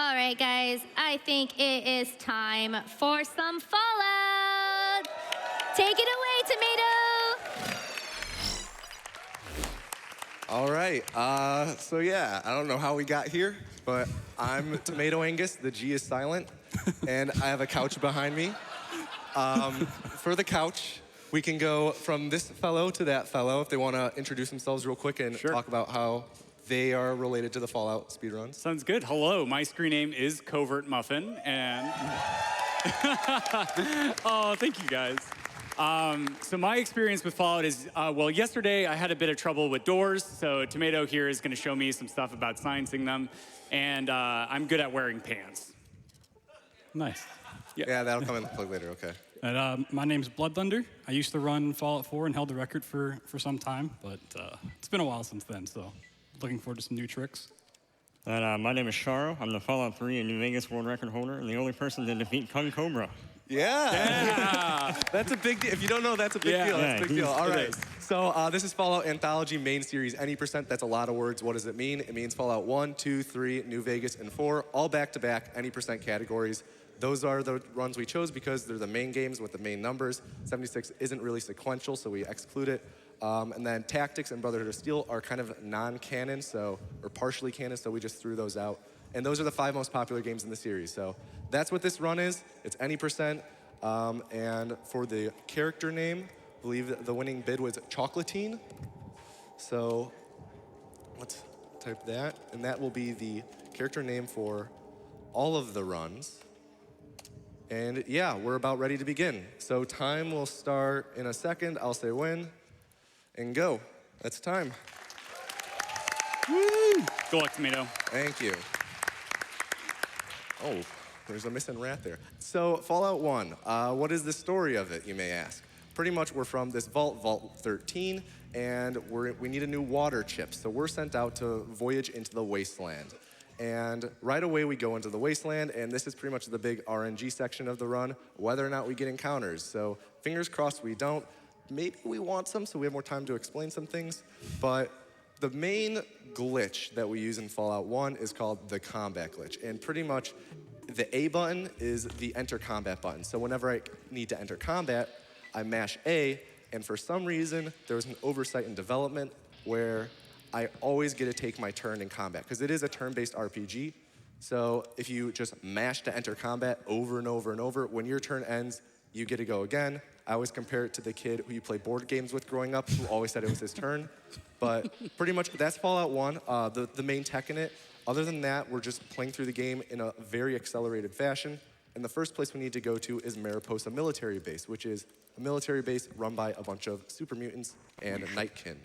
All right, guys, I think it is time for some Fallout. Take it away, Tomato. All right, so yeah, I don't know how we got here, but I'm tomatoangus, the G is silent, and I have a couch behind me. For the couch, we can go from this fellow to that fellow if they want to introduce themselves real quick and talk about how they are related to the Fallout speedruns. Sounds good. Hello, my screen name is CovertMuffin, and oh, thank you guys. So my experience with Fallout is, well, yesterday I had a bit of trouble with doors, so Tomato here is going to show me some stuff about sciencing them, and I'm good at wearing pants. Nice. Yeah, that'll come into play later, okay. And, my name's BloodThunder. I used to run Fallout 4 and held the record for some time, but it's been a while since then, so looking forward to some new tricks. And my name is Sharo. I'm the Fallout 3 and New Vegas world record holder and the only person to defeat Kung Cobra. Yeah. That's a big deal. If you don't know, that's a big deal. That's a big deal. All right. So this is Fallout Anthology main series, any percent. That's a lot of words. What does it mean? It means Fallout 1, 2, 3, New Vegas, and 4, all back-to-back, any percent categories. Those are the runs we chose because they're the main games with the main numbers. 76 isn't really sequential, so we exclude it. And then Tactics and Brotherhood of Steel are kind of non-canon, or partially canon, so we just threw those out. And those are the 5 most popular games in the series. So that's what this run is. It's any percent. And for the character name, I believe the winning bid was Chocolatine. So let's type that. And that will be the character name for all of the runs. And yeah, we're about ready to begin. So time will start in a second. I'll say when, and go. That's time. Woo! Good luck, Tomato. Thank you. Oh, there's a missing rat there. So Fallout 1, what is the story of it, you may ask? Pretty much we're from this vault, Vault 13, and we need a new water chip. So we're sent out to voyage into the wasteland. And right away we go into the wasteland, and this is pretty much the big RNG section of the run, whether or not we get encounters. So fingers crossed we don't. Maybe we want some, so we have more time to explain some things. But the main glitch that we use in Fallout 1 is called the combat glitch. And pretty much the A button is the enter combat button. So whenever I need to enter combat, I mash A, and for some reason, there was an oversight in development where I always get to take my turn in combat, because it is a turn-based RPG. So if you just mash to enter combat over and over and over, when your turn ends, you get to go again. I always compare it to the kid who you play board games with growing up, who always said it was his turn. But pretty much that's Fallout 1, the main tech in it. Other than that, we're just playing through the game in a very accelerated fashion. And the first place we need to go to is Mariposa Military Base, which is a military base run by a bunch of super mutants and Nightkin.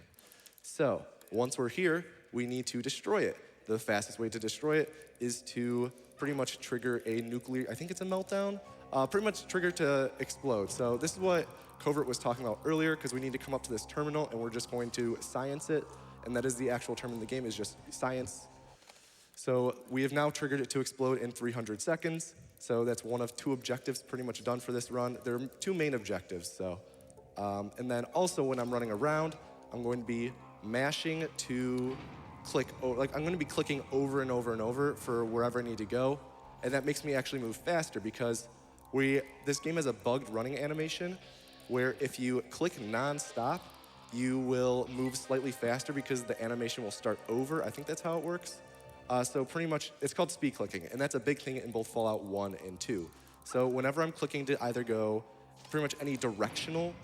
So once we're here, we need to destroy it. The fastest way to destroy it is to pretty much trigger a nuclear, I think it's a meltdown, pretty much trigger to explode. So this is what Covert was talking about earlier, because we need to come up to this terminal and we're just going to science it. And that is the actual term in the game, is just science. So we have now triggered it to explode in 300 seconds. So that's one of 2 objectives pretty much done for this run. There are 2 main objectives, so. And then also when I'm running around, I'm going to be mashing to click, I'm going to be clicking over and over and over for wherever I need to go. And that makes me actually move faster, because this game has a bugged running animation where if you click non-stop, you will move slightly faster because the animation will start over. I think that's how it works. So pretty much, it's called speed clicking, and that's a big thing in both Fallout 1 and 2. So whenever I'm clicking to either go pretty much any directional,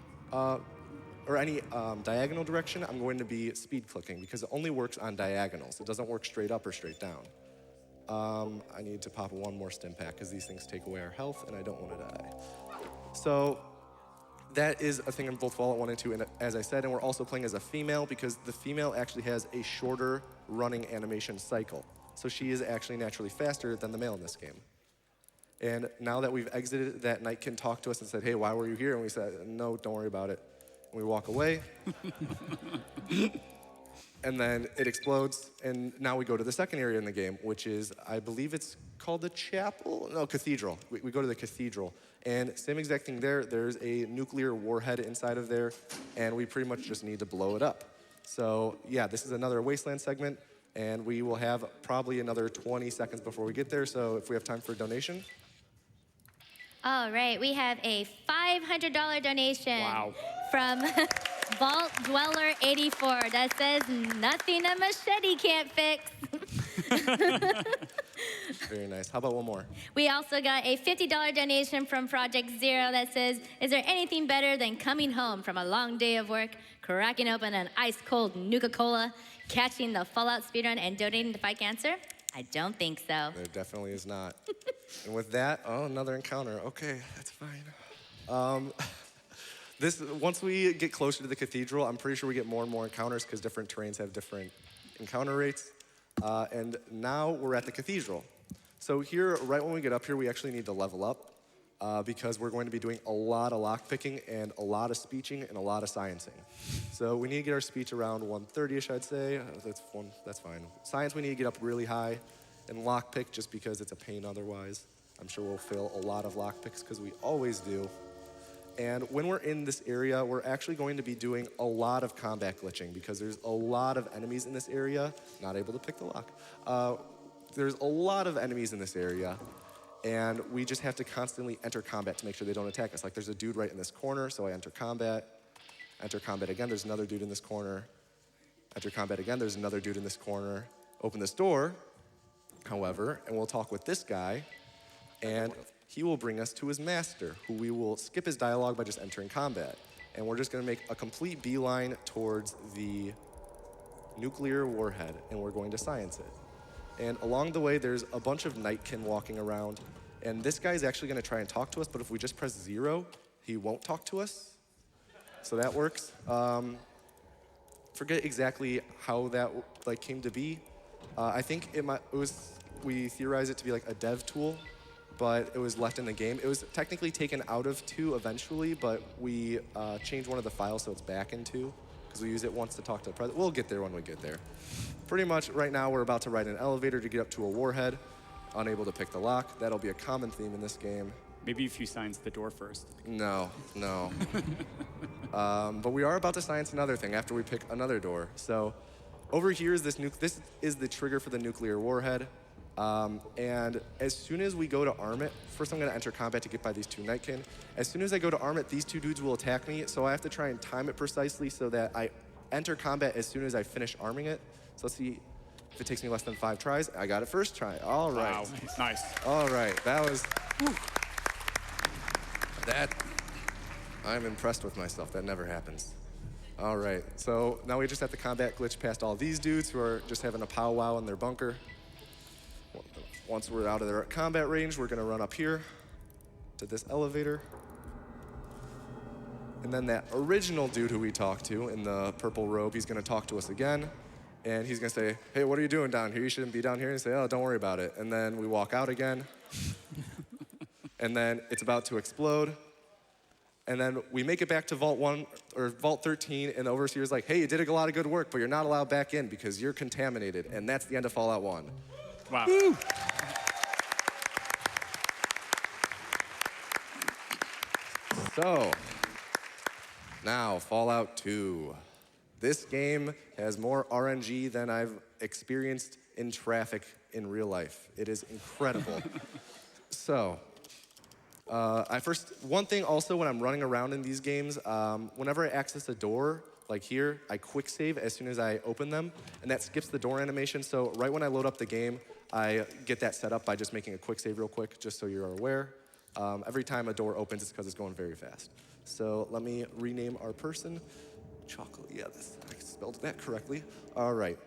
or any diagonal direction, I'm going to be speed clicking, because it only works on diagonals. It doesn't work straight up or straight down. I need to pop 1 more stim pack, because these things take away our health, and I don't want to die. So that is a thing in both Fallout 1 and 2, and as I said, and we're also playing as a female, because the female actually has a shorter running animation cycle. So she is actually naturally faster than the male in this game. And now that we've exited, that Nightkin talked to us and said, hey, why were you here? And we said, no, don't worry about it. And we walk away. And then it explodes, and now we go to the second area in the game, which is, I believe it's called the chapel? No, cathedral. We go to the cathedral. And same exact thing there. There's a nuclear warhead inside of there, and we pretty much just need to blow it up. So yeah, this is another wasteland segment. And we will have probably another 20 seconds before we get there, so if we have time for a donation. All right, we have a $500 donation Wow. from Vault Dweller 84 that says nothing a machete can't fix. Very nice. How about one more? We also got a $50 donation from Project Zero that says, is there anything better than coming home from a long day of work, cracking open an ice-cold Nuka-Cola, catching the Fallout speedrun, and donating to fight cancer? I don't think so. There definitely is not. And with that, oh, another encounter. Okay, that's fine. Once we get closer to the cathedral, I'm pretty sure we get more and more encounters because different terrains have different encounter rates. And now we're at the cathedral. So here, right when we get up here, we actually need to level up because we're going to be doing a lot of lockpicking and a lot of speeching and a lot of sciencing. So we need to get our speech around 130-ish, I'd say. That's fine. Science, we need to get up really high. And lockpick, just because it's a pain otherwise. I'm sure we'll fail a lot of lockpicks because we always do. And when we're in this area, we're actually going to be doing a lot of combat glitching because there's a lot of enemies in this area. Not able to pick the lock. There's a lot of enemies in this area, and we just have to constantly enter combat to make sure they don't attack us. Like there's a dude right in this corner, so I enter combat again, there's another dude in this corner, enter combat again, there's another dude in this corner, open this door, however, and we'll talk with this guy, and he will bring us to his master, who we will skip his dialogue by just entering combat. And we're just gonna make a complete beeline towards the nuclear warhead, and we're going to science it. And along the way, there's a bunch of Nightkin walking around, and this guy's actually gonna try and talk to us, but if we just press 0, he won't talk to us. So that works. Forget exactly how that came to be. I think we theorized it to be like a dev tool, but it was left in the game. It was technically taken out of 2 eventually, but we changed one of the files so it's back in 2, because we use it once to talk to the president. We'll get there when we get there. Pretty much right now we're about to ride an elevator to get up to a warhead, unable to pick the lock. That'll be a common theme in this game. Maybe if you science the door first. No. But we are about to science another thing after we pick another door. So over here is this is the trigger for the nuclear warhead. And as soon as we go to arm it, first I'm gonna enter combat to get by these 2 Nightkin. As soon as I go to arm it, these 2 dudes will attack me, so I have to try and time it precisely so that I enter combat as soon as I finish arming it. So let's see if it takes me less than 5 tries. I got it first try. All right. Wow, nice. All right, that was, I'm impressed with myself. That never happens. All right, so now we just have to combat glitch past all these dudes who are just having a powwow in their bunker. Once we're out of their combat range, we're gonna run up here to this elevator. And then that original dude who we talked to in the purple robe, he's gonna talk to us again. And he's gonna say, hey, what are you doing down here? You shouldn't be down here. And say, oh, don't worry about it. And then we walk out again. And then it's about to explode. And then we make it back to Vault 1, or Vault 13, and the overseer's like, hey, you did a lot of good work, but you're not allowed back in because you're contaminated. And that's the end of Fallout 1. Wow. Woo. So, now Fallout 2. This game has more RNG than I've experienced in traffic in real life. It is incredible. So, one thing also when I'm running around in these games, whenever I access a door, like here, I quick save as soon as I open them, and that skips the door animation. So right when I load up the game, I get that set up by just making a quick save real quick, just so you're aware. Every time a door opens, it's because it's going very fast. So let me rename our person. Chocolate, yeah, I spelled that correctly. All right,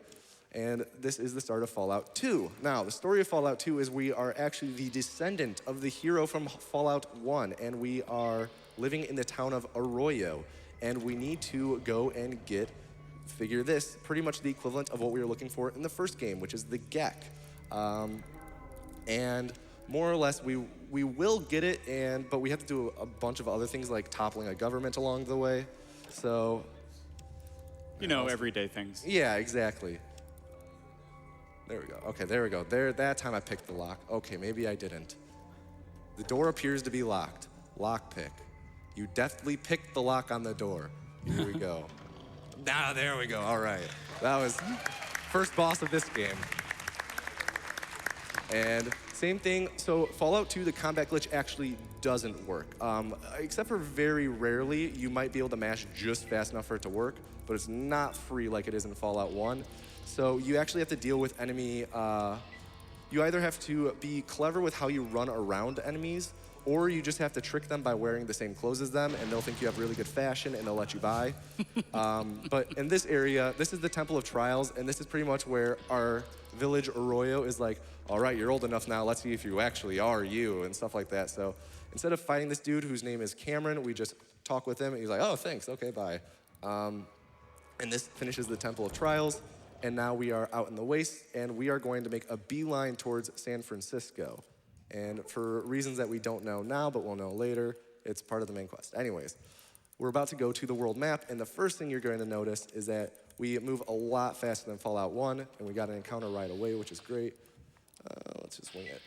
and this is the start of Fallout 2. Now, the story of Fallout 2 is we are actually the descendant of the hero from Fallout 1, and we are living in the town of Arroyo, and we need to go and figure this, pretty much the equivalent of what we were looking for in the first game, which is the GEC. And more or less, we will get it, but we have to do a bunch of other things like toppling a government along the way. So, you know, everyday things. Yeah, exactly. There we go. Okay, there we go. That time I picked the lock. Okay, maybe I didn't. The door appears to be locked. Lockpick. You deftly picked the lock on the door. Here we go. There we go. All right. That was first boss of this game. And same thing, so Fallout 2, the combat glitch actually doesn't work. Except for very rarely, you might be able to mash just fast enough for it to work, but it's not free like it is in Fallout 1. So you actually have to deal with enemy, you either have to be clever with how you run around enemies, or you just have to trick them by wearing the same clothes as them, and they'll think you have really good fashion, and they'll let you buy. But in this area, this is the Temple of Trials, and this is pretty much where our village Arroyo is like, all right, you're old enough now, let's see if you actually are you, and stuff like that. So instead of fighting this dude whose name is Cameron, we just talk with him, and he's like, oh, thanks, okay, bye. And this finishes the Temple of Trials, and now we are out in the waste, and we are going to make a beeline towards San Francisco. And for reasons that we don't know now, but we'll know later, it's part of the main quest. Anyways, we're about to go to the world map, and the first thing you're going to notice is that we move a lot faster than Fallout 1, and we got an encounter right away, which is great. Let's just wing it.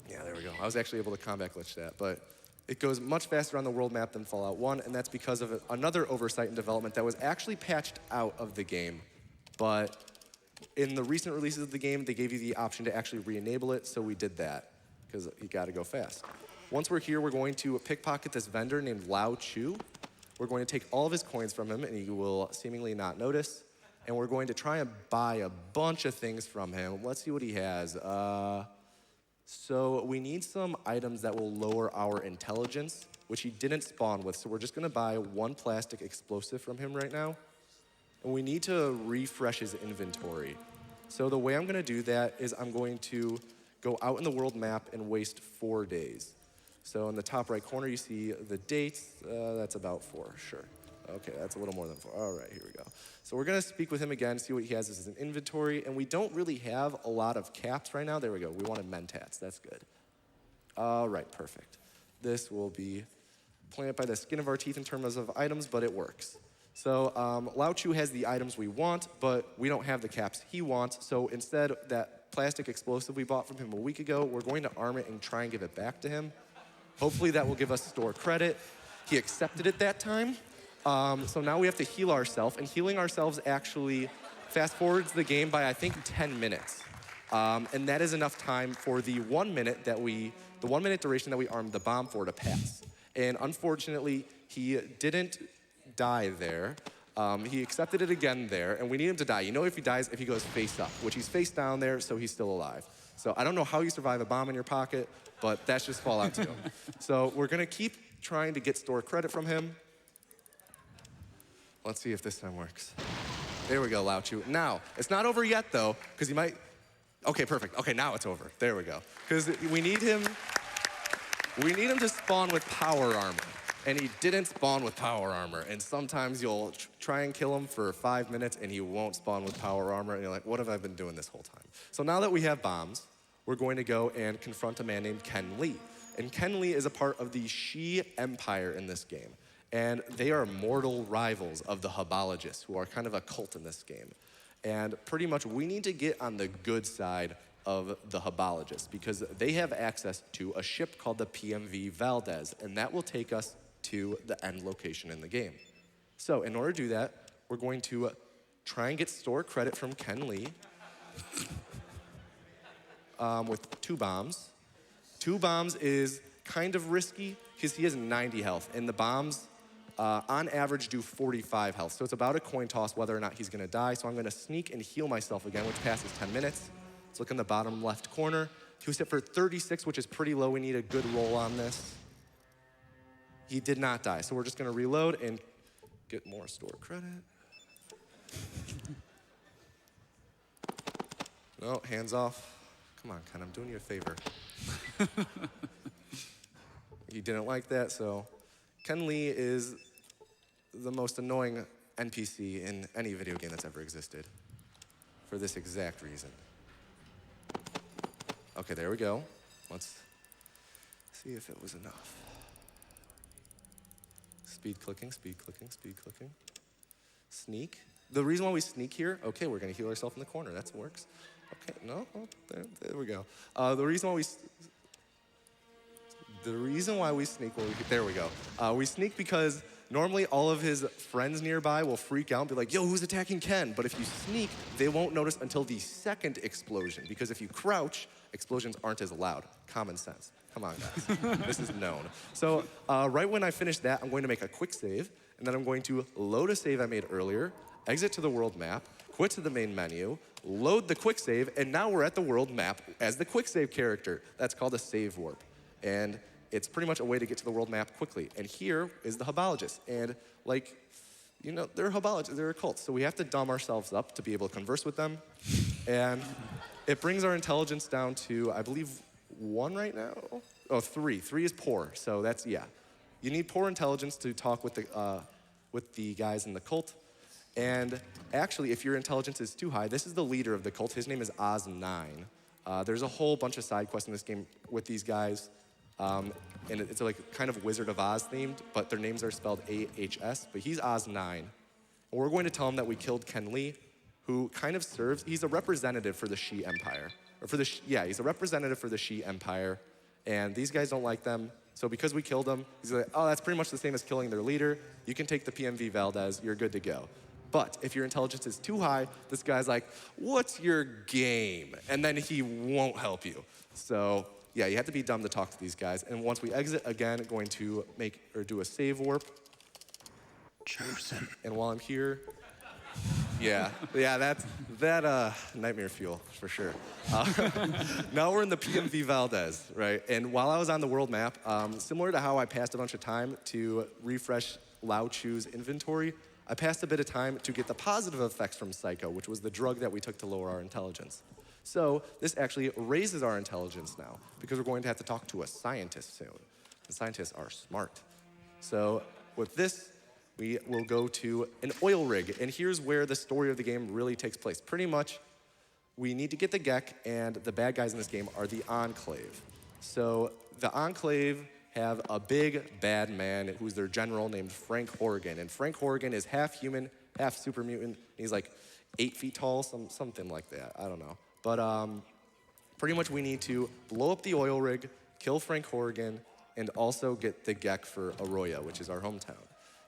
Yeah, there we go. I was actually able to combat glitch that, but it goes much faster on the world map than Fallout 1, and that's because of another oversight in development that was actually patched out of the game, but in the recent releases of the game, they gave you the option to actually re-enable it, so we did that, because you gotta go fast. Once we're here, we're going to pickpocket this vendor named Lao Chu. We're going to take all of his coins from him, and he will seemingly not notice, and we're going to try and buy a bunch of things from him. Let's see what he has. So we need some items that will lower our intelligence, which he didn't spawn with, so we're just gonna buy one plastic explosive from him right now. And we need to refresh his inventory. So the way I'm gonna do that is I'm going to go out in the world map and waste 4 days. So in the top right corner, you see the dates. That's about 4, sure. Okay, that's a little more than 4. All right, here we go. So we're gonna speak with him again, see what he has as an inventory, and we don't really have a lot of caps right now. There we go, we wanted mentats, that's good. All right, perfect. This will be playing it by the skin of our teeth in terms of items, but it works. So Lao Chu has the items we want, but we don't have the caps he wants. So instead, that plastic explosive we bought from him a week ago, we're going to arm it and try and give it back to him. Hopefully that will give us store credit. He accepted it that time. So now we have to heal ourselves, and healing ourselves actually fast forwards the game by, I think, 10 minutes. And that is enough time for the 1 minute duration that we armed the bomb for to pass. And unfortunately, he didn't die there. He accepted it again there, and we need him to die. You know if he dies, if he goes face up, which he's face down there, so he's still alive. So I don't know how you survive a bomb in your pocket, but that's just Fallout 2. So we're gonna keep trying to get store credit from him. Let's see if this time works. There we go, Lao Chu. Now, it's not over yet though, because he might, okay, perfect. Okay, now it's over. There we go. Because we need him to spawn with power armor. And he didn't spawn with power armor. And sometimes you'll try and kill him for 5 minutes and he won't spawn with power armor. And you're like, what have I been doing this whole time? So now that we have bombs, we're going to go and confront a man named Ken Lee. And Ken Lee is a part of the Shi Empire in this game. And they are mortal rivals of the Habologists, who are kind of a cult in this game. And pretty much we need to get on the good side of the Habologists because they have access to a ship called the PMV Valdez, and that will take us to the end location in the game. So in order to do that, we're going to try and get store credit from Ken Lee with 2 bombs. 2 bombs is kind of risky because he has 90 health, and the bombs on average do 45 health. So it's about a coin toss whether or not he's gonna die. So I'm gonna sneak and heal myself again, which passes 10 minutes. Let's look in the bottom left corner. He was hit for 36, which is pretty low. We need a good roll on this. He did not die, so we're just gonna reload and get more store credit. No, hands off. Come on, Ken, I'm doing you a favor. He didn't like that, so Ken Lee is the most annoying NPC in any video game that's ever existed for this exact reason. Okay, there we go. Let's see if it was enough. Speed clicking, speed clicking, speed clicking. Sneak. The reason why we sneak here, okay, we're gonna heal ourselves in the corner. That works. Okay, no, oh, there we go. The reason why we sneak, well, there we go. We sneak because normally all of his friends nearby will freak out and be like, yo, who's attacking Ken? But if you sneak, they won't notice until the second explosion, because if you crouch, explosions aren't as loud. Common sense. Come on, guys. This is known. So right when I finish that, I'm going to make a quick save, and then I'm going to load a save I made earlier, exit to the world map, quit to the main menu, load the quick save, and now we're at the world map as the quick save character. That's called a save warp. And it's pretty much a way to get to the world map quickly. And here is the Hubologists. And like, you know, they're Hubologists, they're a cult. So we have to dumb ourselves up to be able to converse with them. And it brings our intelligence down to, I believe, 1 right now? Oh, 3. 3 is poor, so that's, yeah. You need poor intelligence to talk with the guys in the cult. And actually, if your intelligence is too high, this is the leader of the cult. His name is Oz9. There's a whole bunch of side quests in this game with these guys. And it's like kind of Wizard of Oz themed, but their names are spelled A-H-S, but he's Oz9. And we're going to tell him that we killed Ken Lee, who kind of serves, he's a representative for the Shi Empire. Or for the, yeah, he's a representative for the Shi Empire. And these guys don't like them. So because we killed him, he's like, oh, that's pretty much the same as killing their leader. You can take the PMV Valdez, you're good to go. But if your intelligence is too high, this guy's like, what's your game? And then he won't help you. So yeah, you have to be dumb to talk to these guys. And once we exit, again, going to make or do a save warp. Chosen. And while I'm here, yeah, that's nightmare fuel for sure. Now we're in the PMV Valdez, right? And while I was on the world map, similar to how I passed a bunch of time to refresh Lao Chu's inventory, I passed a bit of time to get the positive effects from Psycho, which was the drug that we took to lower our intelligence. So this actually raises our intelligence now, because we're going to have to talk to a scientist soon. And scientists are smart. So with this, we will go to an oil rig, and here's where the story of the game really takes place. Pretty much, we need to get the Gek, and the bad guys in this game are the Enclave. So the Enclave have a big bad man who's their general named Frank Horrigan, and Frank Horrigan is half human, half super mutant. He's like 8 feet tall, something like that, I don't know. But pretty much we need to blow up the oil rig, kill Frank Horrigan, and also get the Gek for Arroyo, which is our hometown.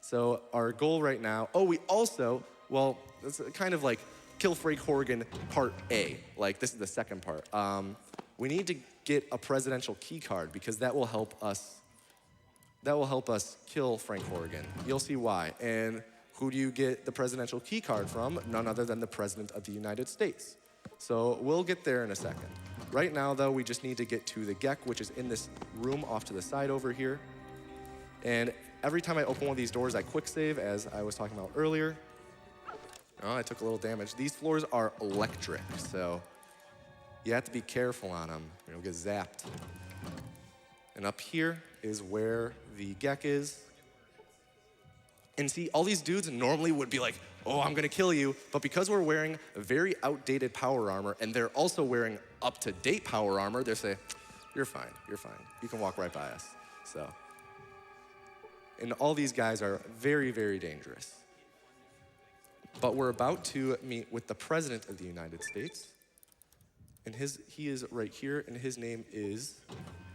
So our goal right now, we also, well, it's kind of like kill Frank Horrigan part A. Like this is the second part. We need to get a presidential key card because that will help us kill Frank Horrigan. You'll see why. And who do you get the presidential key card from? None other than the President of the United States. So we'll get there in a second. Right now, though, we just need to get to the Gek, which is in this room off to the side over here. And every time I open one of these doors, I quick save, as I was talking about earlier. Oh, I took a little damage. These floors are electric, so you have to be careful on them. You'll get zapped. And up here is where the Gek is. And see, all these dudes normally would be like, oh, I'm gonna kill you. But because we're wearing very outdated power armor, and they're also wearing up-to-date power armor, they say, you're fine. You can walk right by us, so. And all these guys are very, very dangerous. But we're about to meet with the President of the United States. And he is right here, and his name is,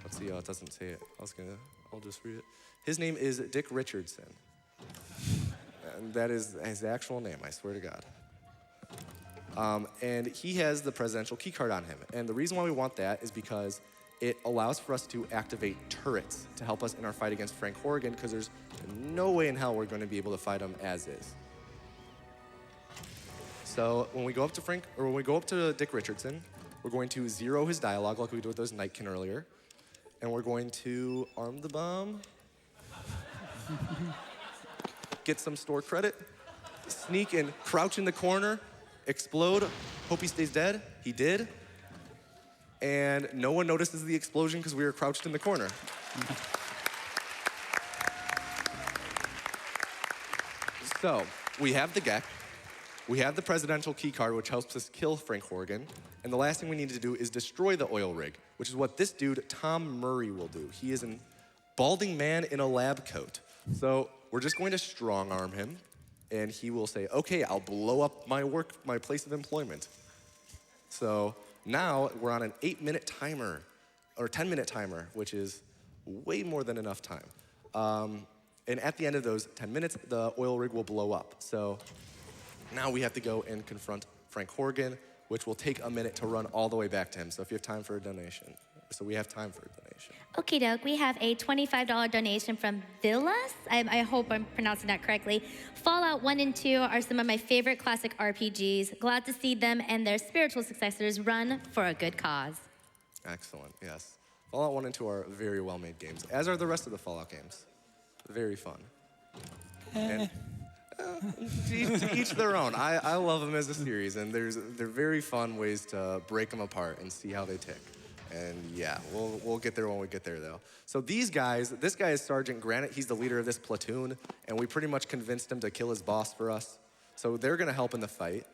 let's see, it doesn't say it. I'll just read it. His name is Dick Richardson. And that is his actual name, I swear to God. And he has the presidential keycard on him. And the reason why we want that is because it allows for us to activate turrets to help us in our fight against Frank Horrigan, because there's no way in hell we're going to be able to fight him as is. So when we go up to Dick Richardson, we're going to zero his dialogue like we did with those Nightkin earlier. And we're going to arm the bomb, get some store credit, sneak and crouch in the corner, explode, hope he stays dead. He did. And no one notices the explosion because we were crouched in the corner. So we have the Gek. We have the presidential key card, which helps us kill Frank Horrigan. And the last thing we need to do is destroy the oil rig, which is what this dude, Tom Murray, will do. He is a balding man in a lab coat. So we're just going to strong arm him, and he will say, okay, I'll blow up my place of employment. So now we're on an 8-minute timer, or 10-minute timer, which is way more than enough time. And at the end of those 10 minutes, the oil rig will blow up. So now we have to go and confront Frank Horgan, which will take a minute to run all the way back to him. So if you have time for a donation. So we have time for a donation. Okie doke, we have a $25 donation from Villas. I hope I'm pronouncing that correctly. Fallout 1 and 2 are some of my favorite classic RPGs. Glad to see them and their spiritual successors run for a good cause. Excellent, yes. Fallout 1 and 2 are very well-made games, as are the rest of the Fallout games. Very fun. And, to each their own. I love them as a series, and they're very fun ways to break them apart and see how they tick. And yeah, we'll get there when we get there, though. So these guys, this guy is Sergeant Granite. He's the leader of this platoon, and we pretty much convinced him to kill his boss for us. So they're gonna help in the fight.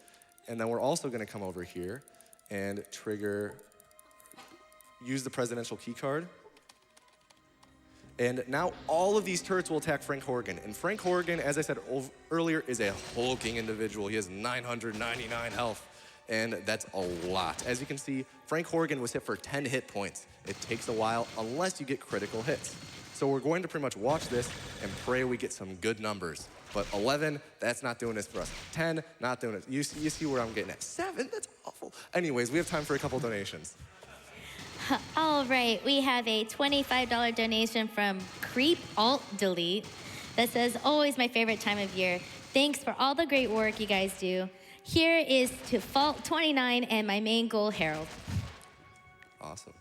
And then we're also gonna come over here and use the presidential key card. And now all of these turrets will attack Frank Horgan. And Frank Horgan, as I said earlier, is a hulking individual. He has 999 health. And that's a lot. As you can see, Frank Horgan was hit for 10 hit points. It takes a while unless you get critical hits. So we're going to pretty much watch this and pray we get some good numbers. But 11, that's not doing this for us. 10, not doing it. You see where I'm getting at. 7, that's awful. Anyways, we have time for a couple donations. All right, we have a $25 donation from Creep Alt Delete that says, always my favorite time of year. Thanks for all the great work you guys do. Here is to Fault 29 and my main goal, Harold. Awesome.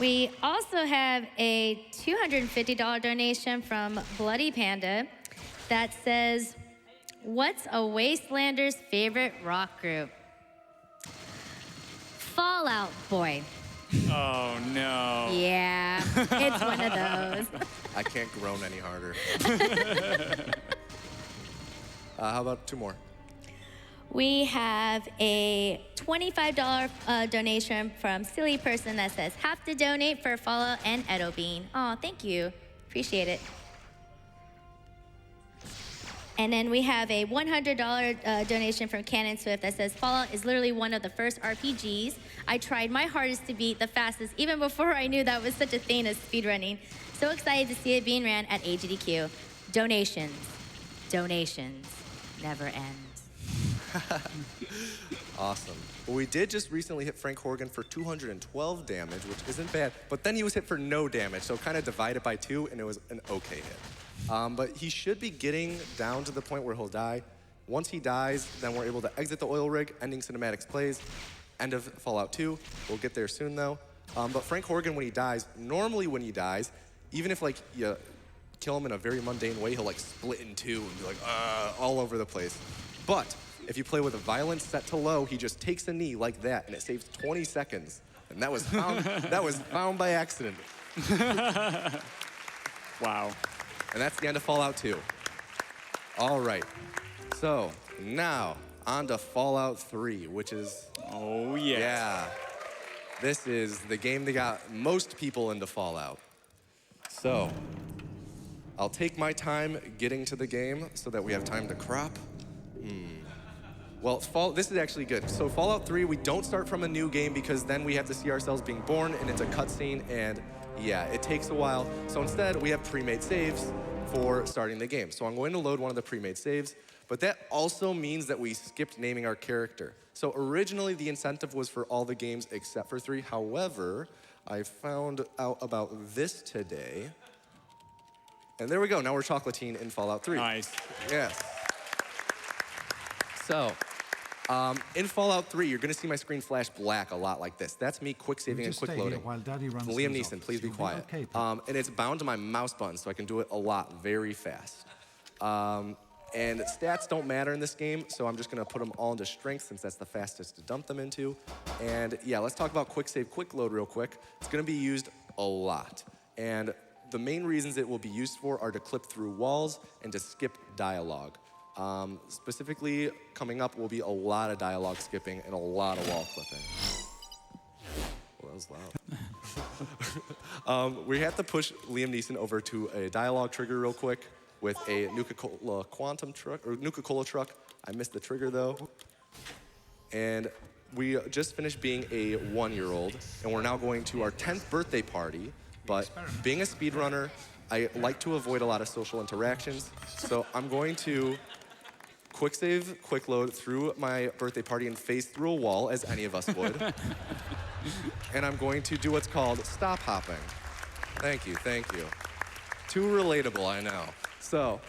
We also have a $250 donation from Bloody Panda that says, what's a Wastelander's favorite rock group? Fallout Boy. Oh, no. Yeah, it's one of those. I can't groan any harder. How about 2 more? We have a $25 donation from Silly Person that says, have to donate for Fallout and Edobean. Oh, thank you. Appreciate it. And then we have a $100 donation from Cannon Swift that says, Fallout is literally one of the first RPGs I tried my hardest to beat the fastest, even before I knew that was such a thing as speedrunning. So excited to see it being ran at AGDQ. Donations. Donations never end. Awesome. Well, we did just recently hit Frank Horgan for 212 damage, which isn't bad, but then he was hit for no damage, so kind of divided by 2, and it was an okay hit. But he should be getting down to the point where he'll die. Once he dies, then we're able to exit the oil rig, ending cinematics plays, end of Fallout 2. We'll get there soon, though. But Frank Horgan, when he dies, normally when he dies, even if like you kill him in a very mundane way, he'll like split in 2 and be like, all over the place. But if you play with a violence set to low, he just takes a knee like that, and it saves 20 seconds. And that was found, that was found by accident. Wow. And that's the end of Fallout 2. All right. So now on to Fallout 3, which is... Oh, yeah. Yeah. This is the game that got most people into Fallout. So I'll take my time getting to the game so that we have time to crop. Well, this is actually good. So Fallout 3, we don't start from a new game because then we have to see ourselves being born and it's a cutscene, and yeah, it takes a while. So instead, we have pre-made saves for starting the game. So I'm going to load one of the pre-made saves, but that also means that we skipped naming our character. So originally, the incentive was for all the games except for 3. However, I found out about this today. And there we go. Now we're chocolatine in Fallout 3. Nice. Yes. So, in Fallout 3, you're going to see my screen flash black a lot like this. That's me quick saving and quick loading. Liam Neeson, please be quiet. Okay, and it's bound to my mouse button, so I can do it a lot very fast. And stats don't matter in this game, so I'm just going to put them all into strength since that's the fastest to dump them into. And yeah, let's talk about quick save, quick load real quick. It's going to be used a lot. And the main reasons it will be used for are to clip through walls and to skip dialogue. Specifically, coming up will be a lot of dialogue skipping and a lot of wall clipping. Well, that was loud. We have to push Liam Neeson over to a dialogue trigger real quick with a Nuka-Cola Quantum truck, or Nuka-Cola truck. I missed the trigger though. And we just finished being a 1-year-old, and we're now going to our 10th birthday party. But being a speedrunner, I like to avoid a lot of social interactions, so I'm going to quick save, quick load through my birthday party and phase through a wall, as any of us would. And I'm going to do what's called stop hopping. Thank you, thank you. Too relatable, I know. So,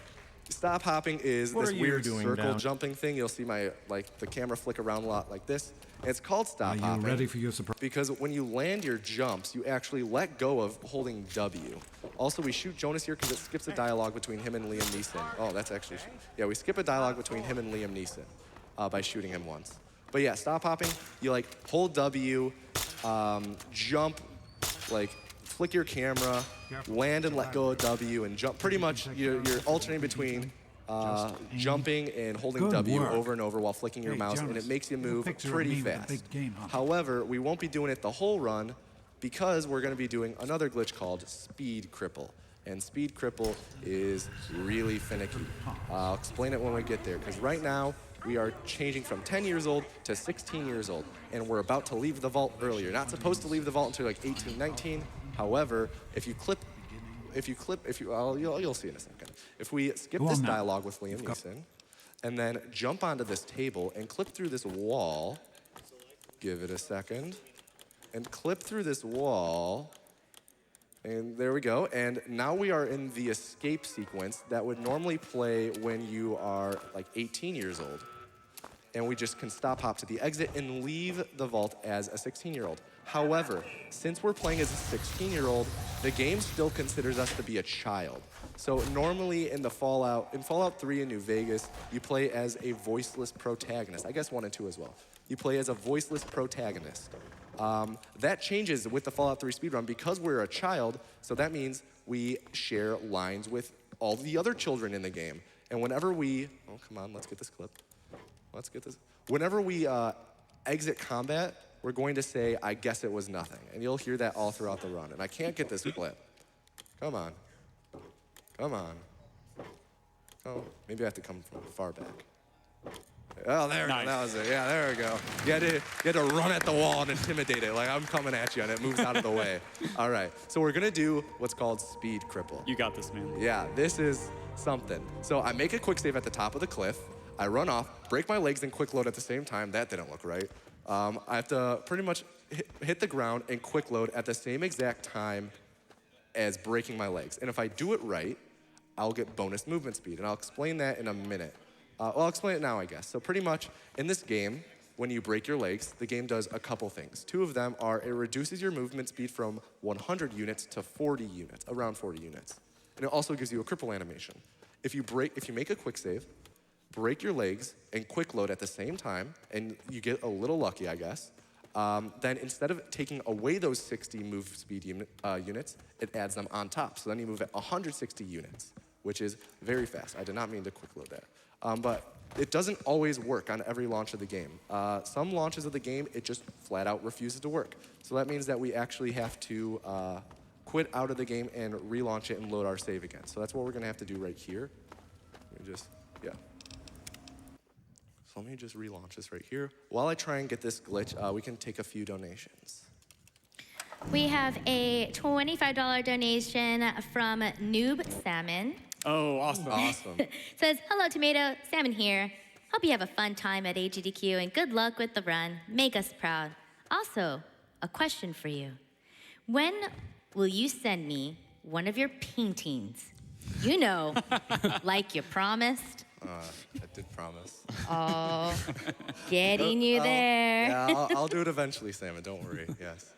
stop hopping is What this are you weird doing circle down- jumping thing. You'll see my, the camera flick around a lot like this. It's called stop Are you hopping. ready for your surprise? Because when you land your jumps, you actually let go of holding W. Also, we shoot Jonas here because it skips a dialogue between him and Liam Neeson. Oh, that's actually, yeah, we skip a dialogue between him and Liam Neeson by shooting him once. But yeah, stop hopping, you like hold W, jump, like flick your camera, land and let go of W, and jump. Pretty much, you're alternating between jumping and holding Good W work. over and over while flicking your Hey, mouse, and Jonas, it makes you you're a move picture of pretty me with a fast. big game on it. However, we won't be doing it the whole run because we're going to be doing another glitch called Speed Cripple. And Speed Cripple is really finicky. I'll explain it when we get there, because right now we are changing from 10 years old to 16 years old, and we're about to leave the vault early. You're not supposed to leave the vault until like 18, 19. However, you'll see in a second. If we skip Go this on now. dialogue with Liam Neeson, and then jump onto this table and clip through this wall, give it a second, and clip through this wall, and there we go. And now we are in the escape sequence that would normally play when you are like 18 years old. And we just can stop hop to the exit and leave the vault as a 16-year-old. However, since we're playing as a 16-year-old, the game still considers us to be a child. So normally in Fallout 3 in New Vegas, you play as a voiceless protagonist. I guess 1 and 2 as well. You play as a voiceless protagonist. That changes with the Fallout 3 speedrun because we're a child, so that means we share lines with all the other children in the game. And whenever we, oh, come on, let's get this clip. Let's get this. Whenever we exit combat, we're going to say, I guess it was nothing. And you'll hear that all throughout the run. And I can't get this clip. Come on. Come on. Oh, maybe I have to come from far back. Oh, there we go. That was it. Yeah, there we go. You had to run at the wall and intimidate it. Like, I'm coming at you, and it moves out of the way. All right. So we're going to do what's called Speed Cripple. You got this, man. Yeah, this is something. So I make a quick save at the top of the cliff. I run off, break my legs, and quick load at the same time. That didn't look right. I have to pretty much hit the ground and quick load at the same exact time as breaking my legs. And if I do it right, I'll get bonus movement speed. And I'll explain that in a minute. Well, I'll explain it now, I guess. So pretty much in this game, when you break your legs, the game does a couple things. 2 of them are it reduces your movement speed from 100 units to 40 units, around 40 units. And it also gives you a cripple animation. If you make a quick save, break your legs, and quick load at the same time, and you get a little lucky, I guess, then instead of taking away those 60 move speed units, it adds them on top. So then you move at 160 units, which is very fast. I did not mean to quick load that. But it doesn't always work on every launch of the game. Some launches of the game, it just flat out refuses to work. So that means that we actually have to quit out of the game and relaunch it and load our save again. So that's what we're gonna have to do right here. Yeah. So let me just relaunch this right here. While I try and get this glitch, we can take a few donations. We have a $25 donation from Noob Salmon. Oh, awesome. Awesome. Says, hello, Tomato. Salmon here. Hope you have a fun time at AGDQ and good luck with the run. Make us proud. Also, a question for you. When will you send me one of your paintings? You know, like you promised. I did promise. Oh, getting you there. Yeah, I'll do it eventually, Salmon. Don't worry. Yes.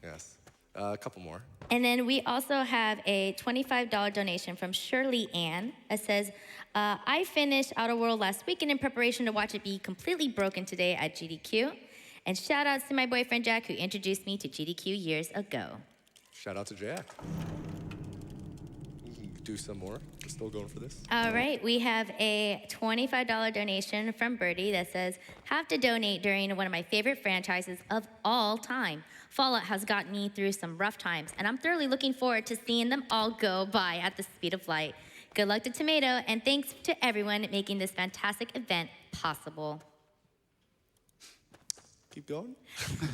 Yes. A couple more. And then we also have a $25 donation from Shirley Ann. It says, I finished Outer World last weekend in preparation to watch it be completely broken today at GDQ. And shout outs to my boyfriend Jack, who introduced me to GDQ years ago. Shout out to Jack. Do some more. We're still going for this. All right, we have a $25 donation from Birdie that says, have to donate during one of my favorite franchises of all time. Fallout has gotten me through some rough times, and I'm thoroughly looking forward to seeing them all go by at the speed of light. Good luck to Tomato, and thanks to everyone making this fantastic event possible. Keep going. So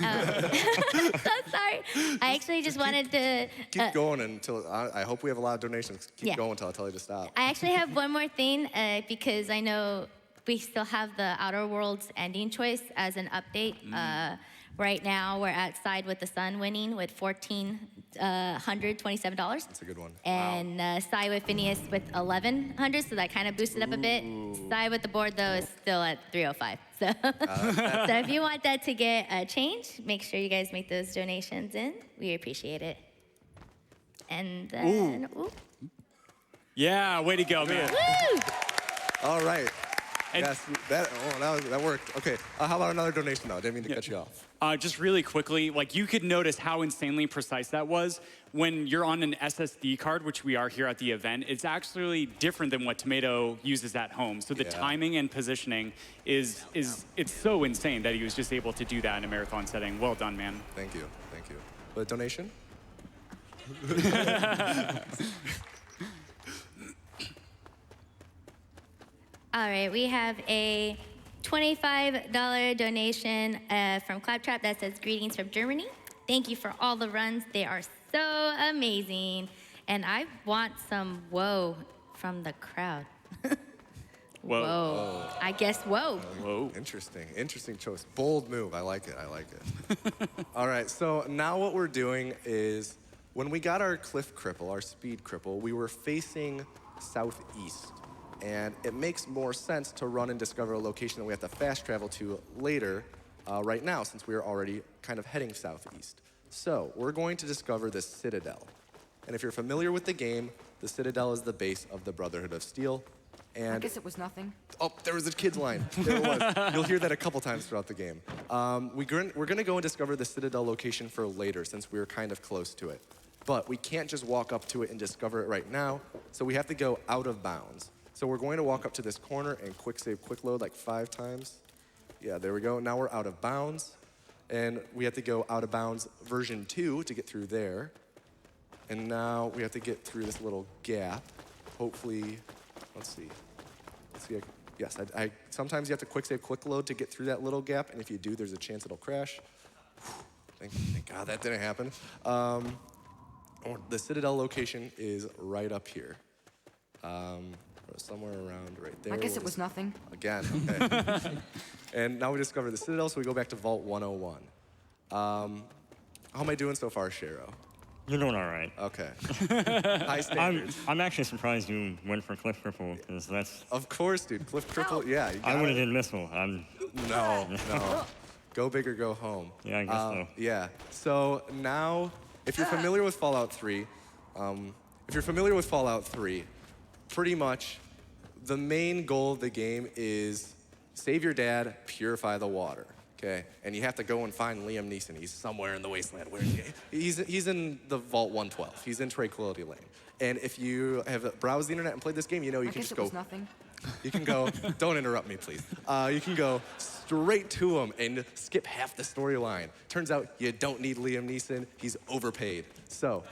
sorry. I actually just wanted to. Keep going until, I hope we have a lot of donations. Keep Yeah. going until I tell you to stop. I actually have one more thing because I know we still have the Outer Worlds ending choice as an update. Right now, we're at Side with the Sun winning with $1,427. That's a good one. And Side with Phineas with 1,100, so that kind of boosted up a bit. Side with the board, though, is still at 305. So, so if you want that to get a change, make sure you guys make those donations in. We appreciate it. And then, ooh. Yeah, way to go, man. Woo! All right. And- Yes, that worked. Okay, how about another donation, though? Didn't mean to cut you off. Just really quickly, like you could notice how insanely precise that was. When you're on an SSD card, which we are here at the event, it's actually different than what Tomato uses at home. So the timing and positioning it's so insane that he was just able to do that in a marathon setting. Well done, man. Thank you. The donation? All right, we have a $25 donation from Claptrap that says, greetings from Germany. Thank you for all the runs. They are so amazing. And I want some whoa from the crowd. Whoa. Whoa. I guess whoa. Whoa. Interesting choice. Bold move. I like it. All right, so now what we're doing is when we got our cliff cripple, our speed cripple, we were facing southeast. And it makes more sense to run and discover a location that we have to fast travel to later, right now, since we are already kind of heading southeast. So we're going to discover the Citadel. And if you're familiar with the game, the Citadel is the base of the Brotherhood of Steel. And I guess it was nothing. oh, there was a kid's line. There it was. You'll hear that a couple times throughout the game. We're gonna go and discover the Citadel location for later, since we're kind of close to it. But we can't just walk up to it and discover it right now, so we have to go out of bounds. So we're going to walk up to this corner and quick save, quick load like 5 times. Yeah, there we go. Now we're out of bounds. And we have to go out of bounds version 2 to get through there. And now we have to get through this little gap. Hopefully, let's see. Yes, sometimes you have to quick save, quick load to get through that little gap. And if you do, there's a chance it'll crash. Thank God that didn't happen. The Citadel location is right up here. Somewhere around right there. I guess it was nothing. Again, okay. And now we discover the Citadel, so we go back to Vault 101. How am I doing so far, Sharo? You're doing all right. Okay. High standards. I'm actually surprised you went for Cliff Cripple, because that's... Of course, dude. Cliff Cripple, yeah. You I got would have it. did Missile. No. Go big or go home. Yeah, I guess so. Yeah. So now, if you're familiar with Fallout 3, pretty much the main goal of the game is save your dad, purify the water. Okay, and you have to go and find Liam Neeson. He's somewhere in the wasteland. Where is he? He's in the Vault 112. He's in Tranquility Lane. And if you have browsed the internet and played this game, you know you can just go. I guess it was nothing. You can go. Don't interrupt me, please. You can go straight to him and skip half the storyline. Turns out you don't need Liam Neeson. He's overpaid. So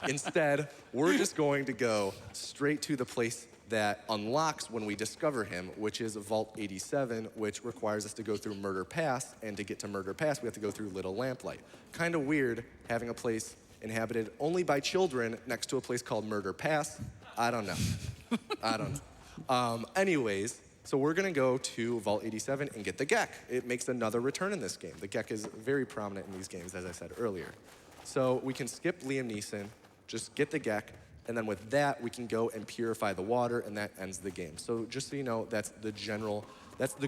instead, we're just going to go straight to the place that unlocks when we discover him, which is Vault 87, which requires us to go through Murder Pass, and to get to Murder Pass, we have to go through Little Lamplight. Kind of weird having a place inhabited only by children next to a place called Murder Pass. I don't know. Anyways, so we're gonna go to Vault 87 and get the Gek. It makes another return in this game. The Gek is very prominent in these games, as I said earlier. So we can skip Liam Neeson, just get the Gek, and then with that, we can go and purify the water, and that ends the game. So just so you know, that's the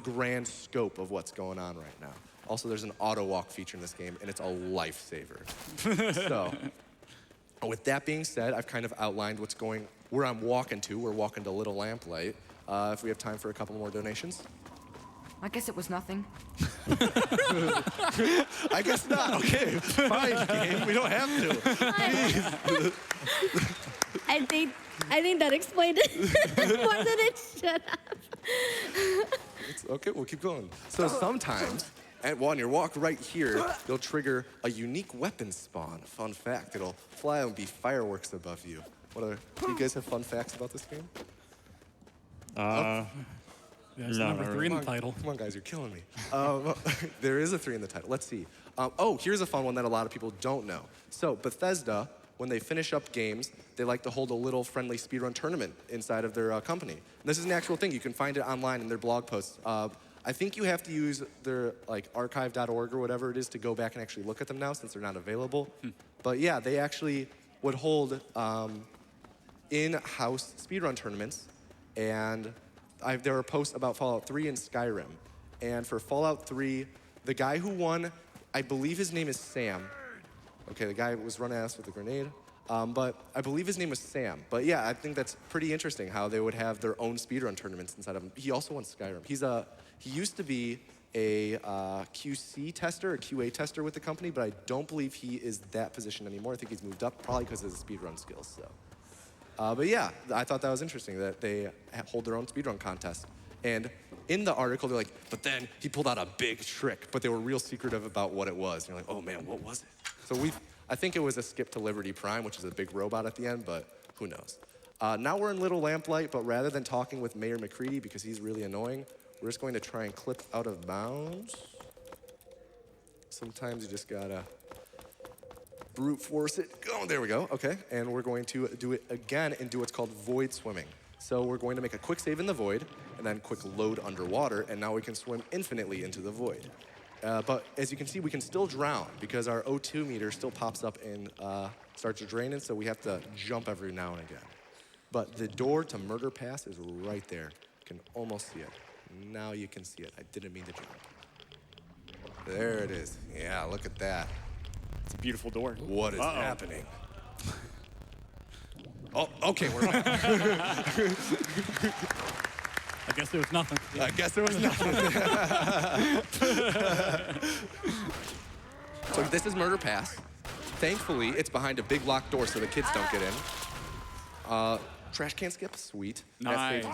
grand scope of what's going on right now. Also, there's an auto walk feature in this game, and it's a lifesaver. So, with that being said, I've kind of outlined where I'm walking to. We're walking to Little Lamplight. If we have time for a couple more donations. I guess it was nothing. I guess not. Okay, fine, game. We don't have to. I think that explained it more than it should have. Okay, we'll keep going. So sometimes, on your walk right here, you'll trigger a unique weapon spawn. Fun fact, it'll fly and be fireworks above you. Do you guys have fun facts about this game? Yeah, it's No, number not 3 in really. the title. Come on, guys, you're killing me. There is a 3 in the title. Let's see. Here's a fun one that a lot of people don't know. So Bethesda, when they finish up games, they like to hold a little friendly speedrun tournament inside of their company. And this is an actual thing. You can find it online in their blog posts. I think you have to use their archive.org or whatever it is to go back and actually look at them now since they're not available. But yeah, they actually would hold in-house speedrun tournaments, and there are posts about Fallout 3 and Skyrim. And for Fallout 3, the guy who won, I believe his name is Sam. Okay, the guy was run ass with a grenade. But I believe his name was Sam. But yeah, I think that's pretty interesting how they would have their own speedrun tournaments inside of them. He also won Skyrim. He used to be a QC tester, a QA tester with the company, but I don't believe he is that position anymore. I think he's moved up, probably because of his speedrun skills. So. But yeah, I thought that was interesting that they hold their own speedrun contest. And in the article, they're like, but then he pulled out a big trick, but they were real secretive about what it was. And you're like, oh man, what was it? So I think it was a skip to Liberty Prime, which is a big robot at the end, but who knows? Now we're in Little Lamplight, but rather than talking with Mayor McCready because he's really annoying, we're just going to try and clip out of bounds. Sometimes you just gotta brute force it. Oh, there we go, okay. And we're going to do it again and do what's called void swimming. So we're going to make a quick save in the void and then quick load underwater, and now we can swim infinitely into the void. But as you can see, we can still drown because our O2 meter still pops up and starts draining, so we have to jump every now and again. But the door to Murder Pass is right there. You can almost see it. Now you can see it. I didn't mean to jump. There it is. Yeah, look at that. It's a beautiful door. What is happening? Oh, okay, we're I guess there was nothing. I guess there was nothing. So this is Murder Pass. Thankfully, it's behind a big locked door so the kids don't get in. Trash can skip, sweet. Nice.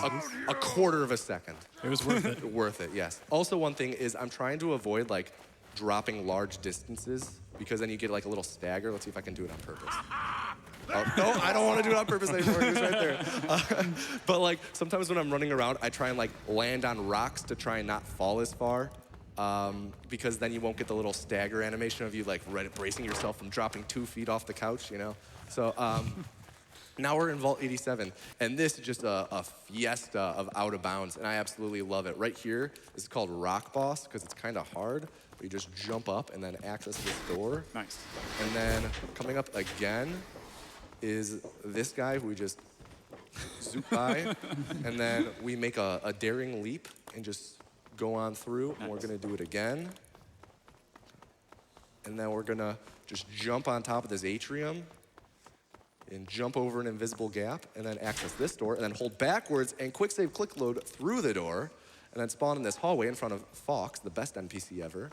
A quarter of a second. It was worth it. Worth it, yes. Also, one thing is I'm trying to avoid dropping large distances because then you get a little stagger. Let's see if I can do it on purpose. Oh, no, I don't want to do it on purpose anymore. He's right there. But sometimes when I'm running around, I try and land on rocks to try and not fall as far. Because then you won't get the little stagger animation of you bracing yourself from dropping 2 feet off the couch, you know? So now we're in Vault 87, and this is just a fiesta of out of bounds, and I absolutely love it. Right here, this is called Rock Boss because it's kind of hard, but you just jump up and then access this door. Nice. And then coming up again is this guy who we just zoop by, and then we make a daring leap and just go on through, and we're gonna do it again. And then we're gonna just jump on top of this atrium and jump over an invisible gap, and then access this door, and then hold backwards and quick save, click load through the door, and then spawn in this hallway in front of Fox, the best NPC ever.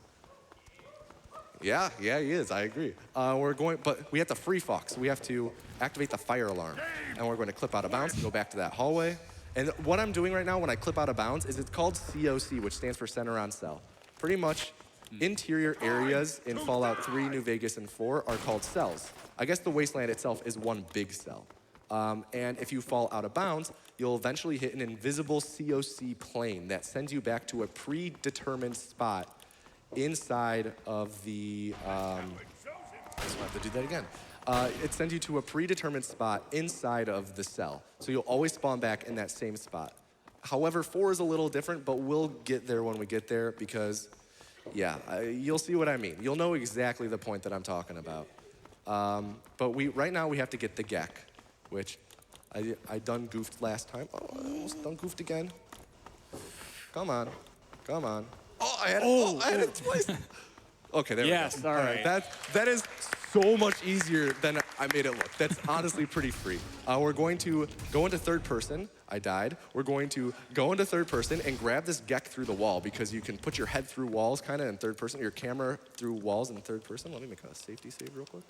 Yeah, he is, I agree. But we have to free Fox. We have to activate the fire alarm, and we're going to clip out of bounds and go back to that hallway. And what I'm doing right now when I clip out of bounds is it's called COC, which stands for Center on Cell. Pretty much interior areas in Fallout 3, New Vegas, and 4 are called cells. I guess the wasteland itself is one big cell. And if you fall out of bounds, you'll eventually hit an invisible COC plane that sends you back to a predetermined spot inside of the, I just have to do that again. It sends you to a predetermined spot inside of the cell. So you'll always spawn back in that same spot. However, 4 is a little different, but we'll get there when we get there because, yeah, you'll see what I mean. You'll know exactly the point that I'm talking about. But right now we have to get the Gek, which I done goofed last time. Oh, I almost done goofed again. Come on. Oh, I had it twice. Okay, there we go. Yes, all right. That is so much easier than I made it look. That's honestly pretty free. We're going to go into third person. I died. We're going to go into third person and grab this Gek through the wall because you can put your head through walls kind of in third person, your camera through walls in third person. Let me make a safety save real quick.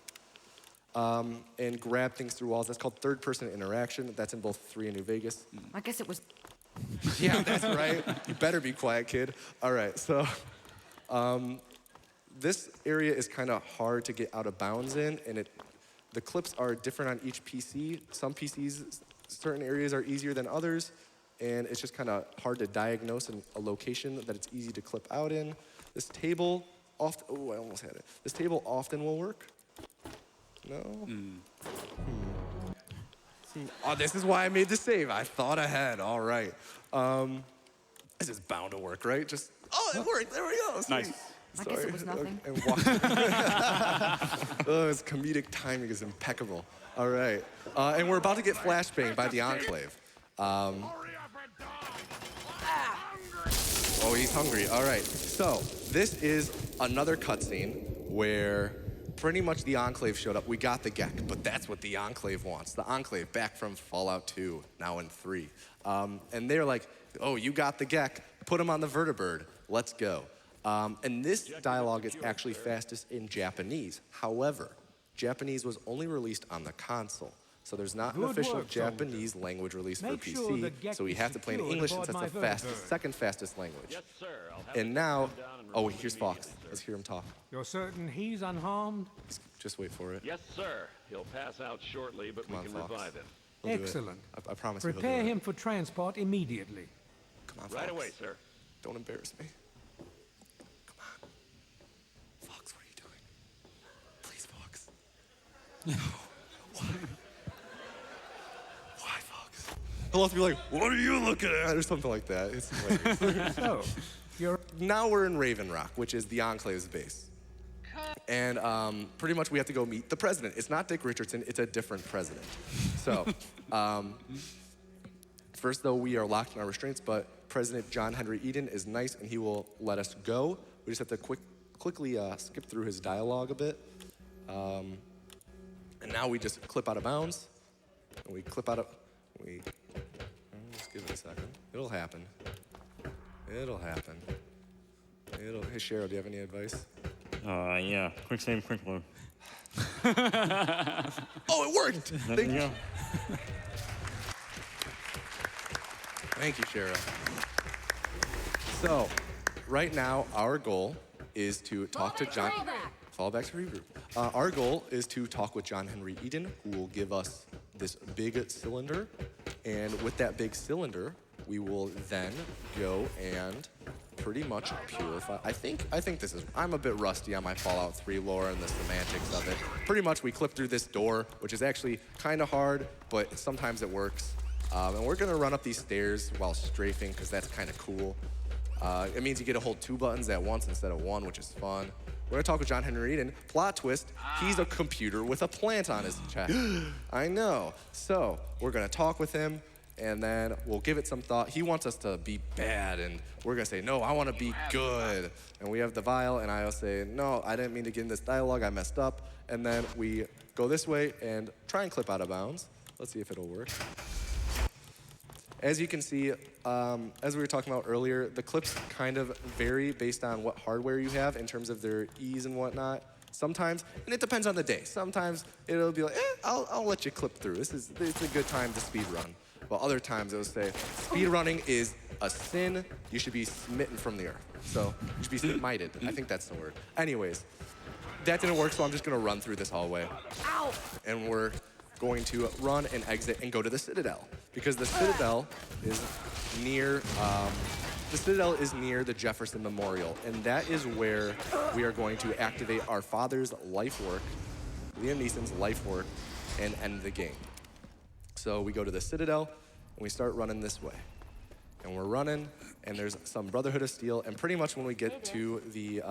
And grab things through walls. That's called third person interaction. That's in both 3 and New Vegas. I guess it was... Yeah, that's right. You better be quiet, kid. All right, so this area is kind of hard to get out of bounds in, and the clips are different on each PC. Some PCs, certain areas are easier than others, and it's just kind of hard to diagnose in a location that it's easy to clip out in. This table often, oh, I almost had it. This table often will work. No? Oh, this is why I made the save. I thought ahead, all right. This is bound to work, right? Just, oh, it worked, there we go. Sweet. Nice. I guess it was nothing. Oh, his comedic timing is impeccable. All right, and we're about to get flashbanged by the Enclave. Oh, he's hungry. All right, so this is another cutscene where pretty much the Enclave showed up. We got the Gek, but that's what the Enclave wants. The Enclave back from Fallout 2, now in 3. And they're like, oh, you got the Gek, put him on the vertibird, let's go. And this dialogue is actually fastest in Japanese. However, Japanese was only released on the console. So there's not an official Japanese language release for PC, so we have to play in English since that's the second fastest language. Yes, sir. And now, oh, here's Fox. Let's hear him talk. You're certain he's unharmed? Just wait for it. Yes, sir. He'll pass out shortly, but Come on, we can Fox. revive him. He'll do it. Excellent. I promise you he'll Prepare do it. him for transport immediately. Come on, Right Fox. away, sir. Don't embarrass me. Come on. Fox, what are you doing? Please, Fox. No. Why? Why, Fox? He'll have to be like, what are you looking at? Or something like that. It's hilarious. So, you're... Now we're in Raven Rock, which is the Enclave's base. And pretty much we have to go meet the president. It's not Dick Richardson, it's a different president. So, first though, we are locked in our restraints, but President John Henry Eden is nice and he will let us go. We just have to quickly skip through his dialogue a bit. And now we just clip out of bounds. And we clip out of, just give it a second. It'll happen. It'll happen. Hey, Sharo, do you have any advice? Yeah, quick save, quick load. Oh, it worked! Thank you. Go. Thank you, Sharo. So, right now, our goal is to talk to John. Fall back to regroup. Our goal is to talk with John Henry Eden, who will give us this big cylinder. And with that big cylinder, we will then go and pretty much purify. I think this is, I'm a bit rusty on my Fallout 3 lore and the semantics of it. Pretty much we clip through this door, which is actually kind of hard, but sometimes it works. And we're gonna run up these stairs while strafing, because that's kind of cool. It means you get to hold 2 buttons at once instead of 1, which is fun. We're gonna talk with John Henry Eden. Plot twist, he's a computer with a plant on his chest. I know. So we're gonna talk with him, and then we'll give it some thought. He wants us to be bad, and we're gonna say, no, I wanna be good. And we have the vial, and I'll say, no, I didn't mean to get in this dialogue, I messed up. And then we go this way and try and clip out of bounds. Let's see if it'll work. As you can see, as we were talking about earlier, the clips kind of vary based on what hardware you have in terms of their ease and whatnot. Sometimes, and it depends on the day, sometimes it'll be like, I'll let you clip through. It's a good time to speed run. While other times it'll say, speed running is a sin, you should be smitten from the earth. So, you should be smited. I think that's the word. Anyways, that didn't work, so I'm just gonna run through this hallway. Ow! And we're going to run and exit and go to the Citadel, because the Citadel is near the Jefferson Memorial, and that is where we are going to activate our father's life work, Liam Neeson's life work, and end the game. So we go to the Citadel and we start running this way, and we're running, and there's some Brotherhood of Steel, and pretty much when we get to the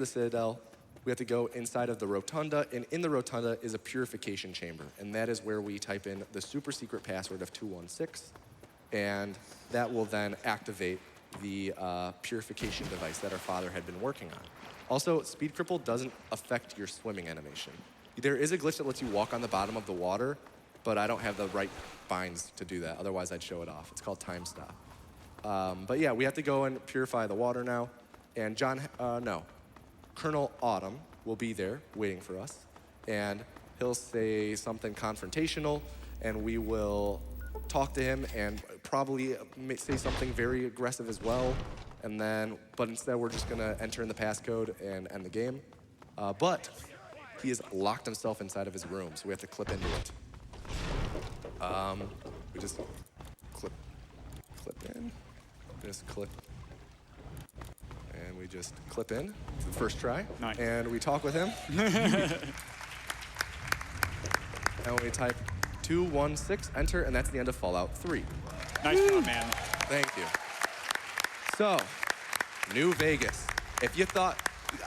Citadel, we have to go inside of the rotunda, and in the rotunda is a purification chamber, and that is where we type in the super secret password of 216, and that will then activate the purification device that our father had been working on. Also, Speed Cripple doesn't affect your swimming animation. There is a glitch that lets you walk on the bottom of the water, but I don't have the right binds to do that, otherwise I'd show it off. It's called Time Stop. But yeah, we have to go and purify the water now, and Colonel Autumn will be there waiting for us, and he'll say something confrontational, and we will talk to him and probably say something very aggressive as well, but instead we're just gonna enter in the passcode and end the game. But he has locked himself inside of his room, so we have to clip into it. We just clip Just clip. And we just clip in to the first try. Nice. And we talk with him. And we type 216, enter, and that's the end of Fallout 3. Nice job, man. Thank you. So, New Vegas. If you thought,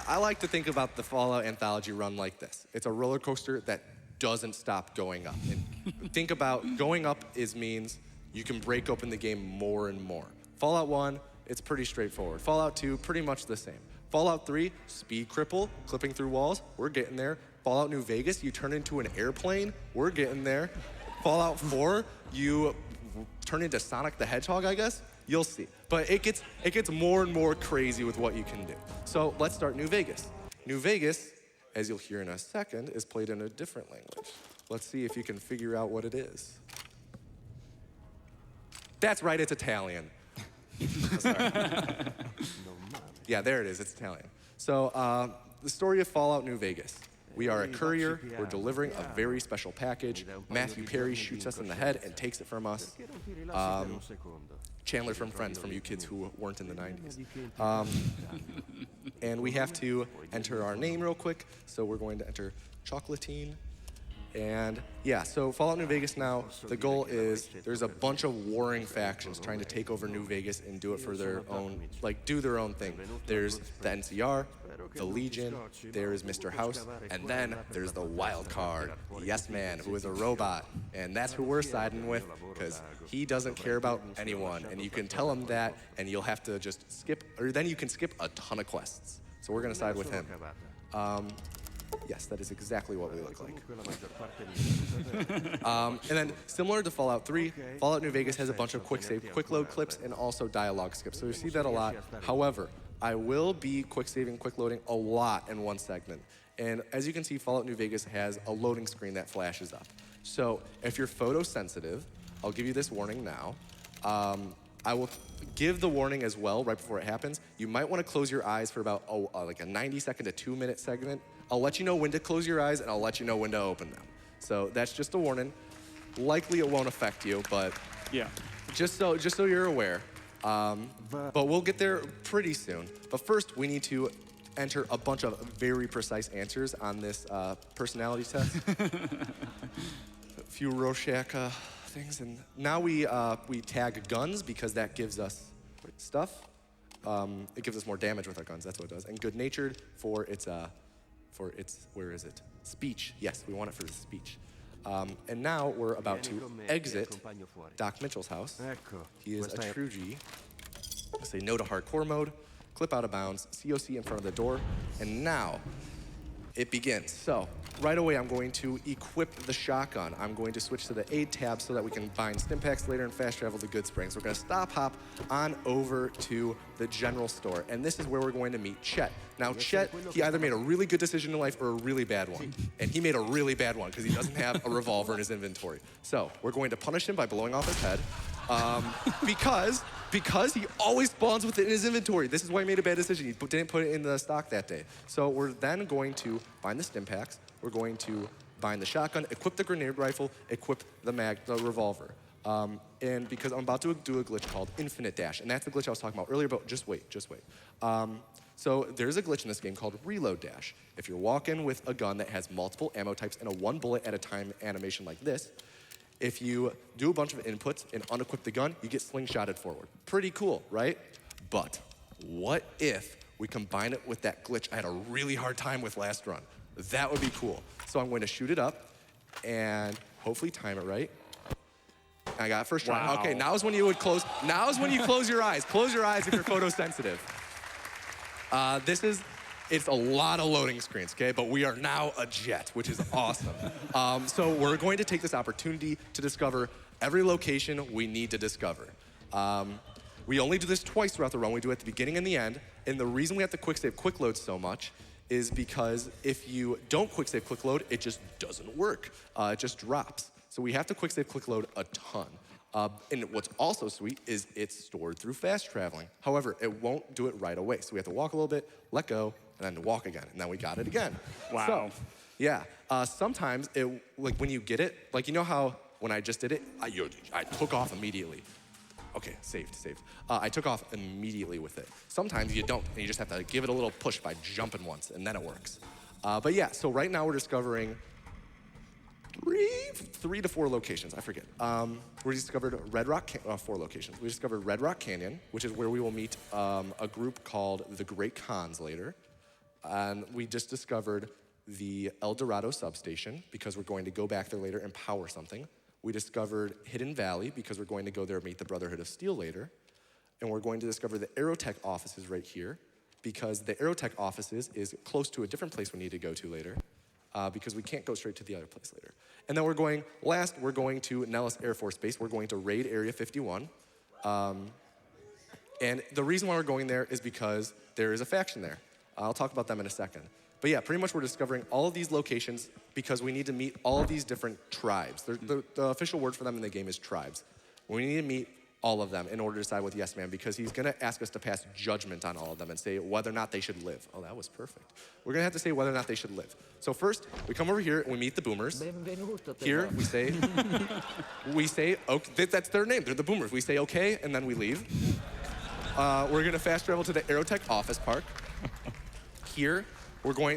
I like to think about the Fallout Anthology run like this. It's a roller coaster that doesn't stop going up. And think about going up means you can break open the game more and more. Fallout 1, it's pretty straightforward. Fallout 2, pretty much the same. Fallout 3, speed cripple, clipping through walls, we're getting there. Fallout New Vegas, you turn into an airplane, we're getting there. Fallout 4, you turn into Sonic the Hedgehog, I guess. You'll see. But it gets more and more crazy with what you can do. So let's start New Vegas. New Vegas, as you'll hear in a second, is played in a different language. Let's see if you can figure out what it is. That's right, it's Italian. Sorry. Yeah, there it is, it's Italian. So the story of Fallout New Vegas. We are a courier, we're delivering a very special package. Matthew Perry shoots us in the head and takes it from us. Chandler from Friends, from you kids who weren't in the 90s. And we have to enter our name real quick. So we're going to enter Chocolatine. And yeah, so Fallout New Vegas now, the goal is there's a bunch of warring factions trying to take over New Vegas and do it for their own, like do their own thing. There's the NCR, the Legion, there is Mr. House, and then there's the wild card, Yes Man, who is a robot. And that's who we're siding with, because he doesn't care about anyone. And you can tell him that, and you'll have to just skip, or then you can skip a ton of quests. So we're gonna side with him. Yes, that is exactly what we look like. And then, similar to Fallout 3, Fallout New Vegas has a bunch of quick save, quick load clips, and also dialogue skips. So you see that a lot. However, I will be quick saving, quick loading a lot in one segment. And as you can see, Fallout New Vegas has a loading screen that flashes up. So if you're photosensitive, I'll give you this warning now. I will give the warning as well right before it happens. You might want to close your eyes for about like a 90-second to 2-minute segment. I'll let you know when to close your eyes, and I'll let you know when to open them. So that's just a warning. Likely it won't affect you, but yeah, just so you're aware. But we'll get there pretty soon. But first, we need to enter a bunch of very precise answers on this personality test. A few Rorschach things, and now we tag guns because that gives us stuff. It gives us more damage with our guns. That's what it does. And good-natured for its where is it? Speech. Yes, we want it for the speech. And now we're about to exit Doc Mitchell's house. He is a true G. Say no to hardcore mode, clip out of bounds, COC in front of the door, and now it begins. So right away, I'm going to equip the shotgun. I'm going to switch to the aid tab so that we can bind stimpaks later and fast travel to Good Springs. We're going to stop hop on over to the general store, and this is where we're going to meet Chet. Now, Chet, he either made a really good decision in life or a really bad one, and he made a really bad one because he doesn't have a revolver in his inventory. So we're going to punish him by blowing off his head because he always spawns with it in his inventory. This is why he made a bad decision. He didn't put it in the stock that day. So we're then going to bind the stimpaks. We're going to bind the shotgun, equip the grenade rifle, equip the revolver. And because I'm about to do a glitch called Infinite Dash, and that's the glitch I was talking about earlier, but just wait. So there's a glitch in this game called Reload Dash. If you're walking with a gun that has multiple ammo types and a one bullet at a time animation like this, if you do a bunch of inputs and unequip the gun, you get slingshotted forward. Pretty cool, right? But what if we combine it with that glitch I had a really hard time with last run? That would be cool. So I'm going to shoot it up and hopefully time it right. I got it first try. Wow. Okay, now is when you would close. Now is when you close your eyes. Close your eyes if you're photosensitive. It's a lot of loading screens, okay? But we are now a jet, which is awesome. So we're going to take this opportunity to discover every location we need to discover. We only do this twice throughout the run. We do it at the beginning and the end. And the reason we have to quick save, quick load so much is because if you don't quick save, quick load, it just doesn't work. It just drops. So we have to quick save, quick load a ton. And what's also sweet is it's stored through fast traveling. However, it won't do it right away. So we have to walk a little bit, let go, and then walk again. And then we got it again. Wow. So, yeah. Sometimes, like when you get it, like you know how when I just did it, I took off immediately. Okay, saved. I took off immediately with it. Sometimes you don't, and you just have to give it a little push by jumping once, and then it works. But yeah, so right now we're discovering three to four locations, I forget. We discovered 4 locations. We discovered Red Rock Canyon, which is where we will meet a group called the Great Khans later. And we just discovered the El Dorado substation, because we're going to go back there later and power something. We discovered Hidden Valley, because we're going to go there and meet the Brotherhood of Steel later. And we're going to discover the Aerotech offices right here, because the Aerotech offices is close to a different place we need to go to later, because we can't go straight to the other place later. And then we're going to Nellis Air Force Base. We're going to raid Area 51. And the reason why we're going there is because there is a faction there. I'll talk about them in a second. But yeah, pretty much we're discovering all of these locations because we need to meet all of these different tribes. The official word for them in the game is tribes. We need to meet all of them in order to decide with Yes Man, because he's gonna ask us to pass judgment on all of them and say whether or not they should live. Oh, that was perfect. We're gonna have to say whether or not they should live. So first, we come over here and we meet the boomers. Here, we say, okay, that's their name, they're the boomers. We say okay, and then we leave. We're gonna fast travel to the Aerotech office park. Here,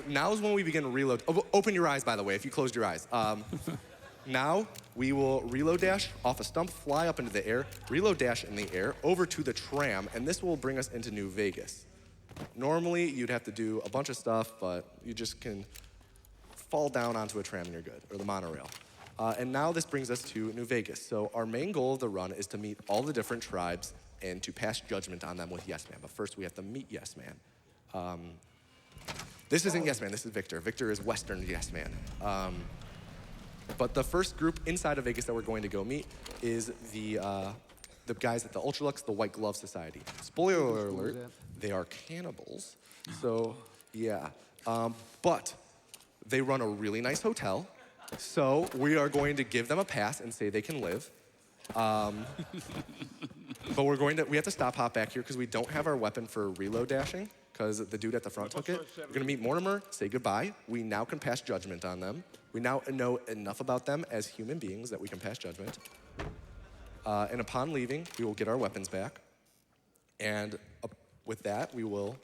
now is when we begin to reload. Open your eyes, by the way, if you closed your eyes. Now, we will reload dash off a stump, fly up into the air, reload dash in the air, over to the tram, and this will bring us into New Vegas. Normally, you'd have to do a bunch of stuff, but you just can fall down onto a tram and you're good, or the monorail. And now this brings us to New Vegas. So our main goal of the run is to meet all the different tribes and to pass judgment on them with Yes Man. But first, we have to meet Yes Man. This isn't Yes Man, this is Victor. Victor is Western Yes Man. But the first group inside of Vegas that we're going to go meet is the guys at the Ultralux, the White Glove Society. Spoiler alert, they are cannibals. So, yeah. But they run a really nice hotel. So we are going to give them a pass and say they can live. But we have to stop hop back here because we don't have our weapon for reload dashing, because the dude at the front took it. We're gonna meet Mortimer, say goodbye. We now can pass judgment on them. We now know enough about them as human beings that we can pass judgment. And upon leaving, we will get our weapons back. And with that, we will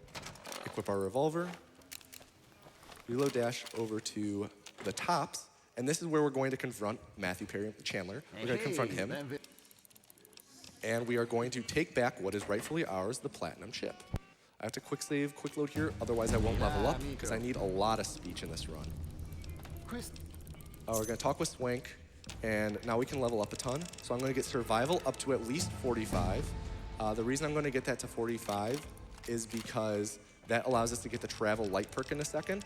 equip our revolver, reload dash over to the tops, and this is where we're going to confront Matthew Perry Chandler. We're gonna confront him. And we are going to take back what is rightfully ours, the Platinum chip. I have to quick save, quick load here, otherwise I won't level up, because I need a lot of speech in this run. We're gonna talk with Swank, and now we can level up a ton. So I'm gonna get survival up to at least 45. The reason I'm gonna get that to 45 is because that allows us to get the travel light perk in a second,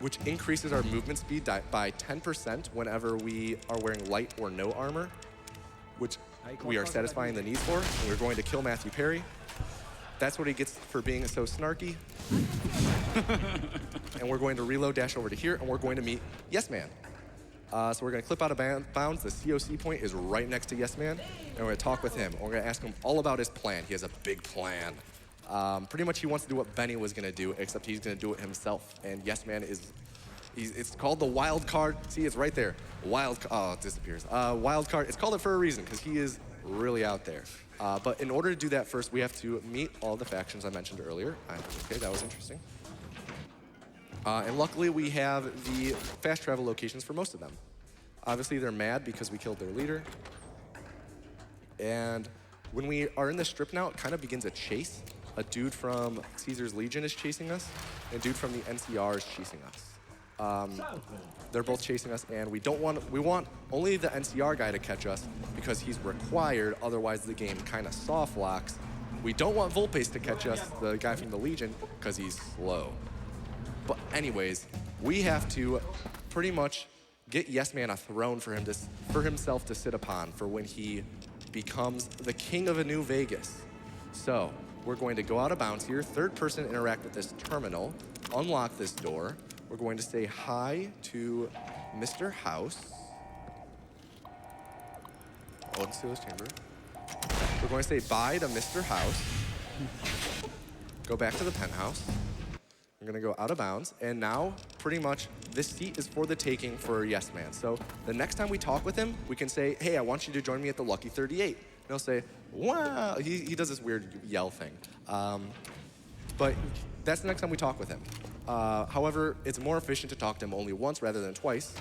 which increases our movement speed by 10% whenever we are wearing light or no armor, which we are satisfying the needs for. And we're going to kill Matthew Perry. That's what he gets for being so snarky. And we're going to reload dash over to here, and we're going to meet Yes Man. So we're gonna clip out of bounds. The COC point is right next to Yes Man, and we're gonna talk with him. We're gonna ask him all about his plan. He has a big plan. Pretty much he wants to do what Benny was gonna do, except he's gonna do it himself. And Yes Man it's called the wild card. See, it's right there. It disappears. Wild card, it's called it for a reason, because he is really out there. But in order to do that first, we have to meet all the factions I mentioned earlier. Okay, that was interesting. And luckily, we have the fast travel locations for most of them. Obviously, they're mad because we killed their leader. And when we are in the strip now, it kind of begins a chase. A dude from Caesar's Legion is chasing us, and a dude from the NCR is chasing us. They're both chasing us, and we want only the NCR guy to catch us because he's required, otherwise the game kind of soft locks. We don't want Volpace to catch us, the guy from the Legion, because he's slow. But anyways, we have to pretty much get Yes Man a throne for himself to sit upon for when he becomes the king of a New Vegas. So we're going to go out of bounds here, third person interact with this terminal, unlock this door. We're going to say hi to Mr. House. Let's see this chamber. We're going to say bye to Mr. House. Go back to the penthouse. We're gonna go out of bounds, and now, pretty much, this seat is for the taking for Yes Man. So the next time we talk with him, we can say, hey, I want you to join me at the Lucky 38. he'll say, wow. He does this weird yell thing. But that's the next time we talk with him. However, it's more efficient to talk to him only once rather than twice.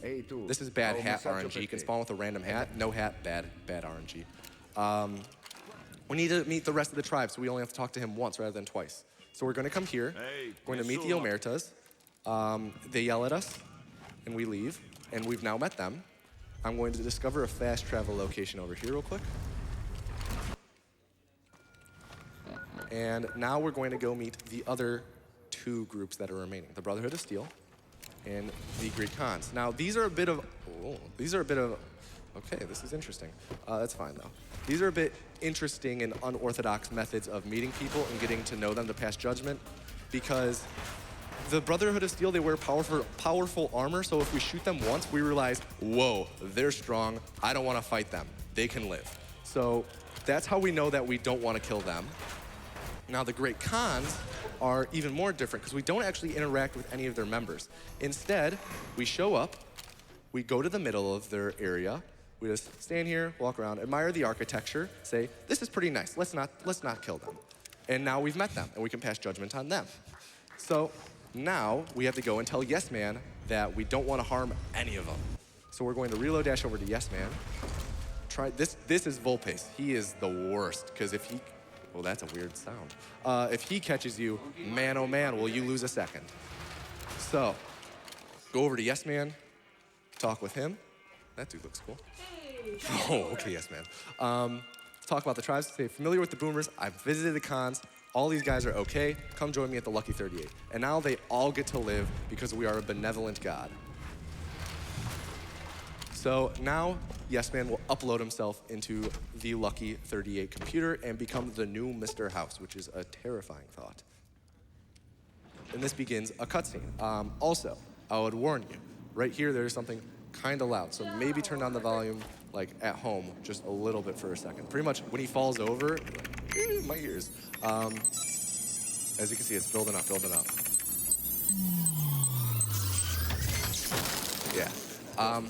This is bad hat RNG. You can spawn with a random hat. No hat, bad RNG. We need to meet the rest of the tribe, so we only have to talk to him once rather than twice. So we're going to come here. We're going to meet the Omertas. They yell at us, and we leave. And we've now met them. I'm going to discover a fast travel location over here real quick. And now we're going to go meet the other two groups that are remaining, the Brotherhood of Steel and the Greek Khans. Now, these are a bit of, okay, this is interesting. That's fine, though. These are a bit interesting and unorthodox methods of meeting people and getting to know them to pass judgment, because the Brotherhood of Steel, they wear powerful armor, so if we shoot them once, we realize, whoa, they're strong. I don't want to fight them. They can live. So that's how we know that we don't want to kill them. Now, the Great Khans are even more different because we don't actually interact with any of their members. Instead, we show up, we go to the middle of their area, we just stand here, walk around, admire the architecture, say, this is pretty nice, let's not kill them. And now we've met them, and we can pass judgment on them. So now we have to go and tell Yes Man that we don't want to harm any of them. So we're going to reload dash over to Yes Man. Try this is Volpace. He is the worst, because if he, well, that's a weird sound. If he catches you, man, oh man, will you lose a second. So, go over to Yes Man, talk with him. That dude looks cool. Oh, okay, Yes Man. Talk about the tribes, say, familiar with the boomers, I've visited the Khans, all these guys are okay, come join me at the Lucky 38. And now they all get to live because we are a benevolent god. So now, Yes Man will upload himself into the Lucky 38 computer and become the new Mr. House, which is a terrifying thought. And this begins a cutscene. Also, I would warn you, right here there's something kind of loud, so maybe turn down the volume, like at home, just a little bit for a second. Pretty much when he falls over, like, my ears. As you can see, it's building up. Yeah.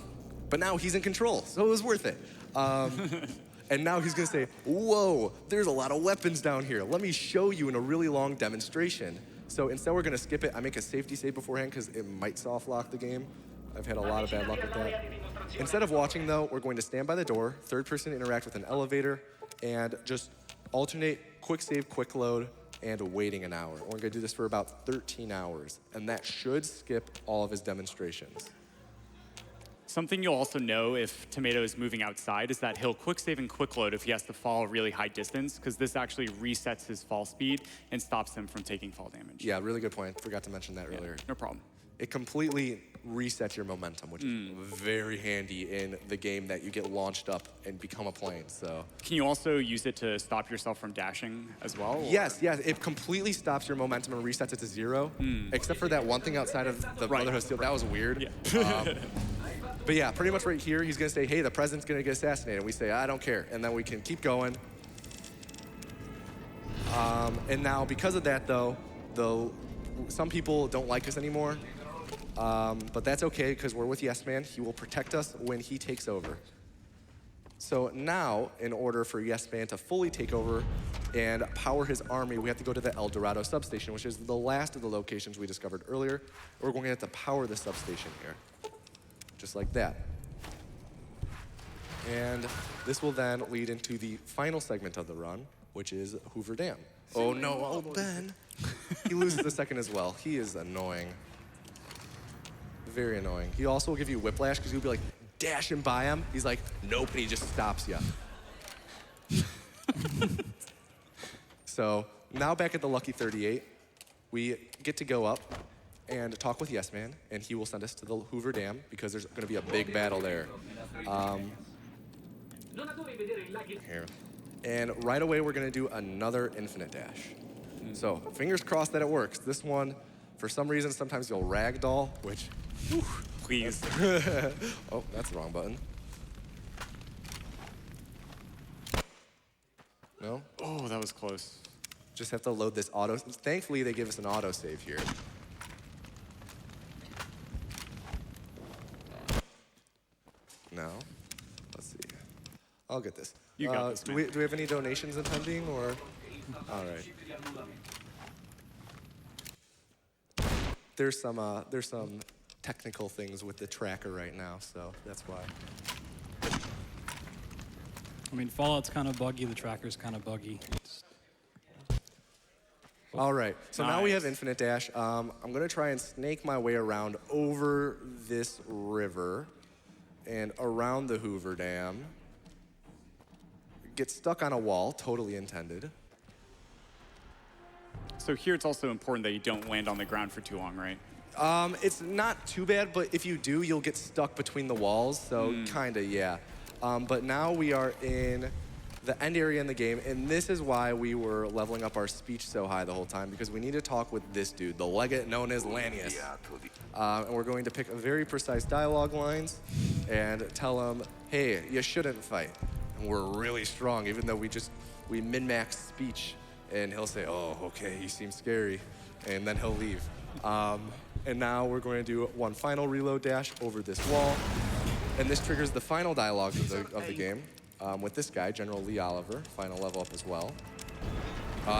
But now he's in control, so it was worth it. And now he's gonna say, whoa, there's a lot of weapons down here. Let me show you in a really long demonstration. So instead we're gonna skip it. I make a safety save beforehand because it might soft lock the game. I've had a lot of bad luck with that. Instead of watching though, we're going to stand by the door, third person interact with an elevator, and just alternate quick save, quick load, and waiting an hour. We're gonna do this for about 13 hours, and that should skip all of his demonstrations. Something you'll also know if Tomato is moving outside is that he'll quick save and quick load if he has to fall a really high distance, because this actually resets his fall speed and stops him from taking fall damage. Yeah, really good point. Forgot to mention that earlier. No problem. It completely resets your momentum, which is very handy in the game that you get launched up and become a plane, so. Can you also use it to stop yourself from dashing as well? Or? Yes, it completely stops your momentum and resets it to 0, except for that one thing outside of the Brotherhood of Steel. That was weird. Yeah. But yeah, pretty much right here, he's gonna say, hey, the president's gonna get assassinated. And we say, I don't care. And then we can keep going. And now, because of that, though, some people don't like us anymore. But that's okay, because we're with Yes Man. He will protect us when he takes over. So now, in order for Yes Man to fully take over and power his army, we have to go to the El Dorado substation, which is the last of the locations we discovered earlier. We're going to have to power the substation here. Just like that. And this will then lead into the final segment of the run, which is Hoover Dam. Oh no, oh Ben. He loses the second as well. He is annoying. Very annoying. He also will give you whiplash because you'll be like dashing by him. He's like, nope, and he just stops you. So now back at the Lucky 38, we get to go up and talk with Yes Man, and he will send us to the Hoover Dam because there's going to be a big battle there. Here. And right away, we're going to do another infinite dash. So fingers crossed that it works. This one, for some reason, sometimes you'll ragdoll, which, whew, Please. oh, that's the wrong button. No? Oh, that was close. Just have to load this auto. Thankfully, they give us an auto save here. No. Let's see. I'll I'll get this. You got this, do man. we have any donations attending, or? All right. There's some technical things with the tracker right now, so that's why. I mean, Fallout's kind of buggy. The tracker's kind of buggy. All right, so now we have Nice. infinite dash. I'm gonna try and snake my way around over this river and around the Hoover Dam. Get stuck on a wall, totally intended. So here it's also important that you don't land on the ground for too long, right? It's not too bad, but if you do, you'll get stuck between the walls, so kinda, yeah. But now we are in the end area in the game, and this is why we were leveling up our speech so high the whole time, because we need to talk with this dude, the legate known as Lanius. And we're going to pick very precise dialogue lines and tell him, hey, you shouldn't fight. And we're really strong, even though we min-max speech, and he'll say, oh, okay, he seems scary, and then he'll leave. And now we're going to do one final reload dash over this wall, and this triggers the final dialogue of the game. With this guy, General Lee Oliver, final level up as well.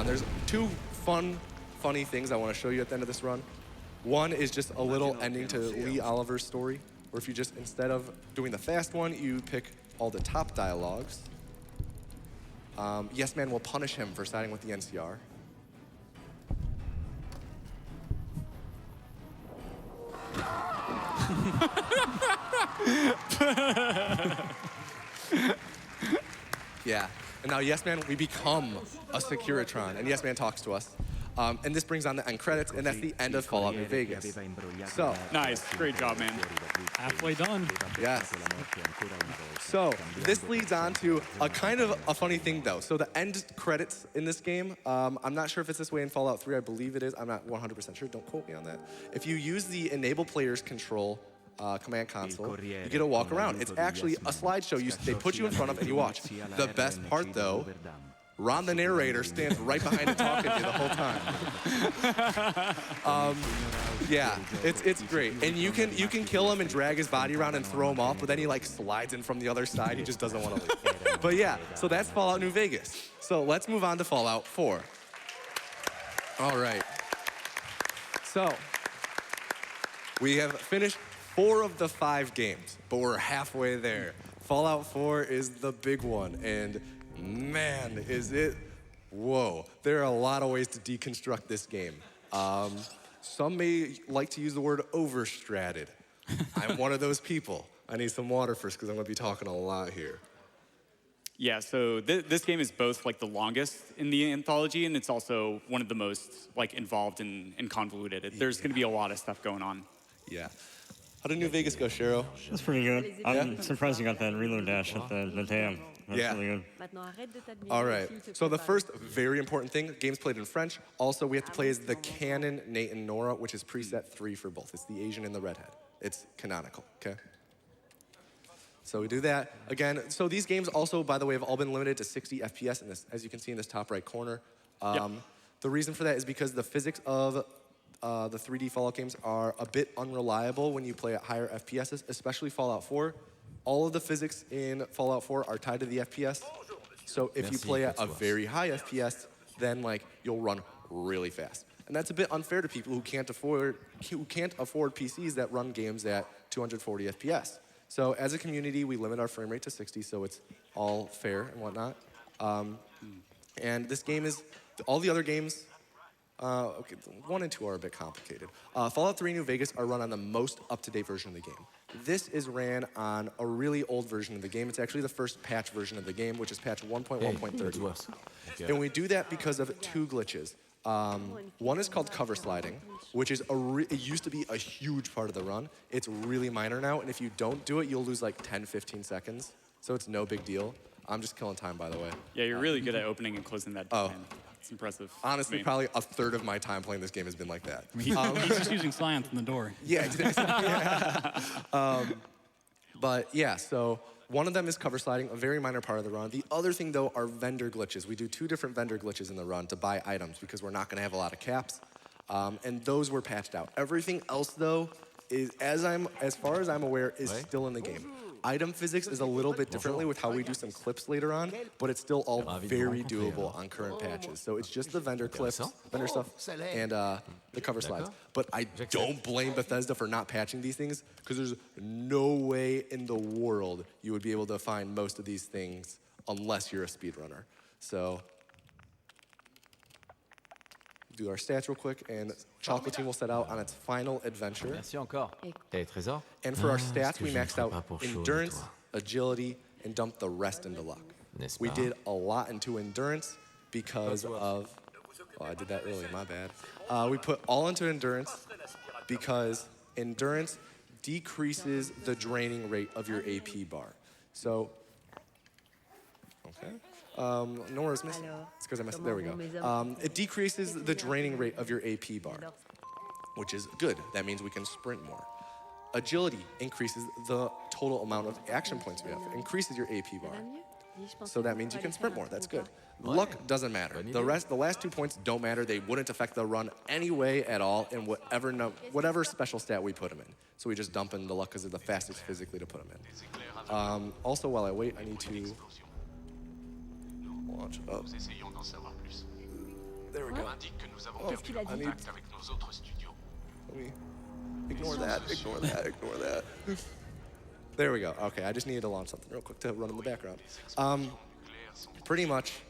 There's two funny things I want to show you at the end of this run. One is just a little ending to Lee Oliver's story, where if you just, instead of doing the fast one, you pick all the top dialogues. Yes Man will punish him for siding with the NCR. Yeah, and now Yes Man, we become a Securitron, and Yes Man talks to us. And this brings on the end credits, and that's the end of Fallout New Vegas. So, Nice, great job, man. Halfway done. yes. So, this leads on to a kind of a funny thing, though. So, the end credits in this game, I'm not sure if it's this way in Fallout 3. I believe it is. I'm not 100% sure. Don't quote me on that. If you use the Enable Players Control command console, you get to walk around. It's actually a slideshow they put you in front of and you watch. The best part, though, Ron the narrator stands right behind it talking to you the whole time. Yeah, it's great. And you can kill him and drag his body around and throw him off, but then he like slides in from the other side. He just doesn't want to leave. But yeah, so that's Fallout New Vegas. So let's move on to Fallout 4. All right. So we have finished 4 of the 5 games, but we're halfway there. Fallout 4 is the big one, and man, is it, whoa. There are a lot of ways to deconstruct this game. Some may like to use the word overstratted. I'm one of those people. I need some water first because I'm gonna be talking a lot here. Yeah, so this game is both like the longest in the anthology, and it's also one of the most like involved and convoluted. There's gonna be a lot of stuff going on. Yeah. How did New Vegas go, Sharo? That's pretty good. I'm surprised you got that reload dash at the dam. That's Yeah. really good. All right. So the first very important thing, game's played in French. Also, we have to play as the canon Nate and Nora, which is preset 3 for both. It's the Asian and the redhead. It's canonical, okay? So we do that. Again, so these games also, by the way, have all been limited to 60 FPS in this, as you can see in this top right corner. The reason for that is because the physics of the 3D Fallout games are a bit unreliable when you play at higher FPSs, especially Fallout 4. All of the physics in Fallout 4 are tied to the FPS. So if you play at a very high FPS, then like you'll run really fast. And that's a bit unfair to people who can't afford PCs that run games at 240 FPS. So as a community, we limit our frame rate to 60, so it's all fair and whatnot. And this game is, all the other games, okay, 1 and 2 are a bit complicated. Fallout 3 New Vegas are run on the most up-to-date version of the game. This is ran on a really old version of the game. It's actually the first patch version of the game, which is patch 1.1.30. And we do that because of 2 glitches. One is called cover sliding, which is it used to be a huge part of the run. It's really minor now, and if you don't do it, you'll lose like 10, 15 seconds. So it's no big deal. I'm just killing time, by the way. Yeah, you're really good at opening and closing that door, man. It's impressive. Honestly, I mean, probably a third of my time playing this game has been like that. I mean, he's just using science in the door. Yeah, exactly. But yeah, so one of them is cover sliding, a very minor part of the run. The other thing, though, are vendor glitches. We do 2 different vendor glitches in the run to buy items because we're not going to have a lot of caps. And those were patched out. Everything else, though, is as far as I'm aware, is still in the game. Item physics is a little bit differently with how we do some clips later on, but it's still all very doable on current patches. So it's just the vendor clips, vendor stuff, and the cover slides. But I don't blame Bethesda for not patching these things, because there's no way in the world you would be able to find most of these things unless you're a speedrunner. So do our stats real quick, and Chocolate Team will set out on its final adventure. Merci encore. Et trésor? And for our stats, we maxed out endurance, agility, and dumped the rest into luck. We did a lot into endurance because of, oh, I did that early, my bad. We put all into endurance because endurance decreases the draining rate of your AP bar. So, okay. Nora's missing. It's because I messed. There we go. It decreases the draining rate of your AP bar, which is good. That means we can sprint more. Agility increases the total amount of action points we have. It increases your AP bar. So that means you can sprint more. That's good. Luck doesn't matter. The last 2 points don't matter. They wouldn't affect the run anyway at all in whatever special stat we put them in. So we just dump in the luck because they're the fastest physically to put them in. Also, while I wait, I need to launch up. There we go. Oh, I need... Let me... Ignore that. There we go. Okay, I just needed to launch something real quick to run in the background. Pretty much,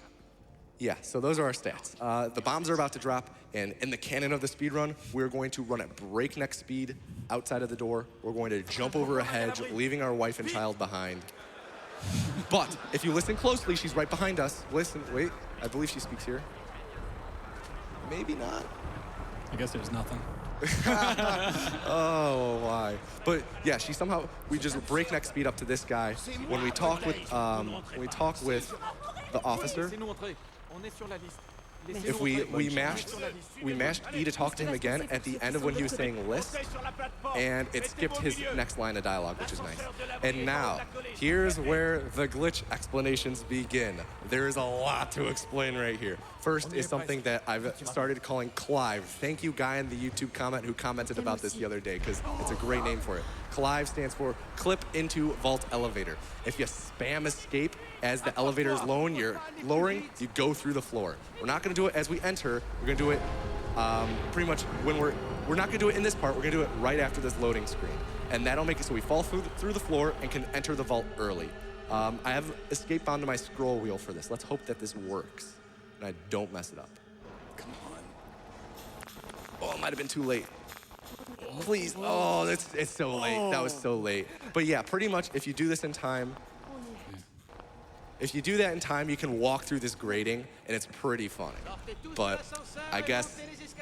yeah, so those are our stats. The bombs are about to drop, and in the canon of the speed run, we're going to run at breakneck speed outside of the door. We're going to jump over a hedge, leaving our wife and child behind. But if you listen closely, she's right behind us. Listen, wait, I believe she speaks here. Maybe not. I guess there's nothing. Oh, why? But yeah, we just breakneck speed up to this guy. When we talk with the officer, if we mashed E to talk to him again at the end of when he was saying list, and it skipped his next line of dialogue, which is nice. And now, here's where the glitch explanations begin. There is a lot to explain right here. First is something that I've started calling Clive. Thank you, guy in the YouTube comment who commented about this the other day, because it's a great name for it. Clive stands for Clip Into Vault Elevator. If you spam escape as the elevator is lowering, you go through the floor. We're not going to do it as we enter. We're going to do it pretty much when we're not going to do it in this part. We're going to do it right after this loading screen. And that'll make it so we fall through the floor and can enter the vault early. I have escape bound to my scroll wheel for this. Let's hope that this works and I don't mess it up. Come on. Oh, it might have been too late. Please. Oh, it's so late. That was so late. But yeah, pretty much if you do this in time, if you do that in time, you can walk through this grating, and it's pretty funny. But I guess,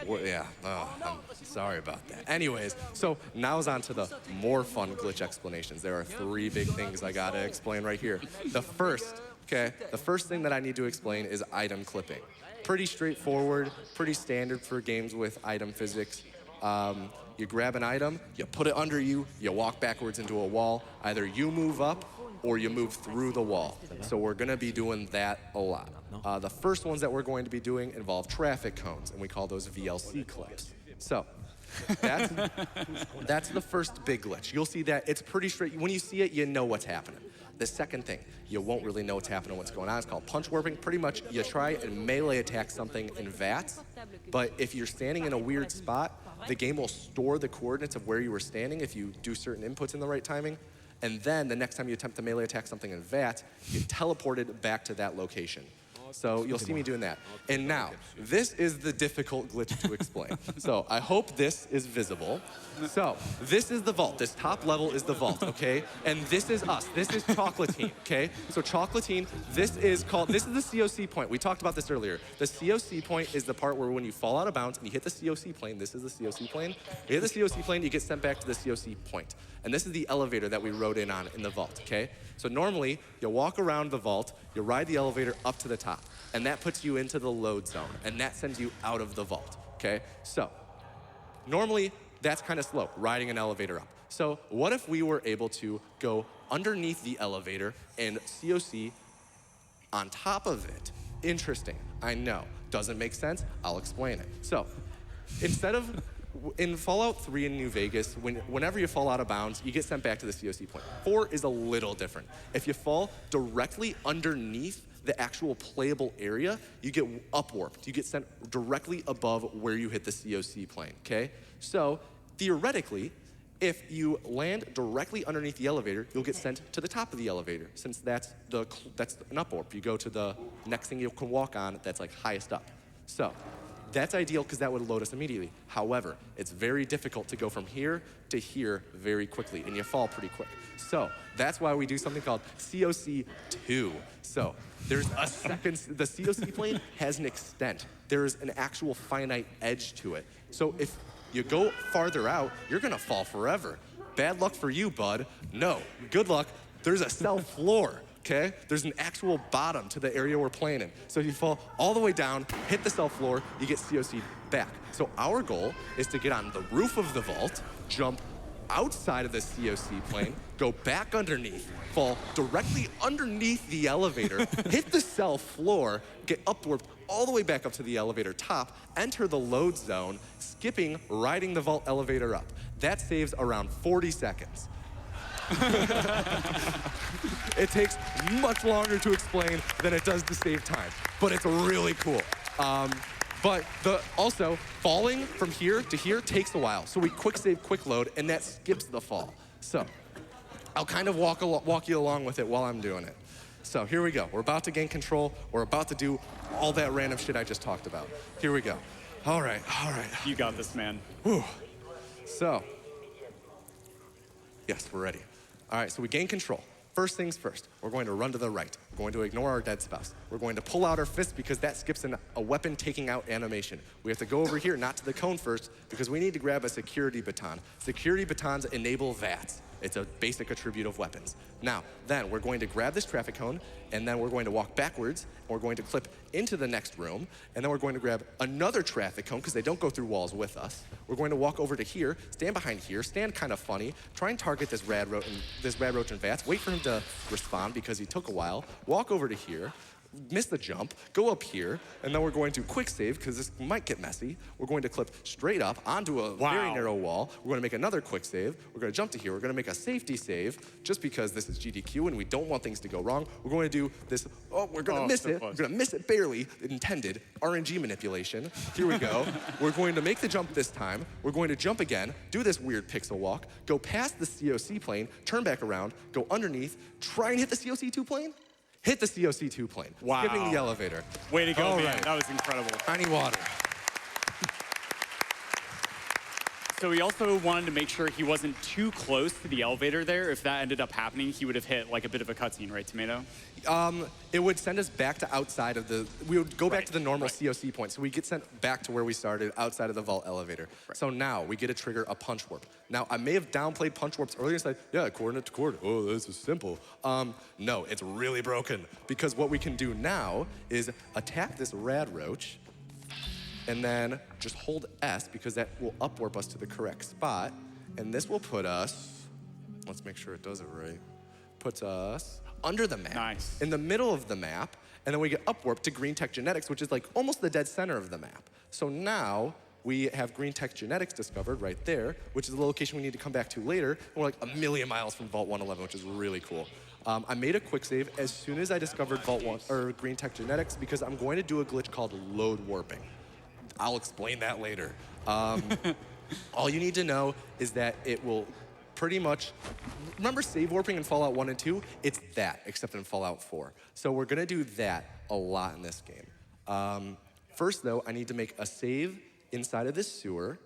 yeah, I'm sorry about that. Anyways, so now's on to the more fun glitch explanations. There are 3 big things I gotta explain right here. The first thing that I need to explain is item clipping. Pretty straightforward, pretty standard for games with item physics. You grab an item, you put it under you, you walk backwards into a wall. Either you move up or you move through the wall. So we're gonna be doing that a lot. The first ones that we're going to be doing involve traffic cones, and we call those VLC clips. So that's the first big glitch. You'll see that it's pretty straight. When you see it, you know what's happening. The second thing, you won't really know what's happening, what's going on. It's called punch warping. Pretty much, you try and melee attack something in VATS, but if you're standing in a weird spot, the game will store the coordinates of where you were standing if you do certain inputs in the right timing. And then the next time you attempt to melee attack something in VAT, you get teleported back to that location. So you'll see me doing that. And now, this is the difficult glitch to explain. So I hope this is visible. So this is the vault. This top level is the vault, okay? And this is us. This is Chocolatine, okay? So Chocolatine, this is the COC point. We talked about this earlier. The COC point is the part where when you fall out of bounds and you hit the COC plane, this is the COC plane. You hit the COC plane, you get sent back to the COC point. And this is the elevator that we rode in on in the vault, okay? So normally, you walk around the vault, you ride the elevator up to the top, and that puts you into the load zone, and that sends you out of the vault, okay? So normally, that's kind of slow, riding an elevator up. So what if we were able to go underneath the elevator and COC on top of it? Interesting, I know. Doesn't make sense, I'll explain it. So instead of in Fallout 3 in New Vegas, whenever you fall out of bounds, you get sent back to the COC point. 4 is a little different. If you fall directly underneath the actual playable area, you get upwarped. You get sent directly above where you hit the COC plane, okay? So theoretically, if you land directly underneath the elevator, you'll get sent to the top of the elevator, since that's an upwarp. You go to the next thing you can walk on that's like highest up. So that's ideal because that would load us immediately. However, it's very difficult to go from here to here very quickly, and you fall pretty quick. So that's why we do something called COC2. So there's a second, the COC plane has an extent. There's an actual finite edge to it. So if you go farther out, you're gonna fall forever. Bad luck for you, bud. No, good luck. There's a cell floor, okay? There's an actual bottom to the area we're playing in. So if you fall all the way down, hit the cell floor, you get COC'd back. So our goal is to get on the roof of the vault, jump outside of the COC plane, go back underneath, fall directly underneath the elevator, hit the cell floor, get upward all the way back up to the elevator top, enter the load zone, skipping, riding the vault elevator up. That saves around 40 seconds. It takes much longer to explain than it does to save time, but it's really cool. But also, falling from here to here takes a while. So we quick save, quick load, and that skips the fall. So I'll kind of walk you along with it while I'm doing it. So here we go. We're about to gain control. We're about to do all that random shit I just talked about. Here we go. All right, all right. You got this, man. Whew. So, yes, we're ready. All right, so we gain control. First things first, we're going to run to the right. We're going to ignore our dead spouse. We're going to pull out our fist because that skips a weapon taking out animation. We have to go over here, not to the cone first, because we need to grab a security baton. Security batons enable VATs. It's a basic attribute of weapons. Now, then we're going to grab this traffic cone, and then we're going to walk backwards, and we're going to clip into the next room, and then we're going to grab another traffic cone, because they don't go through walls with us. We're going to walk over to here, stand behind here, stand kind of funny, try and target this rad roach and VATS, wait for him to respond because he took a while, walk over to here, miss the jump, go up here, and then we're going to quick save, because this might get messy. We're going to clip straight up onto a very narrow wall. We're going to make another quick save. We're going to jump to here. We're going to make a safety save, just because this is GDQ and we don't want things to go wrong. We're going to do this, we're going to miss it. We're going to miss it barely, intended, RNG manipulation. Here we go. We're going to make the jump this time. We're going to jump again, do this weird pixel walk, go past the COC plane, turn back around, go underneath, try and hit the COC2 plane. Hit the COC2 plane, skipping the elevator. Way to go, all man. Right. That was incredible. I need water. So we also wanted to make sure he wasn't too close to the elevator there. If that ended up happening, he would have hit like a bit of a cutscene, right, Tomato? It would send us back to outside of the, we would go back to the normal COC point. So we get sent back to where we started, outside of the vault elevator. So now we get to trigger a punch warp. Now, I may have downplayed punch warps earlier and said, yeah, coordinate to coordinate. Oh, this is simple. No, it's really broken, because what we can do now is attack this rad roach, and then just hold S, because that will upwarp us to the correct spot. And this will put us, let's make sure it does it right, puts us under the map, nice, in the middle of the map, and then we get upwarp to green tech genetics, which is like almost the dead center of the map. So now we have green tech genetics discovered right there, which is the location we need to come back to later. And we're like a million miles from Vault 111, which is really cool. I made a quick save as soon as I discovered Vault 1, or green tech genetics, because I'm going to do a glitch called load warping. I'll explain that later. All you need to know is that it will pretty much, remember save warping in Fallout 1 and 2? It's that, except in Fallout 4. So we're gonna do that a lot in this game. First though, I need to make a save inside of this sewer,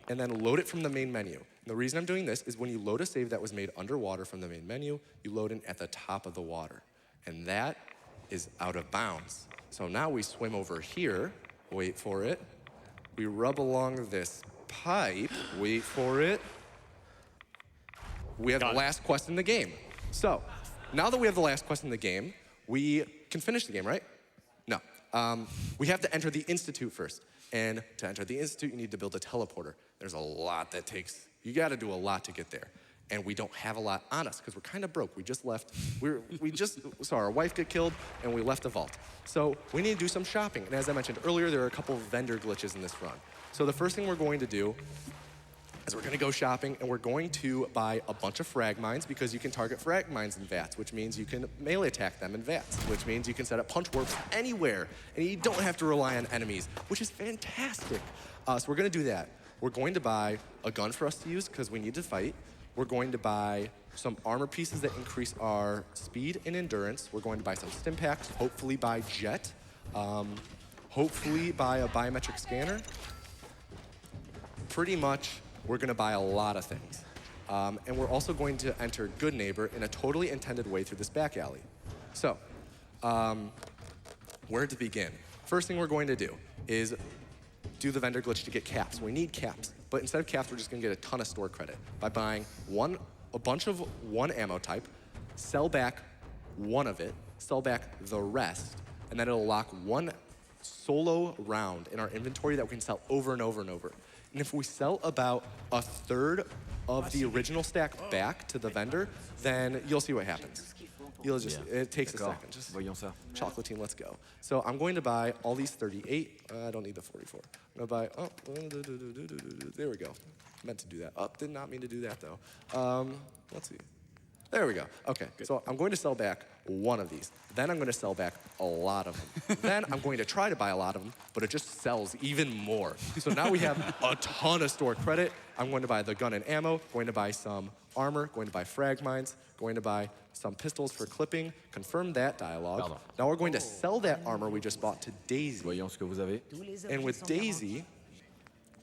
and then load it from the main menu. And the reason I'm doing this is when you load a save that was made underwater from the main menu, you load in at the top of the water. And that is out of bounds. So now we swim over here, wait for it. We rub along this pipe, wait for it. We have the last quest in the game. So, now that we have the last quest in the game, we can finish the game, right? No. We have to enter the Institute first. And to enter the Institute, you need to build a teleporter. There's a lot that takes, you gotta do a lot to get there. and we don't have a lot on us because we're kind of broke. We just left, we just saw our wife get killed, and we left a vault. So we need to do some shopping. And as I mentioned earlier, there are a couple of vendor glitches in this run. So the first thing we're going to do is we're going to go shopping, and we're going to buy a bunch of frag mines because you can target frag mines in vats, which means you can melee attack them in vats, which means you can set up punch warps anywhere, and you don't have to rely on enemies, which is fantastic. So we're going to do that. We're going to buy a gun for us to use because we need to fight. We're going to buy some armor pieces that increase our speed and endurance. We're going to buy some stim packs, hopefully buy jet, hopefully buy a biometric scanner. Pretty much, we're going to buy a lot of things. And we're also going to enter Good Neighbor in a totally intended way through this back alley. So, where to begin? First thing we're going to do is do the vendor glitch to get caps. We need caps. But instead of caps, we're just going to get a ton of store credit by buying a bunch of one ammo type, sell back one of it, sell back the rest, and then it'll lock one solo round in our inventory that we can sell over and over and over. And if we sell about a third of the original stack back to the vendor, then you'll see what happens. You'll just, it takes a second. Just chocolatine, let's go. So I'm going to buy all these 38. I don't need the 44. I'm going to buy, there we go. Meant to do that. Did not mean to do that though. Let's see. There we go. Okay, so I'm going to sell back one of these. Then I'm going to sell back a lot of them. Then I'm going to try to buy a lot of them, but it just sells even more. So now we have a ton of store credit. I'm going to buy the gun and ammo, going to buy some armor, going to buy frag mines, going to buy some pistols for clipping, confirm that dialogue. Now we're going to sell that armor we just bought to Daisy. And with Daisy,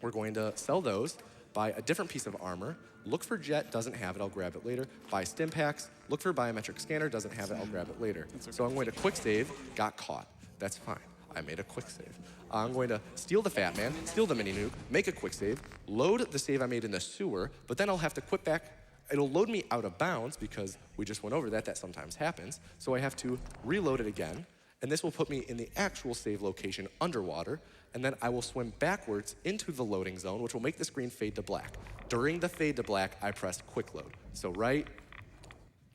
we're going to sell those, buy a different piece of armor, look for jet, doesn't have it, I'll grab it later. Buy stim packs, look for biometric scanner, doesn't have it, I'll grab it later. So I'm going to quick save, got caught. That's fine, I made a quick save. I'm going to steal the Fat Man, steal the mini nuke, make a quick save, load the save I made in the sewer, but then I'll have to quit back. It'll load me out of bounds because we just went over that, that sometimes happens. So I have to reload it again, and this will put me in the actual save location underwater, and then I will swim backwards into the loading zone, which will make the screen fade to black. During the fade to black, I press quick load. So right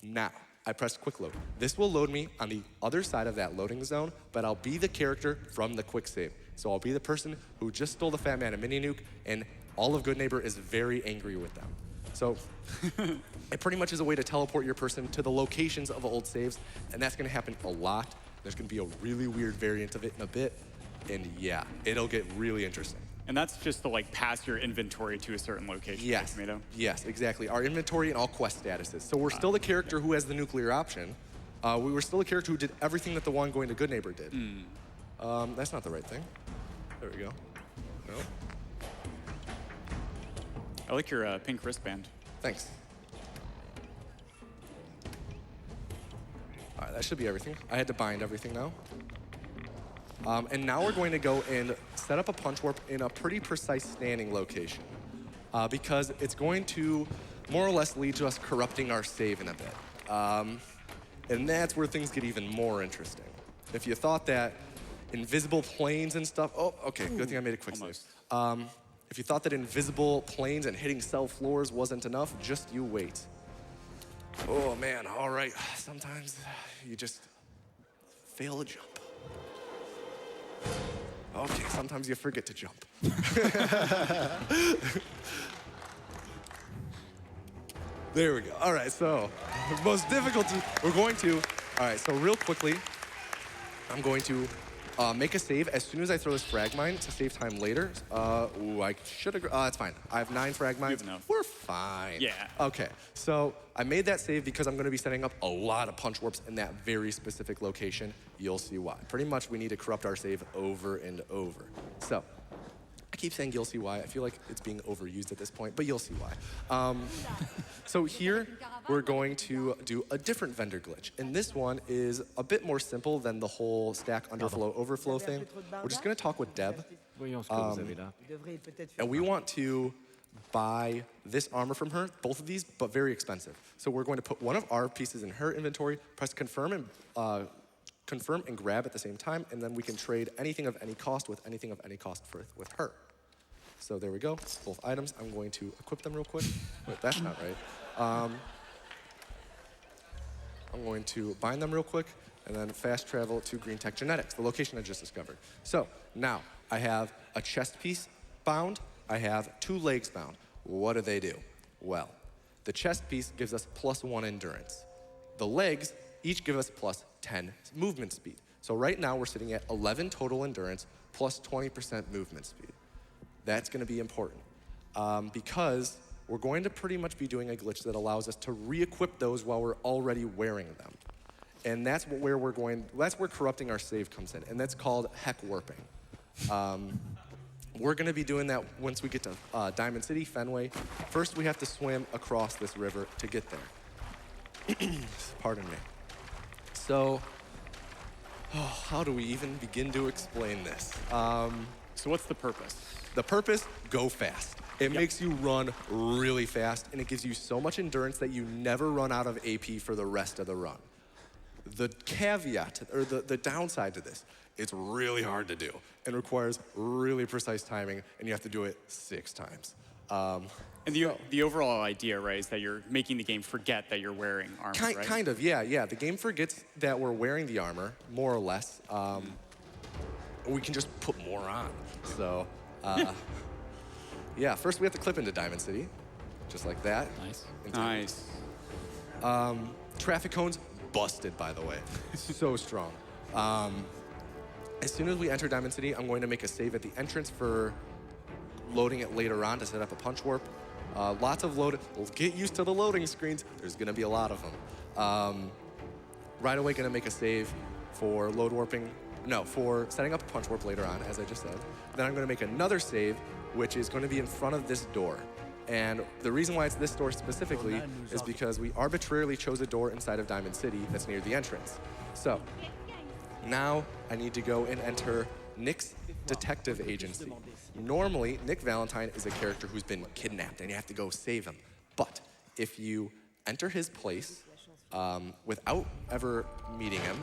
now, I press quick load. This will load me on the other side of that loading zone, but I'll be the character from the quick save. So I'll be the person who just stole the Fat Man and mini nuke, and all of Good Neighbor is very angry with them. So it pretty much is a way to teleport your person to the locations of old saves, and that's gonna happen a lot. There's gonna be a really weird variant of it in a bit, and yeah, it'll get really interesting. And that's just to like pass your inventory to a certain location, yes. Right, Tomato? Yes, exactly. Our inventory and all quest statuses. So we're still the character who has the nuclear option. We were still a character who did everything that the one going to Good Neighbor did. That's not the right thing. There we go. No. I like your pink wristband. Thanks. All right, that should be everything. I had to bind everything now. And now we're going to go and set up a punch warp in a pretty precise standing location because it's going to more or less lead to us corrupting our save in a bit. And that's where things get even more interesting. If you thought that invisible planes and stuff, oh, okay, good thing I made a quick save. If you thought that invisible planes and hitting cell floors wasn't enough, just you wait. Oh man, all right, sometimes you just fail a jump. Okay, sometimes you forget to jump. There we go. All right, so the most difficult, we're going to, all right, so real quickly, I'm going to make a save as soon as I throw this frag mine to save time later. Ooh, I should have, it's fine. I have 9 frag mines. We're fine. Yeah. Okay, so I made that save because I'm gonna be setting up a lot of punch warps in that very specific location. You'll see why. Pretty much we need to corrupt our save over and over. So, I keep saying you'll see why. I feel like it's being overused at this point, but you'll see why. So here, we're going to do a different vendor glitch. And this one is a bit more simple than the whole stack underflow overflow thing. We're just gonna talk with Deb. And we want to buy this armor from her, both of these, but very expensive. So we're going to put one of our pieces in her inventory, press confirm and grab at the same time, and then we can trade anything of any cost with anything of any cost with her. So there we go, both items. I'm going to equip them real quick. Wait, that's not right. I'm going to bind them real quick and then fast travel to Green Tech Genetics, the location I just discovered. So now I have a chest piece bound. I have 2 legs bound. What do they do? Well, the chest piece gives us +1 endurance. The legs each give us +10 movement speed. So right now we're sitting at 11 total endurance plus 20% movement speed. That's gonna be important because we're going to pretty much be doing a glitch that allows us to re-equip those while we're already wearing them. And that's where corrupting our save comes in, and that's called heck warping. We're gonna be doing that once we get to Diamond City, Fenway. First, we have to swim across this river to get there. Pardon me. So, how do we even begin to explain this? So what's the purpose? The purpose, go fast. It makes you run really fast, and it gives you so much endurance that you never run out of AP for the rest of the run. The caveat, or the downside to this, it's really hard to do and requires really precise timing, and you have to do it 6 times. And the overall idea, right, is that you're making the game forget that you're wearing armor, right? Kind of, yeah. The game forgets that we're wearing the armor, more or less. We can just put more on. So, yeah, first we have to clip into Diamond City, just like that. Nice. Nice. Traffic cones, busted, by the way. So strong. As soon as we enter Diamond City, I'm going to make a save at the entrance for loading it later on to set up a punch warp. Lots of load. We'll get used to the loading screens. There's gonna be a lot of them. Right away, gonna make a save for load warping. No, for setting up a punch warp later on, as I just said. Then I'm gonna make another save, which is gonna be in front of this door. And the reason why it's this door specifically is because we arbitrarily chose a door inside of Diamond City that's near the entrance. So now I need to go and enter Nick's detective agency. Normally, Nick Valentine is a character who's been kidnapped and you have to go save him. But if you enter his place without ever meeting him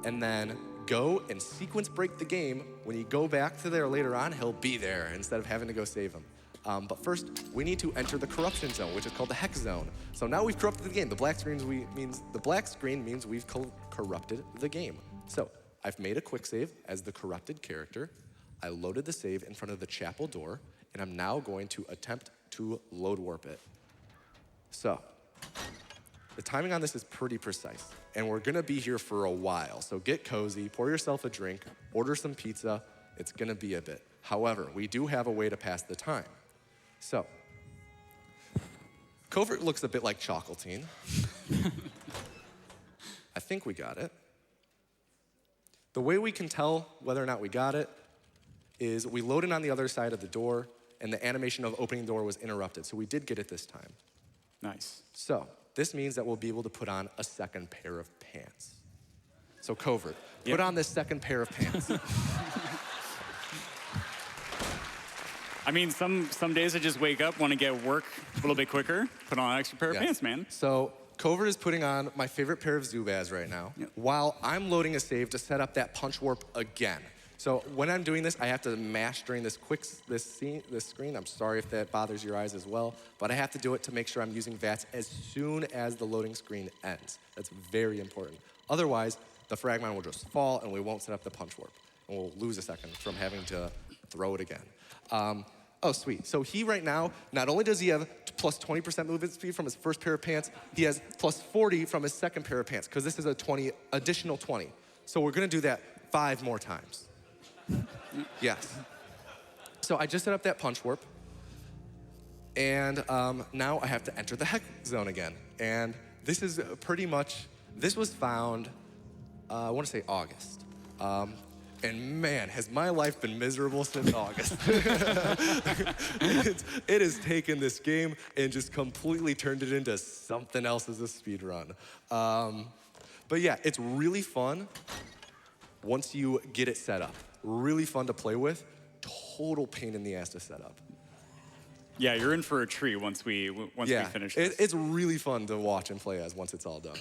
and then go and sequence break the game, when you go back to there later on, he'll be there instead of having to go save him. But first, we need to enter the corruption zone, which is called the hex zone. So now we've corrupted the game. The black screen means we've corrupted the game. So I've made a quick save as the corrupted character. I loaded the save in front of the chapel door, and I'm now going to attempt to load warp it. So the timing on this is pretty precise, and we're gonna be here for a while. So get cozy, pour yourself a drink, order some pizza. It's gonna be a bit. However, we do have a way to pass the time. So, Covert looks a bit like Chocolatine. I think we got it. The way we can tell whether or not we got it is we loaded on the other side of the door, and the animation of opening the door was interrupted. So we did get it this time. Nice. So this means that we'll be able to put on a second pair of pants. So Covert, put on this second pair of pants. I mean, some days I just wake up, want to get work a little bit quicker, put on an extra pair of pants, man. So Covert is putting on my favorite pair of Zubaz right now, while I'm loading a save to set up that punch warp again. So when I'm doing this, I have to mash during this screen. I'm sorry if that bothers your eyes as well, but I have to do it to make sure I'm using VATS as soon as the loading screen ends. That's very important. Otherwise, the fragmine will just fall and we won't set up the punch warp. And we'll lose a second from having to throw it again. Oh, sweet. So he right now, not only does he have plus 20% movement speed from his first pair of pants, he has plus 40 from his second pair of pants, because this is a additional 20. So we're gonna do that 5 more times. Yes. So I just set up that punch warp, and now I have to enter the hex zone again. And this is pretty much, this was found, I wanna say August. And man, has my life been miserable since August. It has taken this game and just completely turned it into something else as a speed run. But yeah, it's really fun once you get it set up. Really fun to play with, total pain in the ass to set up. Yeah, you're in for a treat once we finish this. It's really fun to watch and play as once it's all done.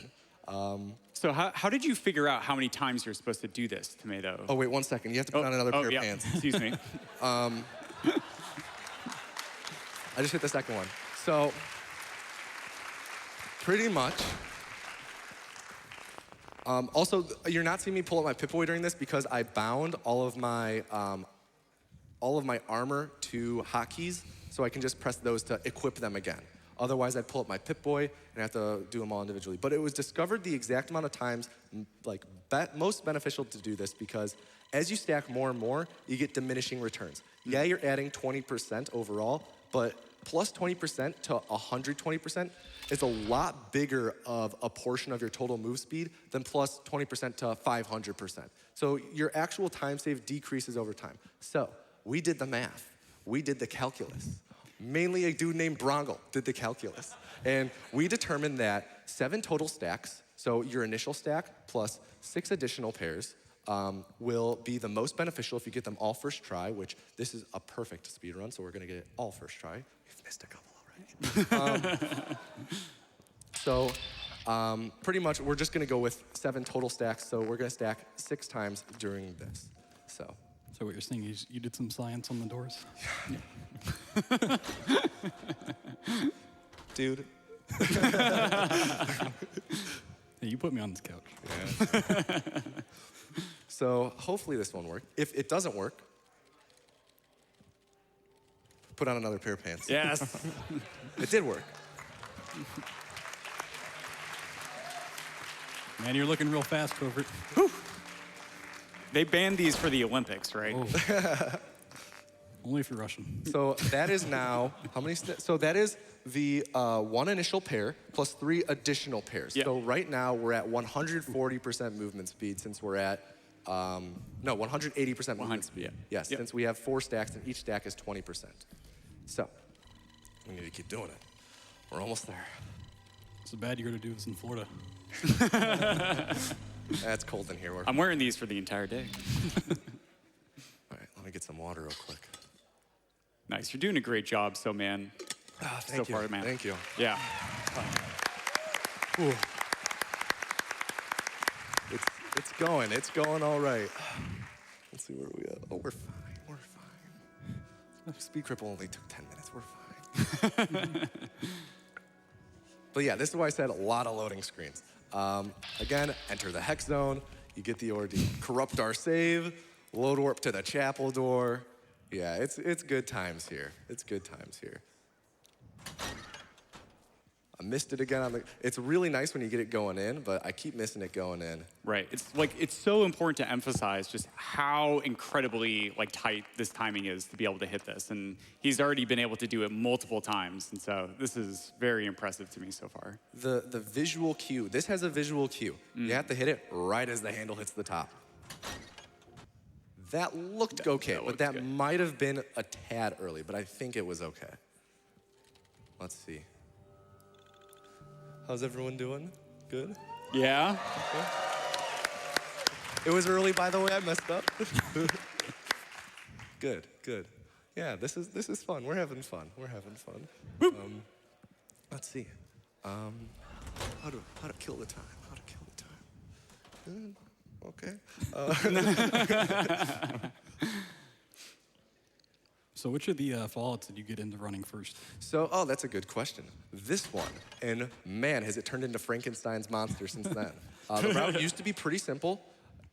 So how did you figure out how many times you're supposed to do this, Tomato? Oh, wait, 1 second. You have to put on another pair of pants. Excuse me. I just hit the second one. So, pretty much. Also, you're not seeing me pull up my Pip-Boy during this because I bound all of my armor to hotkeys, so I can just press those to equip them again. Otherwise, I'd pull up my Pip-Boy and have to do them all individually. But it was discovered the exact amount of times, like most beneficial to do this because as you stack more and more, you get diminishing returns. Yeah, you're adding 20% overall, but plus 20% to 120% is a lot bigger of a portion of your total move speed than plus 20% to 500%. So your actual time save decreases over time. So we did the math. We did the calculus. Mainly a dude named Brongle did the calculus. And we determined that 7 total stacks, so your initial stack plus 6 additional pairs, will be the most beneficial if you get them all first try, which this is a perfect speed run, so we're gonna get it all first try. We've missed a couple already. So pretty much we're just gonna go with 7 total stacks, so we're gonna stack 6 times during this, so. So what you're saying is you did some science on the doors? Dude. Hey, you put me on this couch. Yeah. So hopefully this one worked. If it doesn't work, put on another pair of pants. Yes. It did work. Man, you're looking real fast, Covert. They banned these for the Olympics, right? Oh. Only if you're Russian. So that is now, how many, so that is the 1 initial pair plus 3 additional pairs. Yep. So right now we're at 140% movement speed since we're at, no, 180% movement speed. Yeah. Yes, Yep. since we have 4 stacks and each stack is 20%. So, we need to keep doing it. We're almost there. It's bad you're gonna do this in Florida. That's cold in here. I'm wearing these for the entire day. All right, let me get some water real quick. Nice, you're doing a great job, so man. Thank you. Far, man. Thank you. Yeah. Ooh. It's going all right. Let's see where we at. Oh, we're fine. Speed cripple only took 10 minutes. We're fine. But yeah, this is why I said a lot of loading screens. Again, enter the hex zone. You get the ordeal. Corrupt our save. Load warp to the chapel door. Yeah, it's good times here. It's good times here. I missed it again. It's really nice when you get it going in, but I keep missing it going in. Right. It's so important to emphasize just how incredibly tight this timing is to be able to hit this. And he's already been able to do it multiple times. And so this is very impressive to me so far. The visual cue. This has a visual cue. You have to hit it right as the handle hits the top. That looked okay, but that might have been a tad early, but I think it was okay. Let's see. How's everyone doing? Good? Yeah? Okay. It was early, by the way. I messed up. Good. Yeah, this is fun. We're having fun. Let's see. How to kill the time. Okay. So which of the Fallouts did you get into running first? So, that's a good question. This one, and man, has it turned into Frankenstein's monster since then. The route used to be pretty simple.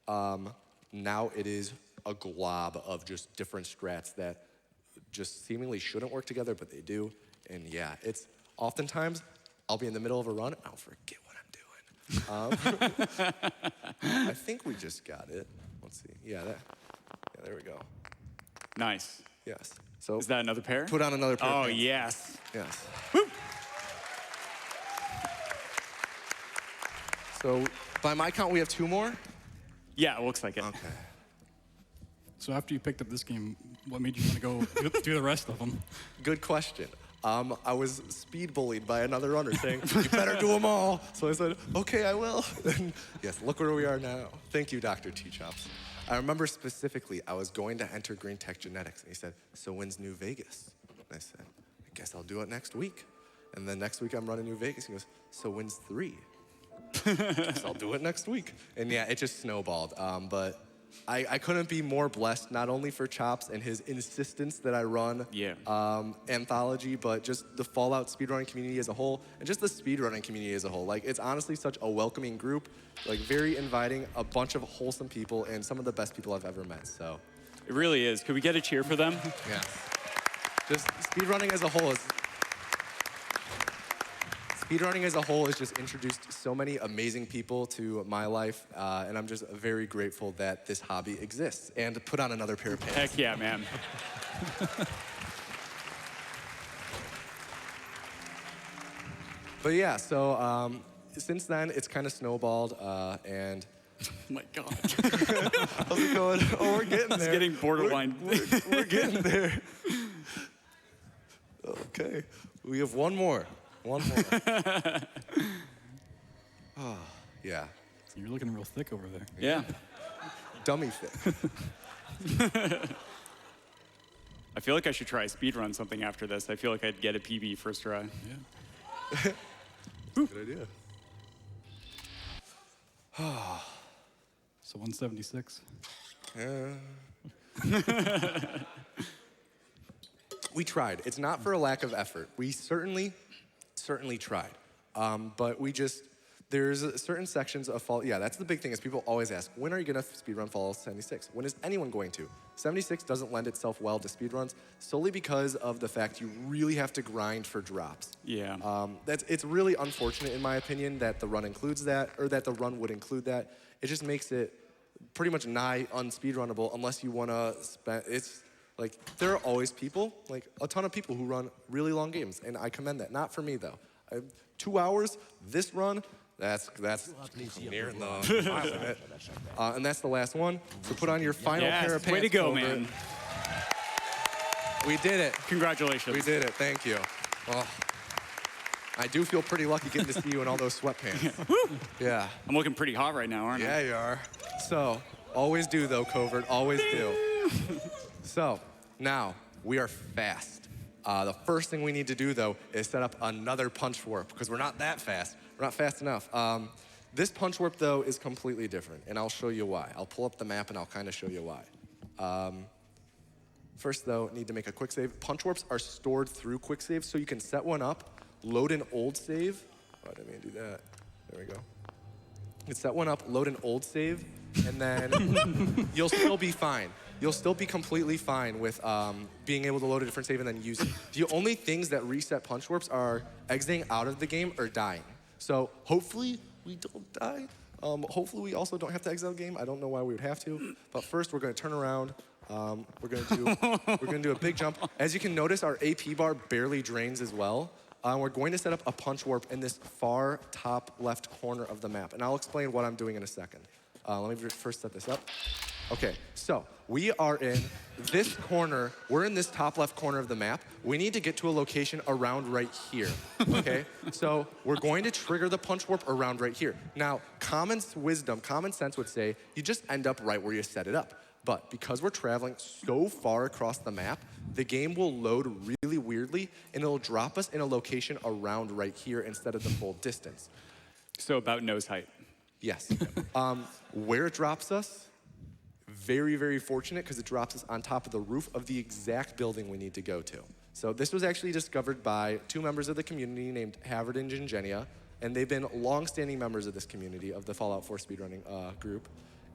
Now it is a glob of just different strats that just seemingly shouldn't work together, but they do. And yeah, it's oftentimes, I'll be in the middle of a run, and I'll forget what I'm doing. I think we just got it. Let's see. Yeah, there we go. Nice. Yes. So is that another pair? Put on another pair. Oh, yes. Yes. Woo! So by my count, we have 2 more? Yeah, it looks like it. Okay. So after you picked up this game, what made you want to go do the rest of them? Good question. I was speed bullied by another runner saying, you better do them all. So I said, okay, I will. And yes, look where we are now. Thank you, Dr. T-Chops. I remember specifically, I was going to enter Green Tech Genetics, and he said, so when's New Vegas? And I said, I guess I'll do it next week. And then next week I'm running New Vegas. He goes, so when's 3? I guess I'll do it next week. And yeah, it just snowballed. But I couldn't be more blessed, not only for Chops and his insistence that I run Anthology, but just the Fallout speedrunning community as a whole, and just the speedrunning community as a whole. Like, it's honestly such a welcoming group, like very inviting, a bunch of wholesome people, and some of the best people I've ever met, so. It really is. Could we get a cheer for them? Yeah. Just speedrunning as a whole has just introduced so many amazing people to my life, and I'm just very grateful that this hobby exists. And put on another pair of pants. Heck yeah, man. But yeah, so since then, it's kind of snowballed, and... Oh my God. How's it going? Oh, we're getting there. It's getting borderline. We're getting there. Okay, we have one more. One more. Oh, yeah. You're looking real thick over there. Yeah. Dummy thick. I feel like I should try a speed run something after this. I feel like I'd get a PB first try. Yeah. Good idea. So 176. Yeah. We tried. It's not for a lack of effort. We certainly tried. But there's certain sections of Fallout. Yeah, that's the big thing is people always ask, when are you gonna speedrun Fallout 76? When is anyone going to? 76 doesn't lend itself well to speedruns solely because of the fact you really have to grind for drops. Yeah. It's really unfortunate in my opinion that the run includes that, or that the run would include that. It just makes it pretty much nigh unspeedrunnable unless you wanna spend, it's like, there are always people, like a ton of people who run really long games, and I commend that. Not for me though. 2 hours, this run, that's near the mile limit. And that's the last one. So put on your final pair of pants. Way to go, man. We did it. Congratulations. We did it, thank you. Well, I do feel pretty lucky getting to see you in all those sweatpants. Yeah. I'm looking pretty hot right now, aren't I? Yeah, you are. So, always do though, Covert, always do. So, now, we are fast. The first thing we need to do, though, is set up another punch warp, because we're not that fast. We're not fast enough. This punch warp, though, is completely different, and I'll show you why. I'll pull up the map, and I'll kind of show you why. First, though, need to make a quick save. Punch warps are stored through quick saves, so you can set one up, load an old save. Oh, I didn't mean to do that. There we go. You can set one up, load an old save, and then you'll still be fine. You'll still be completely fine with being able to load a different save and then use it. The only things that reset punch warps are exiting out of the game or dying. So hopefully we don't die. Hopefully we also don't have to exit the game. I don't know why we would have to. But first we're gonna turn around. We're gonna do a big jump. As you can notice, our AP bar barely drains as well. We're going to set up a punch warp in this far top left corner of the map. And I'll explain what I'm doing in a second. Let me first set this up. Okay, so we are in this corner. We're in this top left corner of the map. We need to get to a location around right here, okay? So we're going to trigger the punch warp around right here. Now, common sense would say you just end up right where you set it up. But because we're traveling so far across the map, the game will load really weirdly, and it'll drop us in a location around right here instead of the full distance. So about nose height. Yes. Where it drops us, very, very fortunate because it drops us on top of the roof of the exact building we need to go to. So this was actually discovered by 2 members of the community named Havard and Gingenia, and they've been long-standing members of this community, of the Fallout 4 speedrunning group.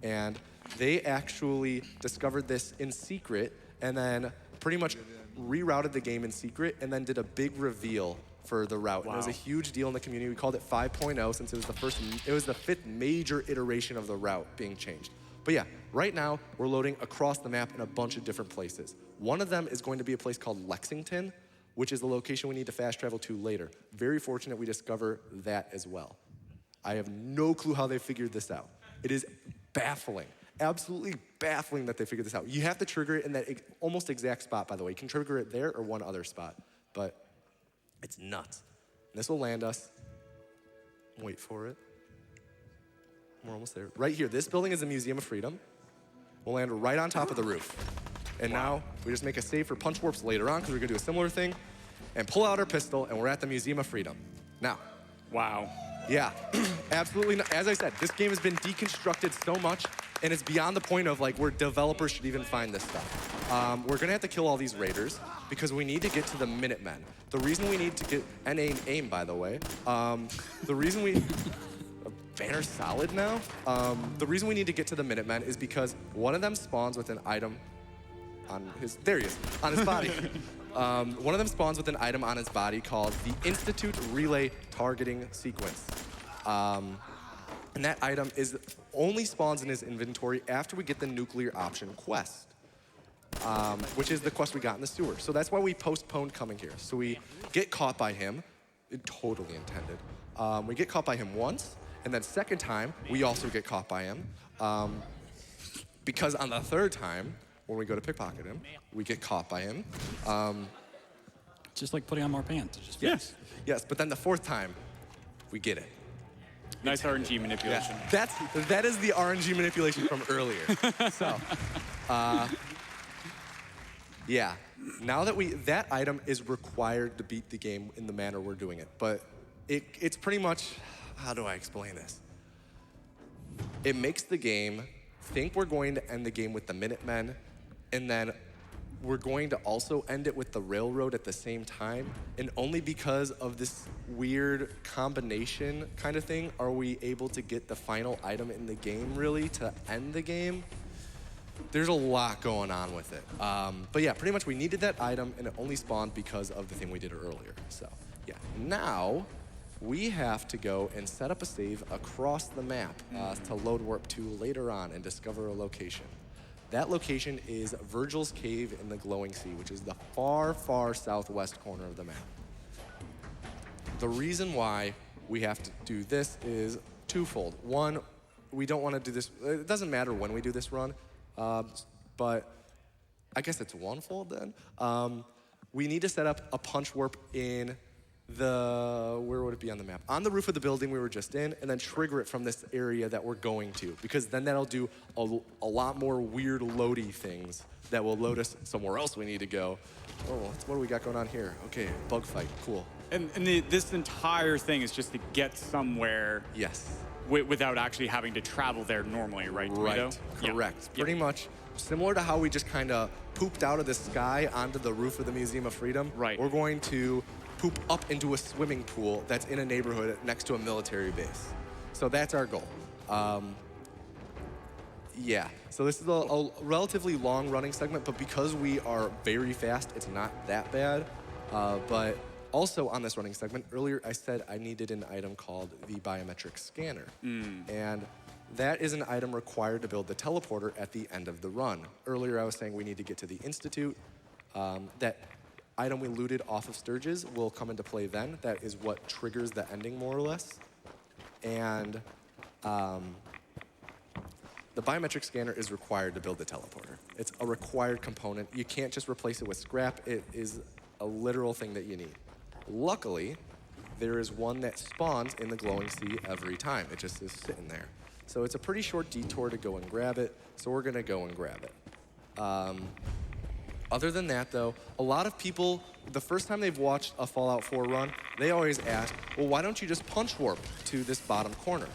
And they actually discovered this in secret and then pretty much rerouted the game in secret and then did a big reveal for the route. Wow. And it was a huge deal in the community. We called it 5.0 since it was the 5th major iteration of the route being changed. But yeah, right now we're loading across the map in a bunch of different places. One of them is going to be a place called Lexington, which is the location we need to fast travel to later. Very fortunate we discover that as well. I have no clue how they figured this out. It is baffling, absolutely baffling that they figured this out. You have to trigger it in that almost exact spot, by the way. You can trigger it there or one other spot, but it's nuts. And this will land us. Wait for it. We're almost there. Right here, this building is the Museum of Freedom. We'll land right on top of the roof. And now we just make a save for punch warps later on because we're gonna do a similar thing and pull out our pistol and we're at the Museum of Freedom. Now. Wow. Yeah, absolutely. As I said, this game has been deconstructed so much And it's beyond the point of like where developers should even find this stuff. We're gonna have to kill all these raiders because we need to get to the Minutemen. The reason we need to get, and aim by the way, the reason we, banner solid now? The reason we need to get to the Minutemen is because one of them spawns with an item on his, there he is, on his body. One of them spawns with an item on his body called the Institute Relay Targeting Sequence. And that item only spawns in his inventory after we get the nuclear option quest, which is the quest we got in the sewer. So that's why we postponed coming here. So we get caught by him, totally intended. We get caught by him once, and then second time, we also get caught by him. Because on the third time, when we go to pickpocket him, we get caught by him. Just like putting on more pants. Just Yes, but then the fourth time, we get it. Nice RNG manipulation. Yeah, that is the RNG manipulation from earlier. So, yeah. Now that that item is required to beat the game in the manner we're doing it, but it's pretty much, how do I explain this? It makes the game think we're going to end the game with the Minutemen, and then we're going to also end it with the railroad at the same time, and only because of this weird combination kind of thing are we able to get the final item in the game, really, to end the game. There's a lot going on with it. But yeah, pretty much we needed that item, and it only spawned because of the thing we did earlier. So yeah, now we have to go and set up a save across the map to load warp to later on and discover a location. That location is Virgil's Cave in the Glowing Sea, which is the far, far southwest corner of the map. The reason why we have to do this is twofold. One, we don't want to do this, it doesn't matter when we do this run, but I guess it's onefold then. We need to set up a punch warp in where would it be on the map? On the roof of the building we were just in, and then trigger it from this area that we're going to, because then that'll do a lot more weird loady things that will load us somewhere else we need to go. Oh, what do we got going on here? Okay, bug fight, cool. And this entire thing is just to get somewhere. Yes. Without actually having to travel there normally, right? Tomato? Right, correct. Yeah. Pretty much similar to how we just kind of pooped out of the sky onto the roof of the Museum of Freedom. Right. We're going to poop up into a swimming pool that's in a neighborhood next to a military base. So that's our goal. Yeah, so this is a relatively long running segment, but because we are very fast, it's not that bad. But also on this running segment, earlier I said I needed an item called the biometric scanner. And that is an item required to build the teleporter at the end of the run. Earlier I was saying we need to get to the Institute. That item we looted off of Sturges will come into play then. That is what triggers the ending, more or less. And the biometric scanner is required to build the teleporter. It's a required component. You can't just replace it with scrap. It is a literal thing that you need. Luckily, there is one that spawns in the Glowing Sea every time. It just is sitting there. So it's a pretty short detour to go and grab it, so we're gonna go and grab it. Other than that, though, a lot of people, the first time they've watched a Fallout 4 run, they always ask, well, why don't you just punch warp to this bottom corner?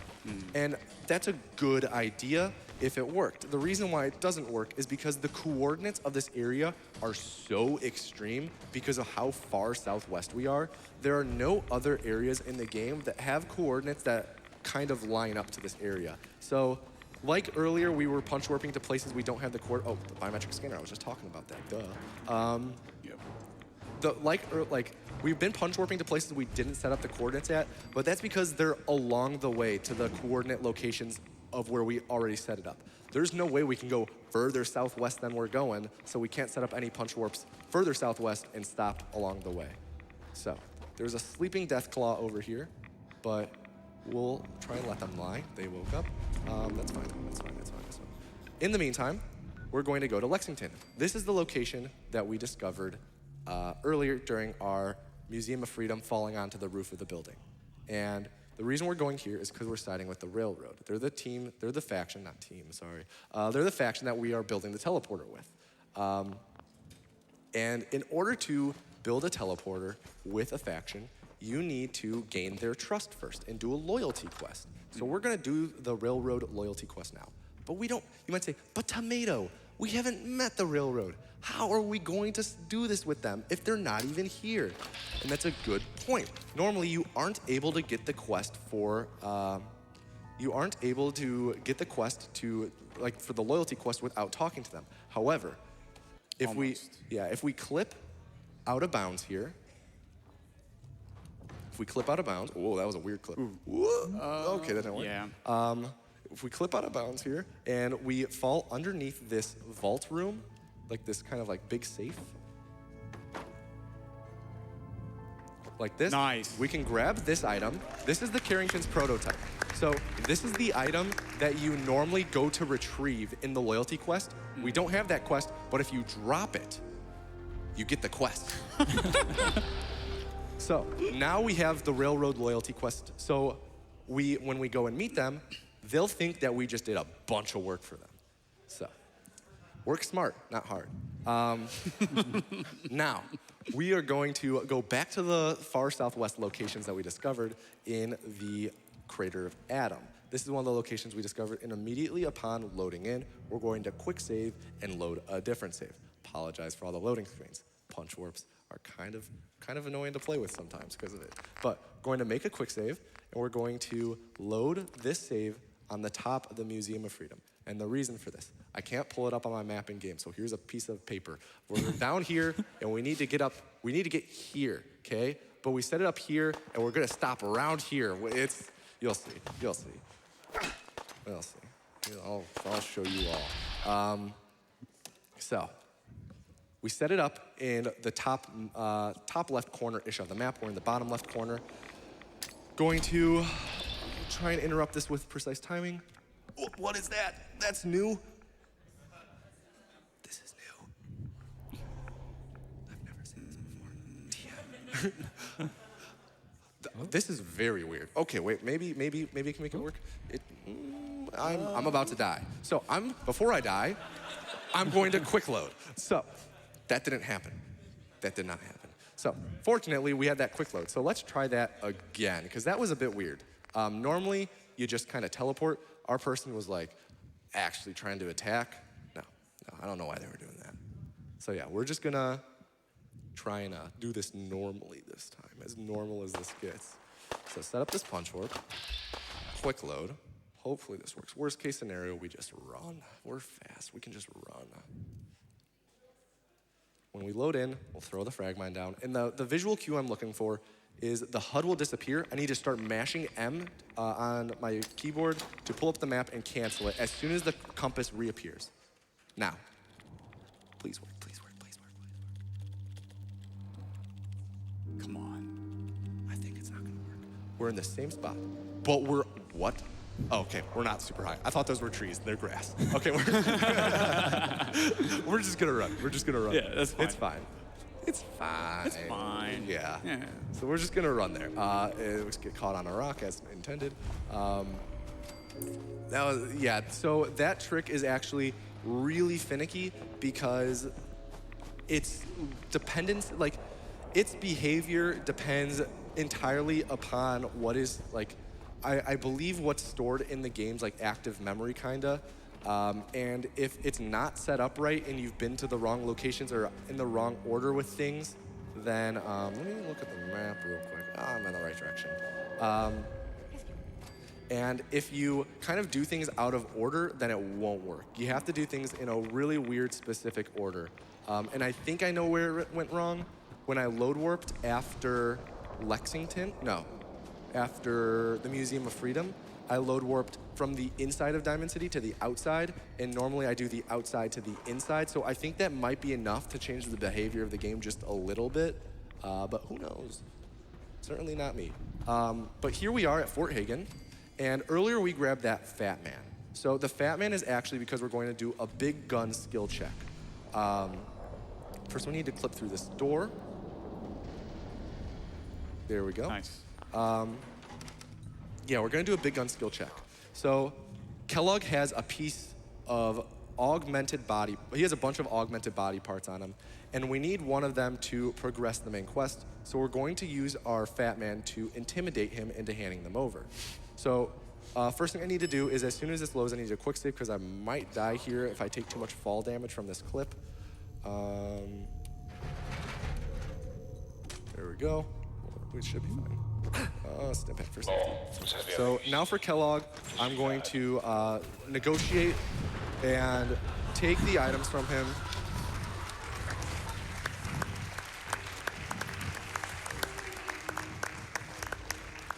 And that's a good idea if it worked. The reason why it doesn't work is because the coordinates of this area are so extreme because of how far southwest we are. There are no other areas in the game that have coordinates that kind of line up to this area. So, like earlier, we were punch warping to places we don't have the the biometric scanner. I was just talking about that. Duh. We've been punch warping to places we didn't set up the coordinates at, but that's because they're along the way to the coordinate locations of where we already set it up. There's no way we can go further southwest than we're going, so we can't set up any punch warps further southwest and stopped along the way. So there's a sleeping Deathclaw over here, but we'll try and let them lie. They woke up. That's fine. In the meantime, we're going to go to Lexington. This is the location that we discovered earlier during our Museum of Freedom falling onto the roof of the building. And the reason we're going here is because we're siding with the railroad. They're the team, they're the faction, not team, sorry. They're the faction that we are building the teleporter with. And in order to build a teleporter with a faction, you need to gain their trust first and do a loyalty quest. So we're gonna do the railroad loyalty quest now. But we don't, you might say, but Tomato, we haven't met the railroad. How are we going to do this with them if they're not even here? And that's a good point. Normally, you aren't able to get the quest for, for the loyalty quest without talking to them. However, if we clip out of bounds here, whoa, that was a weird clip. Okay, that didn't work. Yeah. If we clip out of bounds here and we fall underneath this vault room, like this kind of like big safe, like this. Nice. We can grab this item. This is the Carrington's prototype. So this is the item that you normally go to retrieve in the loyalty quest. We don't have that quest, but if you drop it, you get the quest. So now we have the railroad loyalty quest. So when we go and meet them, they'll think that we just did a bunch of work for them. So work smart, not hard. Now, we are going to go back to the far southwest locations that we discovered in the crater of Adam. This is one of the locations we discovered, and immediately upon loading in, we're going to quick save and load a different save. Apologize for all the loading screens. Punch warps are kind of annoying to play with sometimes because of it. But going to make a quick save, and we're going to load this save on the top of the Museum of Freedom. And the reason for this, I can't pull it up on my map in game, so here's a piece of paper. We're down here, and we need to get here, okay? But we set it up here, and we're gonna stop around here. You'll see. I'll show you all. So, we set it up in the top left corner-ish of the map. We're in the bottom left corner. Going to try and interrupt this with precise timing. What is that? That's new. This is new. I've never seen this before. This is very weird. Okay, wait, maybe I can make it work. I'm about to die. So before I die, I'm going to quick load. So that didn't happen. That did not happen. So fortunately, we had that quick load. So let's try that again, because that was a bit weird. Normally, you just kind of teleport. Our person was like actually trying to attack. No, I don't know why they were doing that. So yeah, we're just gonna try and do this normally this time, as normal as this gets. So set up this punch warp, quick load. Hopefully this works. Worst case scenario, we just run. We're fast, we can just run. When we load in, we'll throw the frag mine down. And the visual cue I'm looking for is the HUD will disappear. I need to start mashing M on my keyboard to pull up the map and cancel it as soon as the compass reappears. Now, please work, please work, please work, please work. Come on. I think it's not gonna work. We're in the same spot, but what? Oh, okay, we're not super high. I thought those were trees, they're grass. Okay, we're just gonna run. We're just gonna run. Yeah, that's fine. It's fine. It's fine. It's fine. Yeah. So we're just gonna run there. It was get caught on a rock as intended. So that trick is actually really finicky because its dependence, like its behavior depends entirely upon what is like, I believe what's stored in the game's like active memory kinda. And if it's not set up right and you've been to the wrong locations or in the wrong order with things, then let me look at the map real quick. I'm in the right direction. And if you kind of do things out of order, then it won't work. You have to do things in a really weird, specific order. And I think I know where it went wrong. When I load warped after after the Museum of Freedom, I load warped from the inside of Diamond City to the outside, and normally I do the outside to the inside, so I think that might be enough to change the behavior of the game just a little bit, but who knows? Certainly not me. But here we are at Fort Hagen, and earlier we grabbed that Fat Man. So the Fat Man is actually because we're going to do a big gun skill check. First we need to clip through this door. There we go. Nice. Yeah, we're gonna do a big gun skill check. So Kellogg has a piece of augmented body, he has a bunch of augmented body parts on him, and we need one of them to progress the main quest, so we're going to use our Fat Man to intimidate him into handing them over. So first thing I need to do is as soon as this loads, I need to quick save because I might die here if I take too much fall damage from this clip. There we go. We should be fine. Step back for safety. So now for Kellogg, I'm going to negotiate and take the items from him.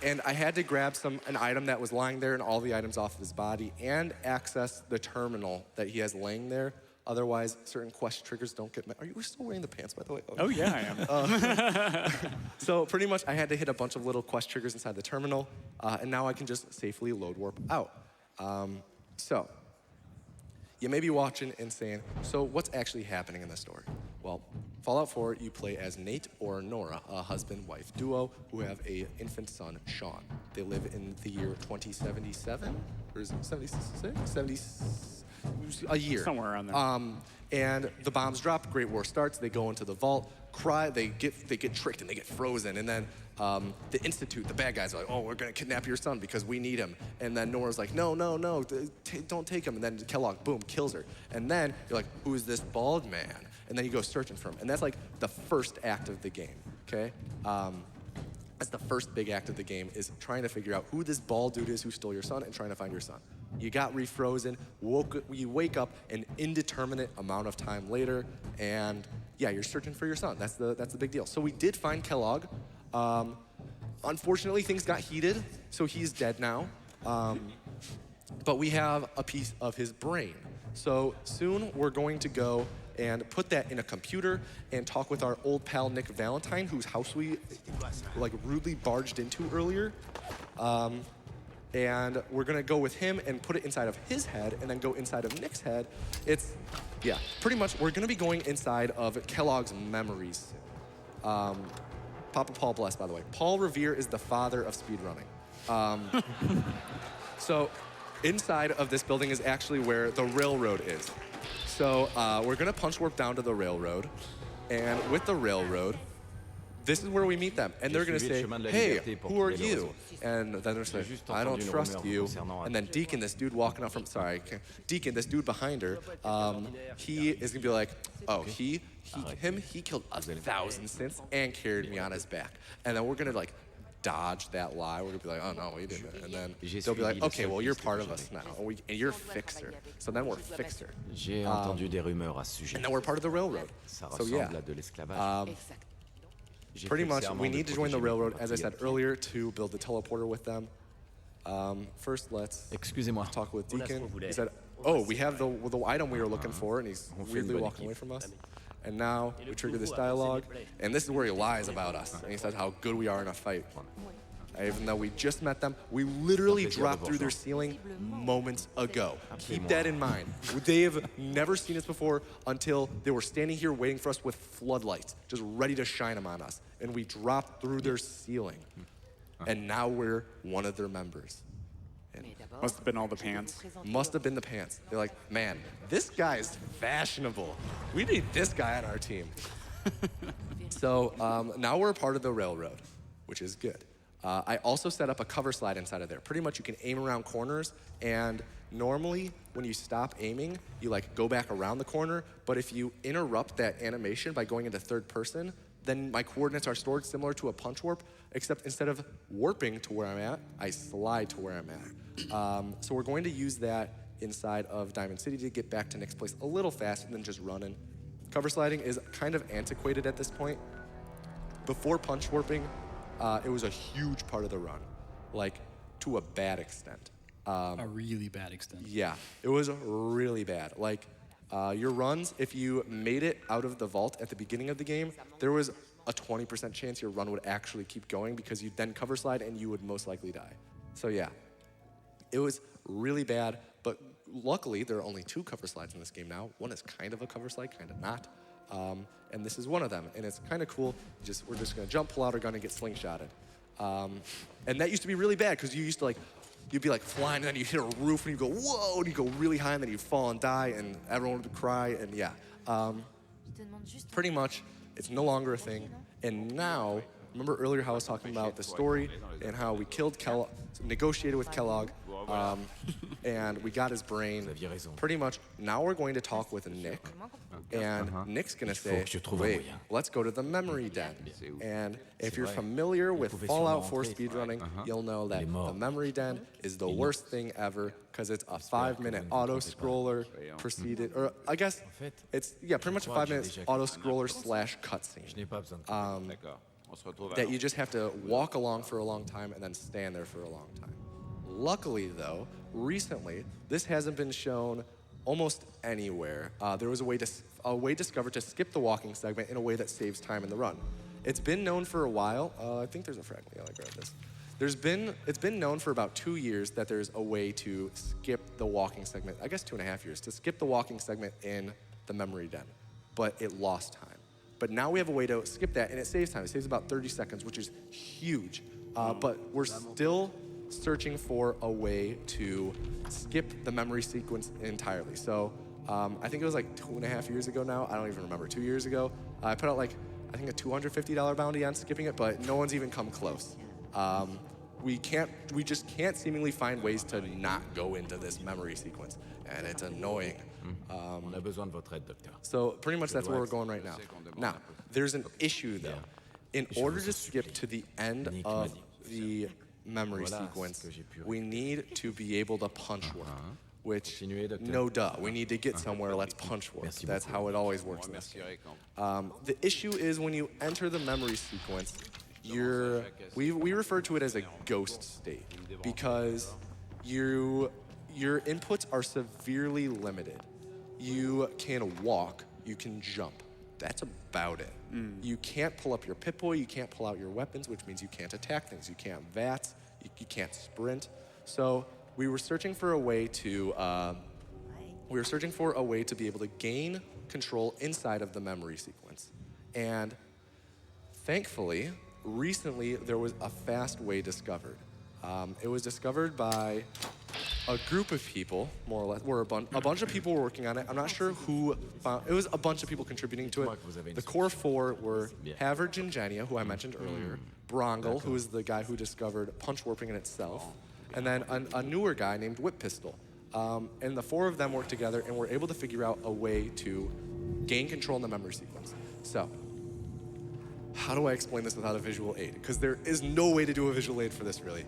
And I had to grab an item that was lying there and all the items off of his body and access the terminal that he has laying there. Otherwise, certain quest triggers don't get met. Are you still wearing the pants, by the way? Oh, yeah, I am. So pretty much I had to hit a bunch of little quest triggers inside the terminal, and now I can just safely load warp out. So you may be watching and saying, so what's actually happening in this story? Well, Fallout 4, you play as Nate or Nora, a husband-wife duo who have an infant son, Sean. They live in the year 2077, or is it 76? A year. Somewhere around there. And the bombs drop, Great War starts, they go into the vault, cry, they get tricked and they get frozen, and then the Institute, the bad guys are like, oh, we're gonna kidnap your son because we need him. And then Nora's like, no, don't take him. And then Kellogg, boom, kills her. And then you're like, who is this bald man? And then you go searching for him. And that's like the first act of the game, okay? That's the first big act of the game, is trying to figure out who this bald dude is who stole your son and trying to find your son. You got refrozen, you wake up an indeterminate amount of time later, and yeah, you're searching for your son. That's the big deal. So we did find Kellogg. Unfortunately, things got heated, so he's dead now. But we have a piece of his brain. So soon we're going to go and put that in a computer and talk with our old pal Nick Valentine, whose house we like rudely barged into earlier. And we're gonna go with him and put it inside of his head and then go inside of Nick's head. Yeah, pretty much we're gonna be going inside of Kellogg's memories. Papa Paul bless, by the way. Paul Revere is the father of speedrunning. So inside of this building is actually where the railroad is. So we're gonna punch warp down to the railroad, and with the railroad, this is where we meet them. And they're gonna say, hey, who are you? And then they're saying, I don't trust you. And then Deacon, this dude walking up from, Deacon, this dude behind her, he is gonna be like, oh, he killed 1,000 synths and carried me on his back. And then we're gonna like dodge that lie. We're gonna be like, oh no, we didn't. And then they'll be like, okay, well, you're part of us now. And you're Fixer. So then we're Fixer. And then we're part of the railroad. So yeah. Pretty much, we need to join the railroad, as I said earlier, to build the teleporter with them. First, let's talk with Deacon. He said, oh, we have the item we were looking for, and he's weirdly walking away from us. And now we trigger this dialogue, and this is where he lies about us. And he says how good we are in a fight. Even though we just met them, we literally dropped through their ceiling moments ago. Keep that in mind. They have never seen us before until they were standing here waiting for us with floodlights, just ready to shine them on us. And we dropped through their ceiling. And now we're one of their members. And must have been all the pants. Must have been the pants. They're like, man, this guy's fashionable. We need this guy on our team. So now we're a part of the railroad, which is good. I also set up a cover slide inside of there. Pretty much you can aim around corners, and normally when you stop aiming, you like go back around the corner, but if you interrupt that animation by going into third person, then my coordinates are stored similar to a punch warp, except instead of warping to where I'm at, I slide to where I'm at. So we're going to use that inside of Diamond City to get back to Nick's place a little faster than just running. Cover sliding is kind of antiquated at this point. Before punch warping, it was a huge part of the run, like to a bad extent. A really bad extent. Yeah, it was really bad. Like your runs, if you made it out of the vault at the beginning of the game, there was a 20% chance your run would actually keep going because you'd then cover slide and you would most likely die. So yeah, it was really bad, but luckily there are only 2 cover slides in this game now. One is kind of a cover slide, kind of not. And this is one of them, and it's kind of cool. We're just gonna jump, pull out our gun, and get slingshotted. And that used to be really bad because you used to you'd be like flying, and then you hit a roof, and you go whoa, and you go really high, and then you fall and die, and everyone would cry, and yeah. Pretty much, it's no longer a thing. And now, remember earlier how I was talking about the story and how we killed Kellogg, negotiated with Kellogg. And we got his brain. Pretty much, now we're going to talk with Nick. And Nick's going to say, wait, let's go to the memory den. And if you're familiar with Fallout 4 speedrunning, you'll know that the memory den is the worst thing ever because it's a 5-minute auto-scroller preceded, or I guess it's, yeah, pretty much a 5-minute auto-scroller slash cutscene. That you just have to walk along for a long time and then stand there for a long time. Luckily, though, recently, this hasn't been shown almost anywhere. There was a way discovered to skip the walking segment in a way that saves time in the run. It's been known for a while. I think there's a fragment. Yeah, I grabbed this. It's been known for about 2 years that there's a way to skip the walking segment. I guess 2.5 years to skip the walking segment in the memory den, but it lost time. But now we have a way to skip that, and it saves time. It saves about 30 seconds, which is huge. But we're still searching for a way to skip the memory sequence entirely. So I think it was like 2.5 years ago now. I don't even remember. 2 years ago, I put out like, I think a $250 bounty on skipping it, but no one's even come close. We just can't seemingly find ways to not go into this memory sequence, and it's annoying. So pretty much that's where we're going right now. Now, there's an issue though. In order to skip to the end of the memory sequence, we need to be able to punch warp, which, no duh, we need to get somewhere, let's punch warp. That's how it always works in this game. The issue is when you enter the memory sequence, we refer to it as a ghost state because your inputs are severely limited. You can walk, you can jump. That's about it. You can't pull up your Pip-Boy, you can't pull out your weapons, which means you can't attack things. You can't VATS, you can't sprint. So we were searching for a way to be able to gain control inside of the memory sequence. And thankfully, recently there was a fast way discovered. It was discovered by a group of people, more or less. A bunch of people were working on it. I'm not sure who found it. Was a bunch of people contributing to it. The core four were Havard Gingenia, who I mentioned earlier, Brongle, who is the guy who discovered punch warping in itself, and then a newer guy named Whip Pistol. And the four of them worked together and were able to figure out a way to gain control in the memory sequence. So, how do I explain this without a visual aid? Because there is no way to do a visual aid for this, really.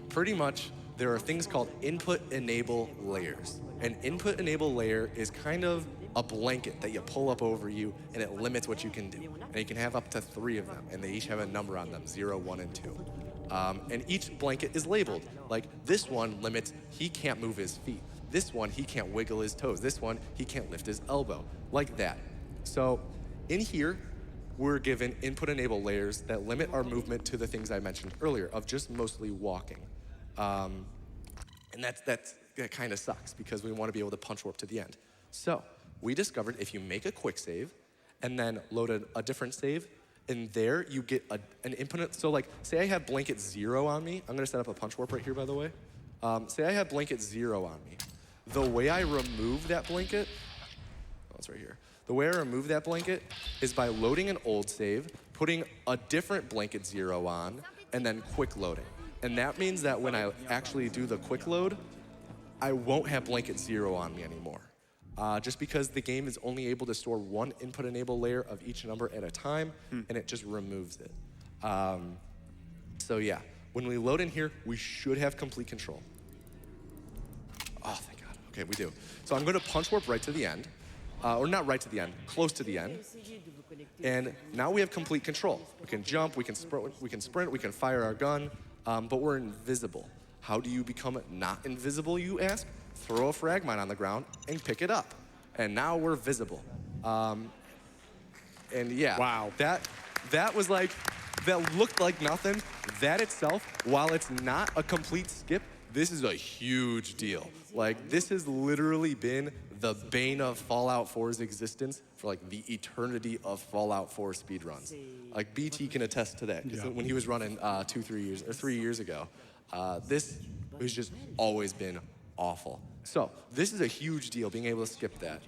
Pretty much, there are things called input enable layers. An input enable layer is kind of a blanket that you pull up over you and it limits what you can do. And you can have up to 3 of them, and they each have a number on them, 0, 1, and 2. And each blanket is labeled. Like this one limits, he can't move his feet. This one, he can't wiggle his toes. This one, he can't lift his elbow, like that. So in here, we're given input enable layers that limit our movement to the things I mentioned earlier of just mostly walking. And that kind of sucks because we want to be able to punch warp to the end. So we discovered if you make a quick save and then load a different save, in there you get an input. So like, say I have blanket 0 on me. I'm gonna set up a punch warp right here, by the way. Say I have blanket 0 on me. The way I remove that blanket, oh, it's right here. The way I remove that blanket is by loading an old save, putting a different blanket 0 on, and then quick loading. And that means that when I actually do the quick load, I won't have blanket 0 on me anymore. Just because the game is only able to store 1 input enable layer of each number at a time, and it just removes it. So yeah, when we load in here, we should have complete control. Oh, thank God. Okay, we do. So I'm gonna punch warp right to the end. Or not right to the end, close to the end. And now we have complete control. We can jump, we can sprint, we can fire our gun, but we're invisible. How do you become not invisible, you ask? Throw a frag mine on the ground and pick it up. And now we're visible. And yeah, wow. That was like, that looked like nothing. That itself, while it's not a complete skip, this is a huge deal. Like, this has literally been the bane of Fallout 4's existence for like the eternity of Fallout 4 speedruns. Like BT can attest to that, because when he was running 3 years ago, this has just always been awful. So this is a huge deal, being able to skip that.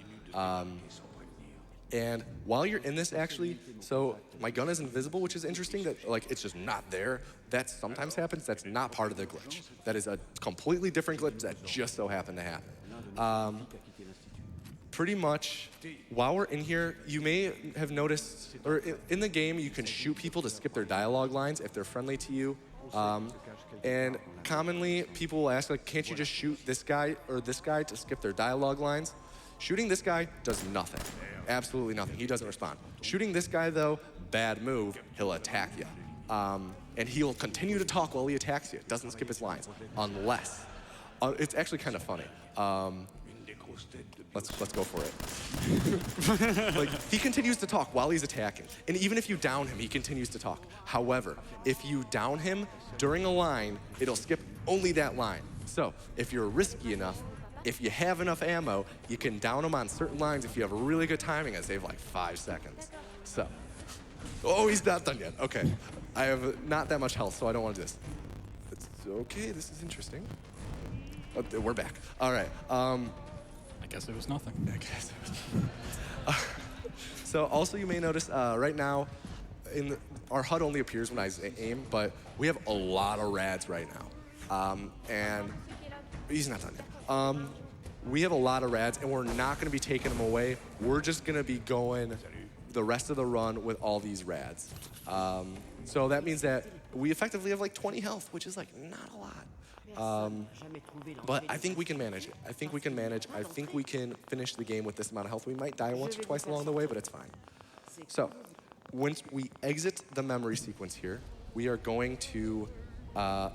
And while you're in this, actually, so my gun is invisible, which is interesting. That like it's just not there. That sometimes happens. That's not part of the glitch. That is a completely different glitch that just so happened to happen. Pretty much, while we're in here, you may have noticed, or in the game, you can shoot people to skip their dialogue lines if they're friendly to you. And commonly, people will ask, like, can't you just shoot this guy or this guy to skip their dialogue lines? Shooting this guy does nothing. Absolutely nothing. He doesn't respond. Shooting this guy, though, bad move. He'll attack you. And he'll continue to talk while he attacks you. Doesn't skip his lines. Unless. It's actually kind of funny. Let's go for it. Like, he continues to talk while he's attacking. And even if you down him, he continues to talk. However, if you down him during a line, it'll skip only that line. So if you're risky enough, if you have enough ammo, you can down him on certain lines if you have really good timing and save like 5 seconds. So, oh, he's not done yet. Okay, I have not that much health, so I don't want to do this. It's okay, this is interesting. Oh, we're back. All right. I guess it was nothing. I guess it was. So also you may notice right now, our HUD only appears when I aim, but we have a lot of rads right now. And he's not done yet. We have a lot of rads, and we're not going to be taking them away. We're just going to be going the rest of the run with all these rads. So that means that we effectively have like 20 health, which is like not a lot. But I think we can manage it. I think we can manage. I think we can finish the game with this amount of health. We might die once or twice along the way, but it's fine. So once we exit the memory sequence here, we are going to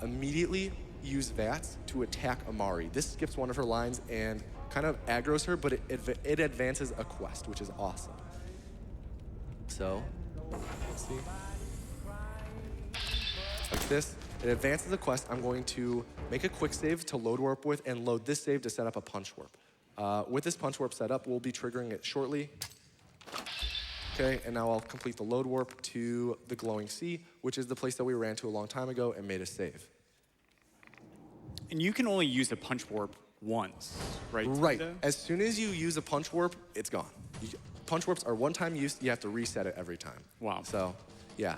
immediately use VATS to attack Amari. This skips one of her lines and kind of aggroes her, but it advances a quest, which is awesome. So, let's see. Like this, it advances the quest. I'm going to make a quick save to load warp with and load this save to set up a punch warp. With this punch warp set up, we'll be triggering it shortly. Okay, and now I'll complete the load warp to the glowing sea, which is the place that we ran to a long time ago and made a save. And you can only use a punch warp once, right? Right. As soon as you use a punch warp, it's gone. Punch warps are one-time use. You have to reset it every time. Wow. So, yeah.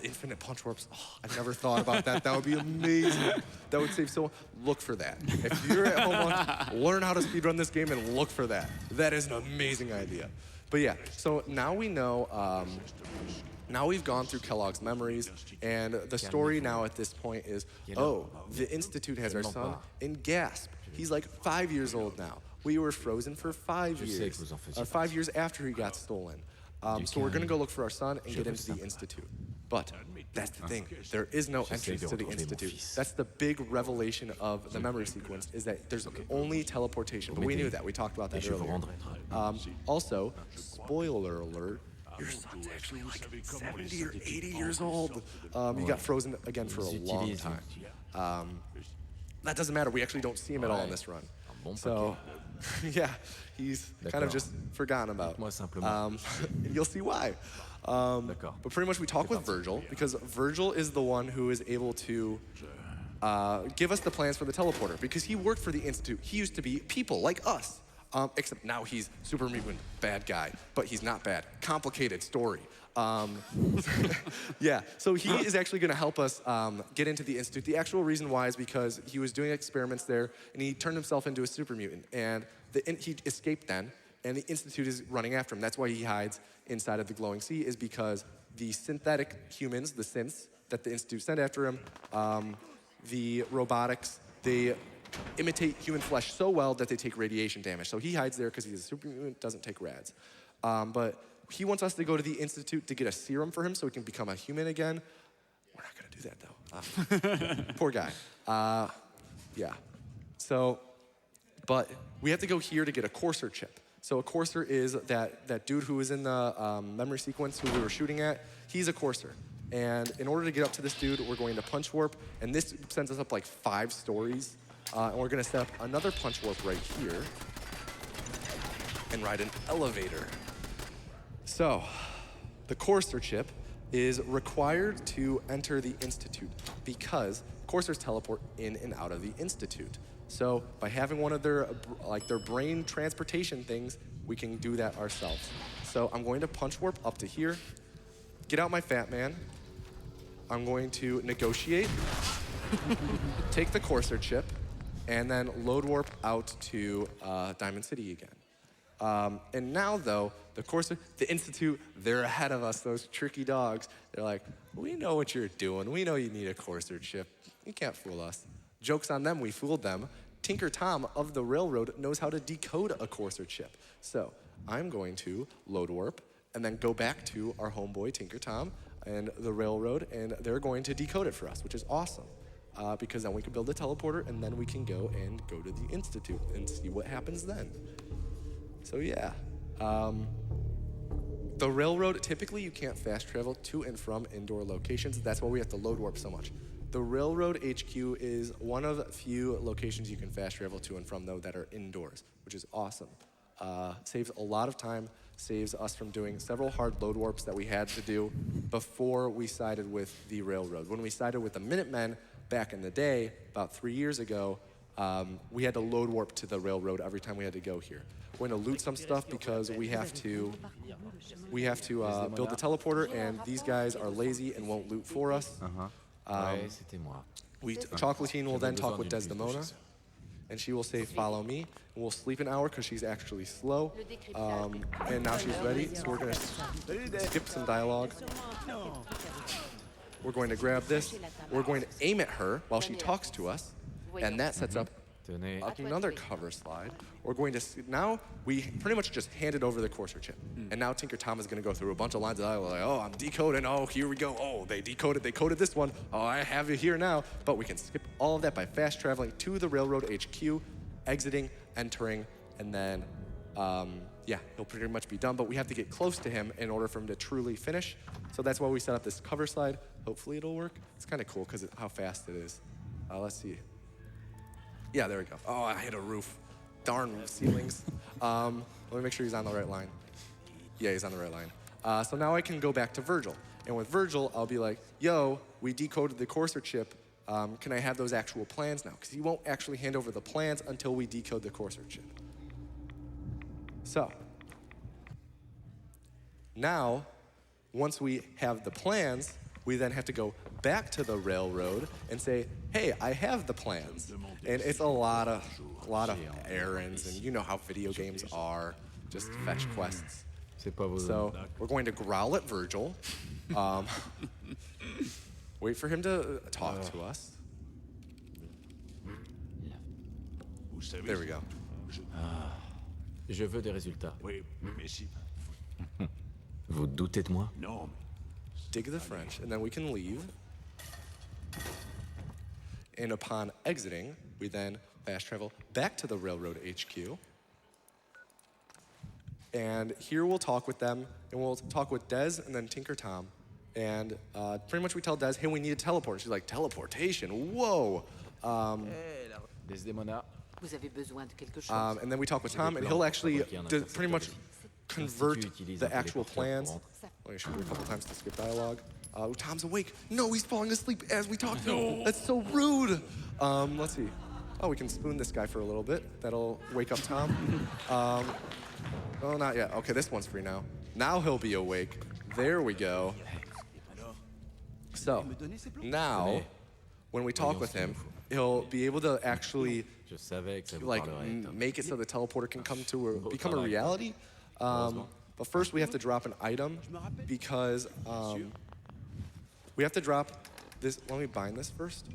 Infinite punch warps. Oh, I never thought about that. That would be amazing. That would save so. Look for that. If you're at home, learn how to speedrun this game and look for that. That is an amazing idea. But yeah. So now we know. Now we've gone through Kellogg's memories, and the story now at this point is, oh, the Institute has our son in Gasp. He's like 5 years old now. We were frozen for 5 years, 5 years after he got stolen. So we're gonna go look for our son and get into the Institute. But that's the thing, there is no entrance to the Institute. That's the big revelation of the memory sequence, is that there's only teleportation. But we knew that, we talked about that earlier. Also, spoiler alert, your son's actually like 70 or 80 years old. He got frozen again for a long time. That doesn't matter. We actually don't see him at all in this run. So, yeah, he's kind of just forgotten about. You'll see why. But pretty much we talk with Virgil, because Virgil is the one who is able to give us the plans for the teleporter, because he worked for the Institute. He used to be people like us. Except now he's super mutant, bad guy, but he's not bad. Complicated story. Yeah, so he is actually gonna help us get into the Institute. The actual reason why is because he was doing experiments there, and he turned himself into a super mutant, and he escaped then, and the Institute is running after him. That's why he hides inside of the glowing sea, is because the synthetic humans, the synths that the Institute sent after him, the robotics, they imitate human flesh so well that they take radiation damage. So he hides there because he's a super mutant, doesn't take rads. But he wants us to go to the Institute to get a serum for him so he can become a human again. We're not gonna do that though. Poor guy. Yeah. So, but we have to go here to get a courser chip. So a courser is that dude who was in the memory sequence who we were shooting at. He's a courser. And in order to get up to this dude, we're going to punch warp. And this sends us up like 5 stories. And we're gonna set up another punch warp right here and ride an elevator. So, the courser chip is required to enter the Institute because coursers teleport in and out of the Institute. So, by having one of their brain transportation things, we can do that ourselves. So I'm going to punch warp up to here, get out my fat man. I'm going to negotiate, take the Courser chip, and then load warp out to Diamond City again. And now, though, the Institute, they're ahead of us, those tricky dogs. They're like, we know what you're doing. We know you need a Courser chip. You can't fool us. Joke's on them, we fooled them. Tinker Tom of the Railroad knows how to decode a Courser chip. So I'm going to load warp and then go back to our homeboy Tinker Tom and the Railroad, and they're going to decode it for us, which is awesome. Because then we can build a teleporter, and then we can go to the Institute and see what happens then. So yeah. The Railroad, typically you can't fast travel to and from indoor locations. That's why we have to load warp so much. The Railroad HQ is one of few locations you can fast travel to and from, though, that are indoors, which is awesome. Saves a lot of time, saves us from doing several hard load warps that we had to do before we sided with the Railroad. When we sided with the Minutemen back in the day, about 3 years ago, we had to load warp to the Railroad every time we had to go here. We're going to loot some stuff because we have to build the teleporter, and these guys are lazy and won't loot for us. Chocolatine will then talk with Desdemona, and she will say, follow me, and we'll sleep an hour because she's actually slow. And now she's ready, so we're going to skip some dialogue. We're going to grab this. We're going to aim at her while she talks to us, and that sets up another cover slide. We're going to, now we pretty much just handed over the Courser chip. And now Tinker Tom is going to go through a bunch of lines of dialogue, like, oh, I'm decoding, oh, here we go, oh, they coded this one, oh, I have it here now. But we can skip all of that by fast traveling to the Railroad HQ, exiting, entering, and then, yeah, he'll pretty much be done. But we have to get close to him in order for him to truly finish. So that's why we set up this cover slide. Hopefully it'll work. It's kind of cool because of how fast it is. Let's see. Yeah, there we go. Oh, I hit a roof. Darn ceilings. Let me make sure he's on the right line. Yeah, he's on the right line. So now I can go back to Virgil. And with Virgil, I'll be like, yo, we decoded the Courser chip. Can I have those actual plans now? Because he won't actually hand over the plans until we decode the Courser chip. So now, once we have the plans, we then have to go back to the Railroad and say, hey, I have the plans. And it's a lot of errands, and you know how video games are, just fetch quests. So we're going to growl at Virgil, wait for him to talk to us. There we go. Je veux des résultats. Oui, mais si. Vous doutez de moi? Non. Dig the French, and then we can leave. And upon exiting, we then fast travel back to the Railroad HQ. And here we'll talk with them, and we'll talk with Des and then Tinker Tom. And pretty much we tell Des, hey, we need a teleport. She's like, teleportation? Whoa. Desdemona. Vous avez besoin de quelque chose. And then we talk with Tom, and he'll actually pretty much convert the actual plans. Let me shoot her a couple times to skip dialogue. Tom's awake. No, he's falling asleep as we talk to him. That's so rude. Let's see. Oh, we can spoon this guy for a little bit. That'll wake up Tom. Oh, not yet. Okay, this one's free now. Now he'll be awake. There we go. So, now, when we talk with him, he'll be able to actually like make it so the teleporter can come to become a reality. But first we have to drop an item because we have to drop this. Let me bind this first.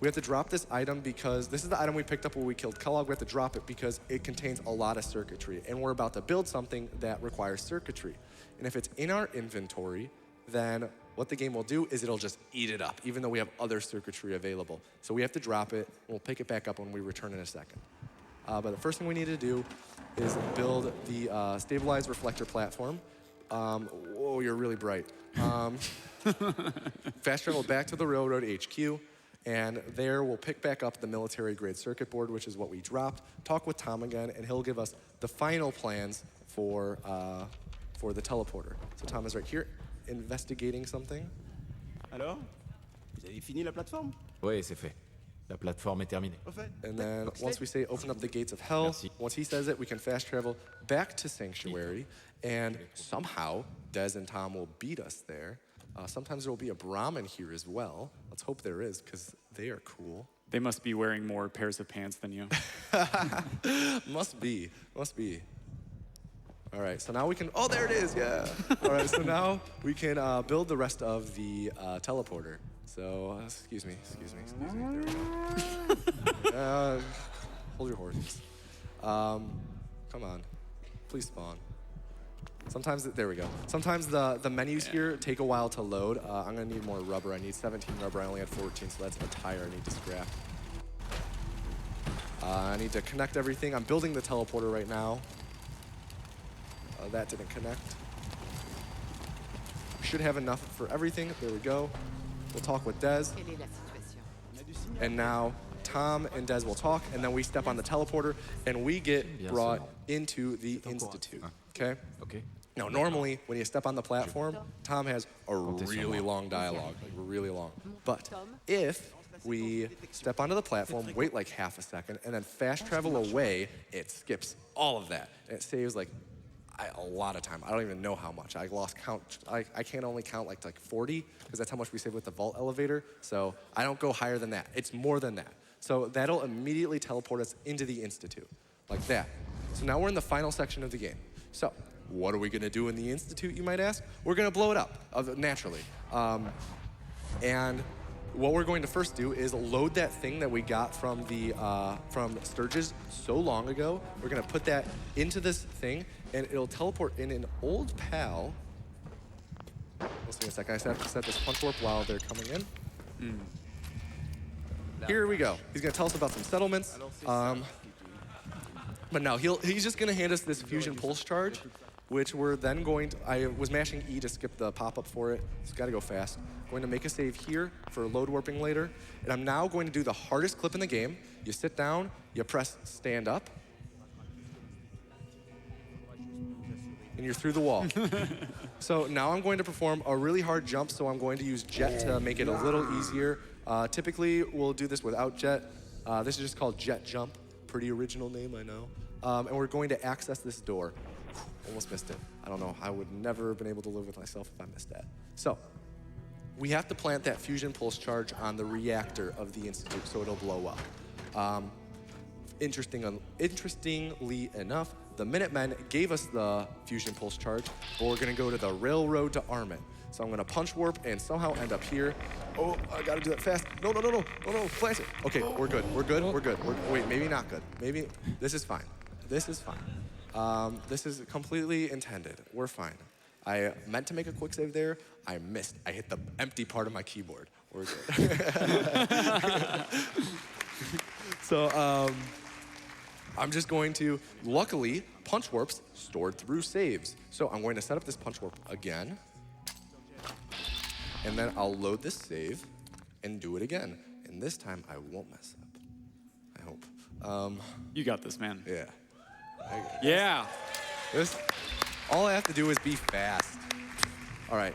We have to drop this item because this is the item we picked up when we killed Kellogg. We have to drop it because it contains a lot of circuitry, and we're about to build something that requires circuitry. And if it's in our inventory, then what the game will do is it'll just eat it up, even though we have other circuitry available. So we have to drop it, and we'll pick it back up when we return in a second. But the first thing we need to do is build the stabilized reflector platform. Whoa, you're really bright. Fast travel back to the Railroad HQ, and there we'll pick back up the military-grade circuit board, which is what we dropped, talk with Tom again, and he'll give us the final plans for the teleporter. So Tom is right here, investigating something. Alors, vous avez fini la plateforme? Oui, c'est fait. La plateforme est terminée. And then once we say open up the gates of hell, Merci. once he says it, we can fast travel back to Sanctuary, and somehow Dez and Tom will beat us there. Sometimes there will be a Brahmin here as well. Let's hope there is, because they are cool. They must be wearing more pairs of pants than you. Must be. All right, so now we can, oh, there it is, yeah. All right, so now we can build the rest of the teleporter. So, excuse me, there we go. Hold your horses. Come on, please spawn. Sometimes, there we go. Sometimes the menus here take a while to load. I'm gonna need more rubber. I need 17 rubber, I only had 14, so that's a tire I need to scrap. I need to connect everything. I'm building the teleporter right now. That didn't connect. Should have enough for everything. There we go. We'll talk with Dez. Quelle est la situation? And now Tom and Dez will talk, and then we step on the teleporter, and we get brought into the Institute. Okay? Ok. Now, normally, when you step on the platform, Tom has a really long dialogue, like really long. But if we step onto the platform, wait like half a second, and then fast travel away, it skips all of that. And it saves like a lot of time. I don't even know how much. I lost count. I can only count like 40, because that's how much we save with the vault elevator. So I don't go higher than that. It's more than that. So that'll immediately teleport us into the Institute, like that. So now we're in the final section of the game. So what are we gonna do in the Institute, you might ask? We're gonna blow it up, naturally. And what we're going to first do is load that thing that we got from Sturgis so long ago. We're gonna put that into this thing, and it'll teleport in an old pal. We'll see in a second. I have to set this punch warp while they're coming in. Here we go. He's gonna tell us about some settlements. But no, he's just gonna hand us this fusion pulse charge, which we're then going to, I was mashing E to skip the pop-up for it. It's gotta go fast. Going to make a save here for load warping later. And I'm now going to do the hardest clip in the game. You sit down, you press stand up, and you're through the wall. So now I'm going to perform a really hard jump, so I'm going to use Jet to make it a little easier. Typically, we'll do this without Jet. This is just called Jet Jump. Pretty original name, I know. And we're going to access this door. Almost missed it. I don't know. I would never have been able to live with myself if I missed that. So we have to plant that fusion pulse charge on the reactor of the Institute so it'll blow up. Interestingly enough, the Minutemen gave us the fusion pulse charge, but we're gonna go to the railroad to arm it. So I'm gonna punch warp and somehow end up here. Oh, I gotta do that fast. No, plant it. Okay, we're good. Wait, maybe not good. Maybe, this is fine. This is completely intended. We're fine. I meant to make a quick save there. I missed. I hit the empty part of my keyboard. We're good. So I'm just going to, luckily, punch warps stored through saves. So I'm going to set up this punch warp again. And then I'll load this save and do it again. And this time I won't mess up. I hope. You got this, man. Yeah. Yeah. All I have to do is be fast. All right.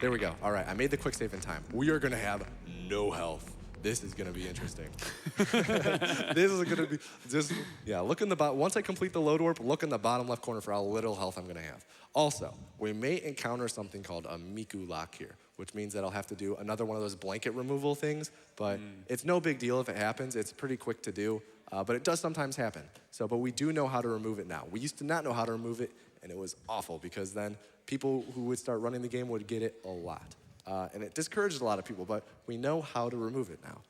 There we go. All right, I made the quick save in time. We are gonna have no health. This is gonna be interesting. This is gonna be just, yeah, look in the bottom. Once I complete the load warp, look in the bottom left corner for how little health I'm gonna have. Also, we may encounter something called a Miku lock here, which means that I'll have to do another one of those blanket removal things, but it's no big deal if it happens. It's pretty quick to do, but it does sometimes happen. But we do know how to remove it now. We used to not know how to remove it, and it was awful because then people who would start running the game would get it a lot. And it discouraged a lot of people, but we know how to remove it now.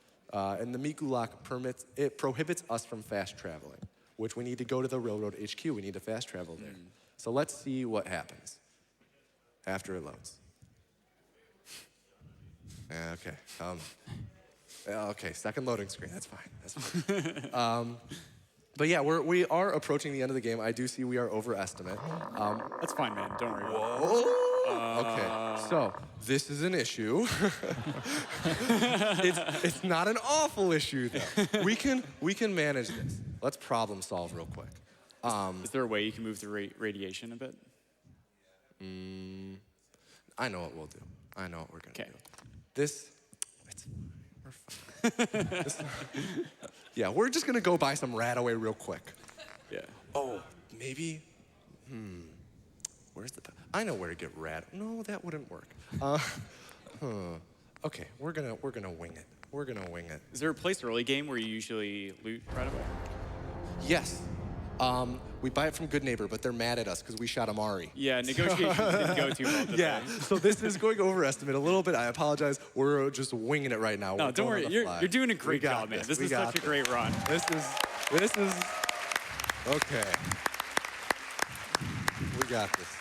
And the Miku lock prohibits us from fast traveling, which we need to go to the railroad HQ. We need to fast travel there. So let's see what happens after it loads. Okay. Okay, second loading screen. That's fine. But yeah, we are approaching the end of the game. I do see we are overestimate. That's fine, man. Don't worry. Whoa. Okay, so this is an issue. It's not an awful issue though. We can manage this. Let's problem solve real quick. Is there a way you can move the radiation a bit? I know what we'll do. I know what we're gonna do. We're fine. Yeah, we're just gonna go buy some Radaway real quick. Yeah. Oh, maybe, where's the, I know where to get no, that wouldn't work. Okay, we're gonna wing it. We're gonna wing it. Is there a place early game where you usually loot right away? Yes. We buy it from Good Neighbor, but they're mad at us because we shot Amari. Yeah, negotiations didn't go too well today. Yeah, so this is going overestimate a little bit. I apologize. We're just winging it right now. No, We're don't going worry. on the You're fly. doing a great We got job, man. this. This We is got such a this. great run. This is, okay. We got this.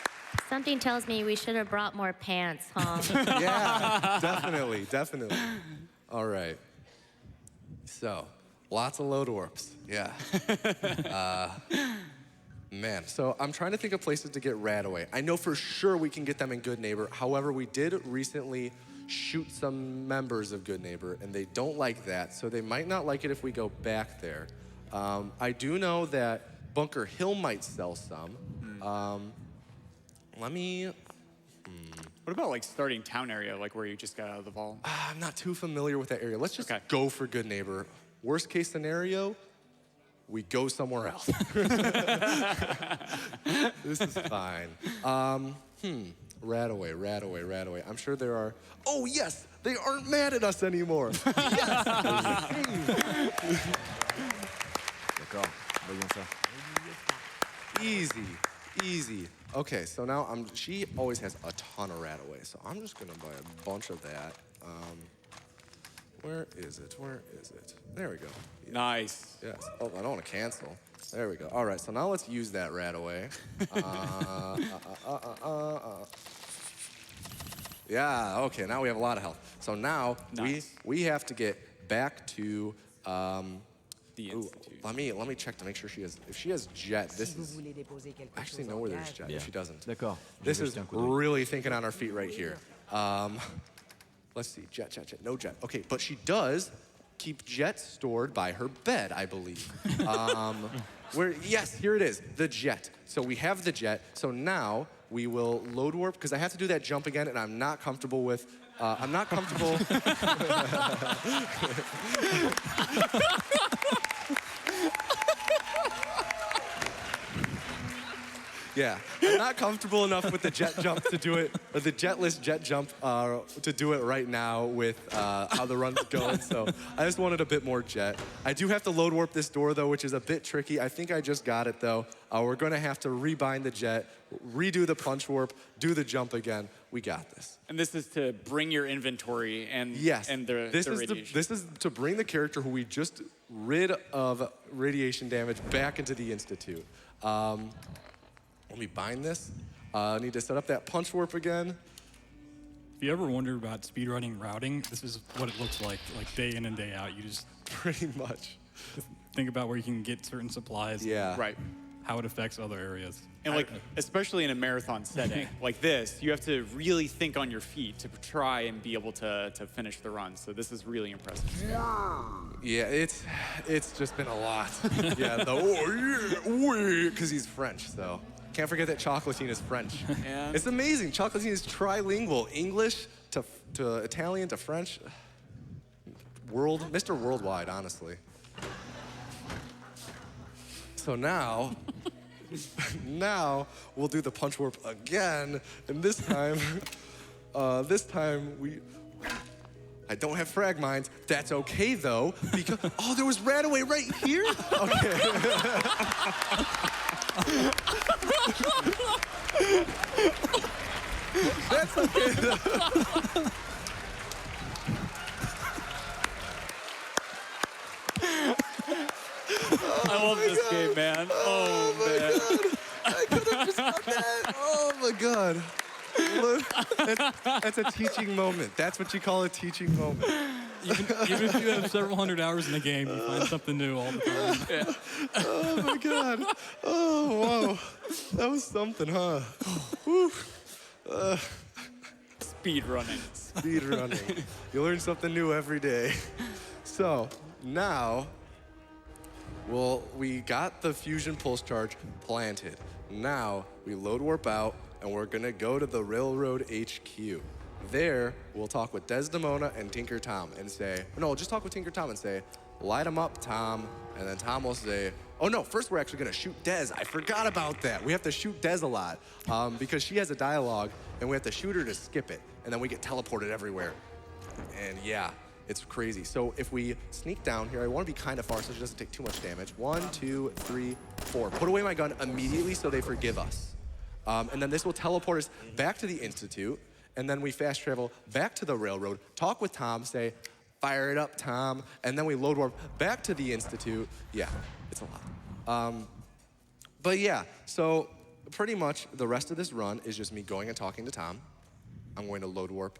Something tells me we should have brought more pants, huh? Yeah, definitely. All right. So, lots of load warps. Yeah. Man, so I'm trying to think of places to get Radaway. I know for sure we can get them in Good Neighbor. However, we did recently shoot some members of Good Neighbor, and they don't like that, so they might not like it if we go back there. I do know that Bunker Hill might sell some. Let me... What about like starting town area, like where you just got out of the vault? I'm not too familiar with that area. Let's just Okay. go for Good Neighbor. Worst case scenario, we go somewhere else. This is fine. Radaway. I'm sure there are... Oh, yes! They aren't mad at us anymore. Yes! D'accord, voyons ça. Easy. Okay, so now she always has a ton of Radaway, so I'm just gonna buy a bunch of that. Where is it? There we go. Nice. Yes. Oh, I don't want to cancel. There we go. All right, so now let's use that Radaway. Yeah, okay, now we have a lot of health. So now Nice. we have to get back to The Institute. let me check to make sure if she has jet, this is, I actually know where there's jet if she doesn't. D'accord. This Je vais is jeter un coup d'œil. really thinking on our feet right here. Let's see, jet, no jet. Okay, but she does keep jet stored by her bed, I believe. Yes, here it is, the jet. So we have the jet, so now we will load warp, because I have to do that jump again, and I'm not comfortable with, Yeah, I'm not comfortable enough with the jet jump to do it, or the jetless jet jump to do it right now with how the run's going, so I just wanted a bit more jet. I do have to load warp this door though, which is a bit tricky. I think I just got it though. We're gonna have to rebind the jet, redo the punch warp, do the jump again. We got this. And this is to bring your inventory and Yes, and the radiation. this is to bring the character who we just rid of radiation damage back into the Institute. Let me bind this. I need to set up that punch warp again. If you ever wonder about speedrunning routing, this is what it looks like day in and day out. You just Pretty much. think about where you can get certain supplies. Yeah. Right. How it affects other areas. And like, especially in a marathon setting like this, you have to really think on your feet to try and be able to finish the run. So this is really impressive. Yeah, it's just been a lot. Yeah, because he's French, so. Can't forget that Chocolatine is French. And- It's amazing. Chocolatine is trilingual. English to Italian to French. Mr. Worldwide, honestly. So now we'll do the punch warp again, and this time I don't have frag mines. That's okay though, because there was Radaway right here. Okay. That's okay though. I love this game, man. Oh, man. I could have just done that. Oh my God. Look, that's a teaching moment. That's what you call a teaching moment. Even if you have several hundred hours in the game, you find something new all the time. Yeah. Oh my God. Oh, whoa. That was something, huh? Whew. Speed running. Speed running. You learn something new every day. So now, we got the fusion pulse charge planted. Now we load warp out, and we're gonna go to the railroad HQ. There, we'll talk with Desdemona and Tinker Tom and say, no, just talk with Tinker Tom and say, light him up, Tom. And then Tom will say, oh no, first we're actually gonna shoot Des. I forgot about that. We have to shoot Des a lot because she has a dialogue and we have to shoot her to skip it. And then we get teleported everywhere. And yeah, it's crazy. So if we sneak down here, I wanna be kind of far so she doesn't take too much damage. 1, 2, 3, 4. Put away my gun immediately so they forgive us. And then this will teleport us back to the Institute. And then we fast travel back to the railroad, talk with Tom, say, fire it up, Tom. And then we load warp back to the Institute. Yeah, it's a lot. But yeah, so pretty much the rest of this run is just me going and talking to Tom. I'm going to load warp.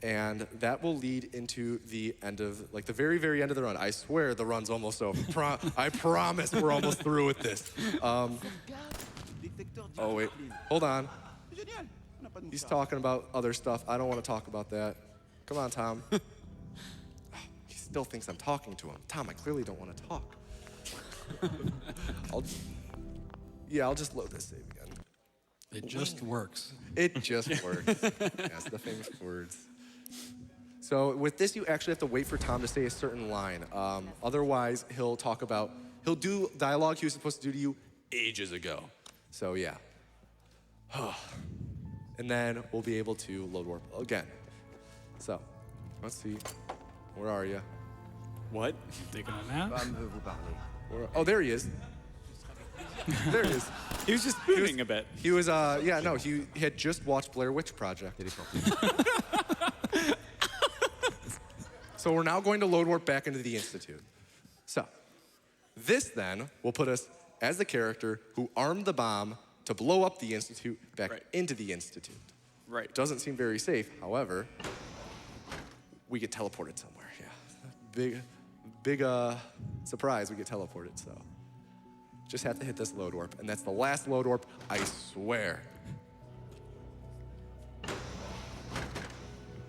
And that will lead into the end of, like the very, very end of the run. I swear the run's almost over. I promise we're almost through with this. Oh wait, hold on. He's talking about other stuff. I don't want to talk about that. Come on, Tom. He still thinks I'm talking to him. Tom, I clearly don't want to talk. I'll just load this save again. It just works. It just works. That's the famous words. So with this, you actually have to wait for Tom to say a certain line. Otherwise, he'll do dialogue he was supposed to do to you ages ago. So yeah. And then we'll be able to load warp again. So, let's see. Where are you? What? Taking a nap? Oh, there he is. There he is. He was just spooning a bit. He was, he had just watched Blair Witch Project. So we're now going to load warp back into the Institute. So, this then will put us as the character who armed the bomb to blow up the Institute back into the Institute. Right. It doesn't seem very safe. However, we get teleported somewhere. Yeah. Big surprise, we get teleported, so. Just have to hit this load warp, and that's the last load warp, I swear.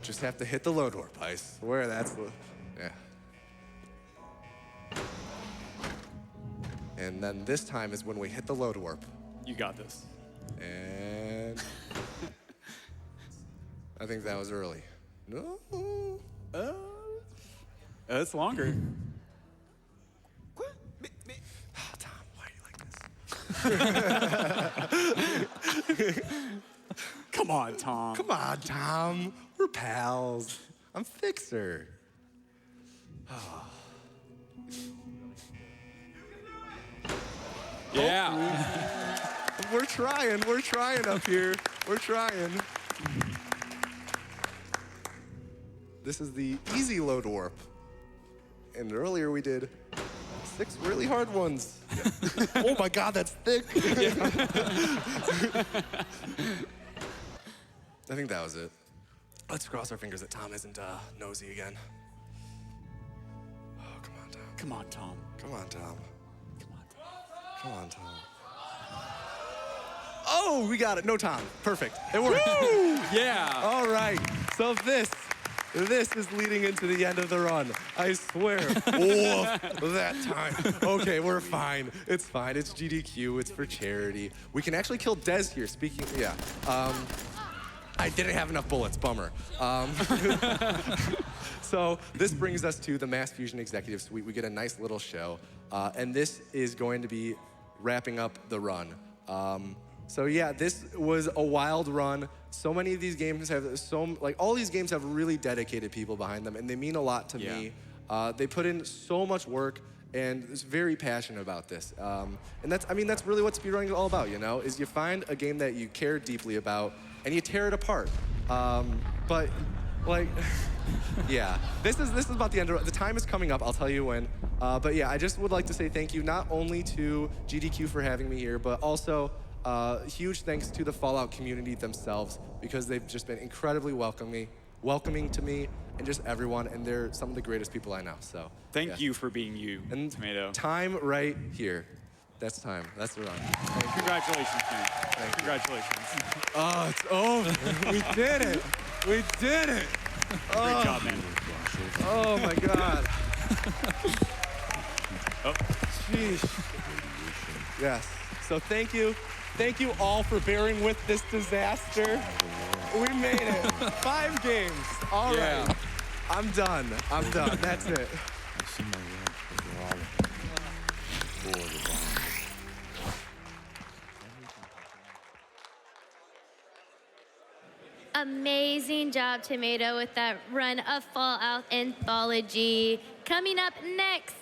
Just have to hit the load warp, I swear that's the, yeah. And then this time is when we hit the load warp. You got this. And I think that was early. No. That's longer. Oh, Tom, why are you like this? Come on, Tom. Come on, Tom. We're pals. I'm Fixer. Yeah. We're trying up here. We're trying. This is the easy load warp. And earlier we did 6 really hard ones. Oh my God, that's thick. I think that was it. Let's cross our fingers that Tom isn't nosy again. Oh, come on, Tom. Come on, Tom. Come on, Tom. Come on, Tom. Oh, we got it. No, Tom. Perfect. It worked. Woo! Yeah. All right. So this is leading into the end of the run. I swear. That time. Okay, we're fine. It's fine. It's GDQ. It's for charity. We can actually kill Des here. Speaking, yeah. I didn't have enough bullets. Bummer. So this brings us to the Mass Fusion Executive Suite. We get a nice little show. And this is going to be wrapping up the run. So yeah, this was a wild run. So many of these games have all these games have really dedicated people behind them, and they mean a lot to me. They put in so much work, and is very passionate about this. And that's really what speedrunning is all about, you know, is you find a game that you care deeply about, and you tear it apart. But like, yeah, this is about the end of the time is coming up. I'll tell you when. But yeah, I just would like to say thank you not only to GDQ for having me here, but also huge thanks to the Fallout community themselves, because they've just been incredibly welcoming to me and just everyone, and they're some of the greatest people I know. So thank you for being you, and Tomato. Time right here. That's time. That's the run. Congratulations, man. Congratulations. Oh, it's over. We did it. We did it. Great job, man. Oh my God. Oh. Sheesh. Yes. So thank you. Thank you all for bearing with this disaster. We made it. 5 games. All Yeah. right. I'm done. That's it. Amazing job, Tomato, with that run of Fallout Anthology. Coming up next,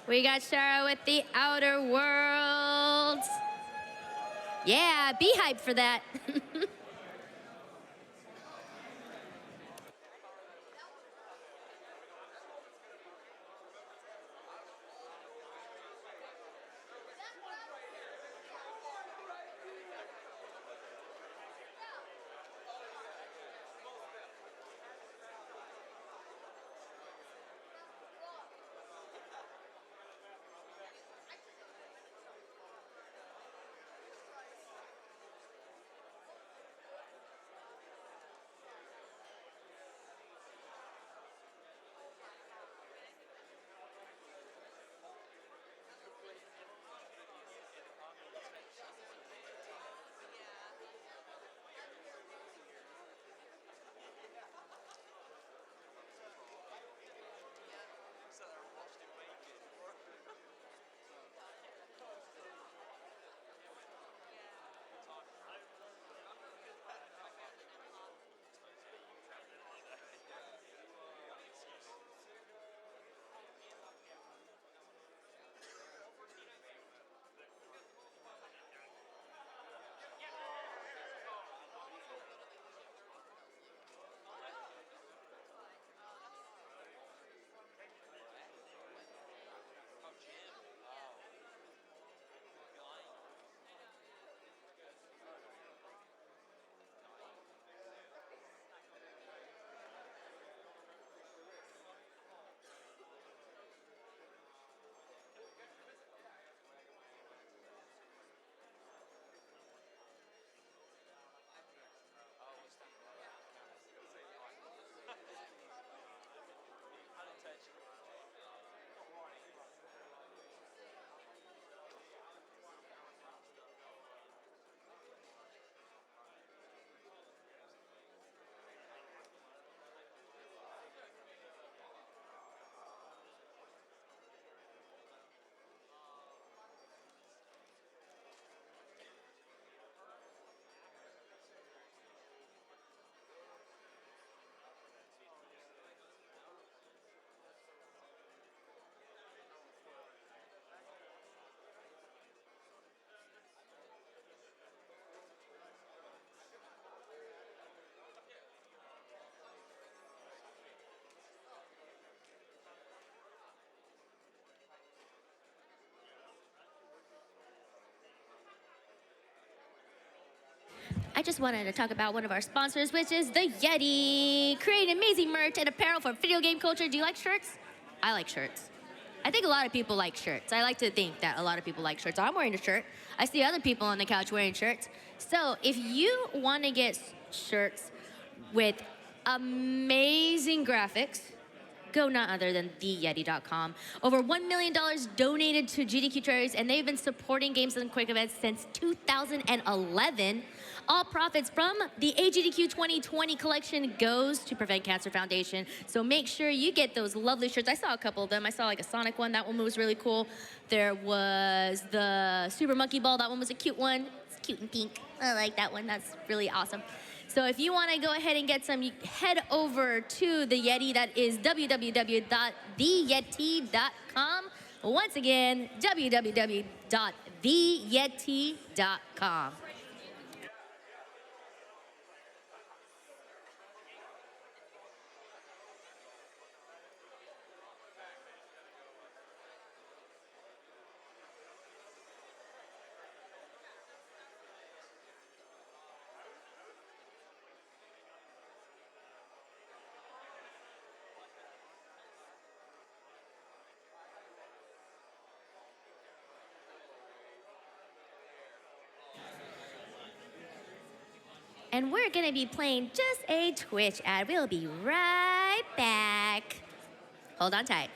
we got Sharo with the Outer Worlds. Yeah, be hyped for that. I just wanted to talk about one of our sponsors, which is the Yeti. Create amazing merch and apparel for video game culture. Do you like shirts? I like shirts. I think a lot of people like shirts. I like to think that a lot of people like shirts. I'm wearing a shirt. I see other people on the couch wearing shirts. So if you want to get shirts with amazing graphics, go none other than theyeti.com. Over $1 million donated to GDQ charities, and they've been supporting games and quick events since 2011. All profits from the AGDQ2020 collection goes to Prevent Cancer Foundation. So make sure you get those lovely shirts. I saw a couple of them. I saw like a Sonic one. That one was really cool. There was the Super Monkey Ball. That one was a cute one. It's cute and pink. I like that one. That's really awesome. So if you want to go ahead and get some, you head over to the Yeti. That is www.theyeti.com. Once again, www.theyeti.com. And we're gonna be playing just a Twitch ad. We'll be right back. Hold on tight.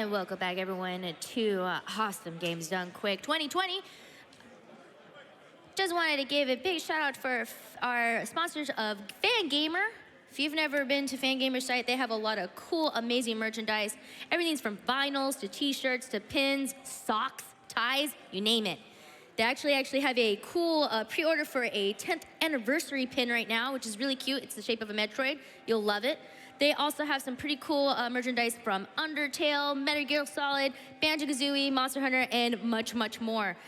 And welcome back, everyone, to Awesome Games Done Quick 2020. Just wanted to give a big shout out for our sponsors of Fangamer. If you've never been to Fangamer's site, they have a lot of cool, amazing merchandise. Everything's from vinyls to t-shirts to pins, socks, ties, you name it. They actually have a cool pre-order for a 10th anniversary pin right now, which is really cute. It's the shape of a Metroid. You'll love it. They also have some pretty cool merchandise from Undertale, Metal Gear Solid, Banjo-Kazooie, Monster Hunter, and much, much more.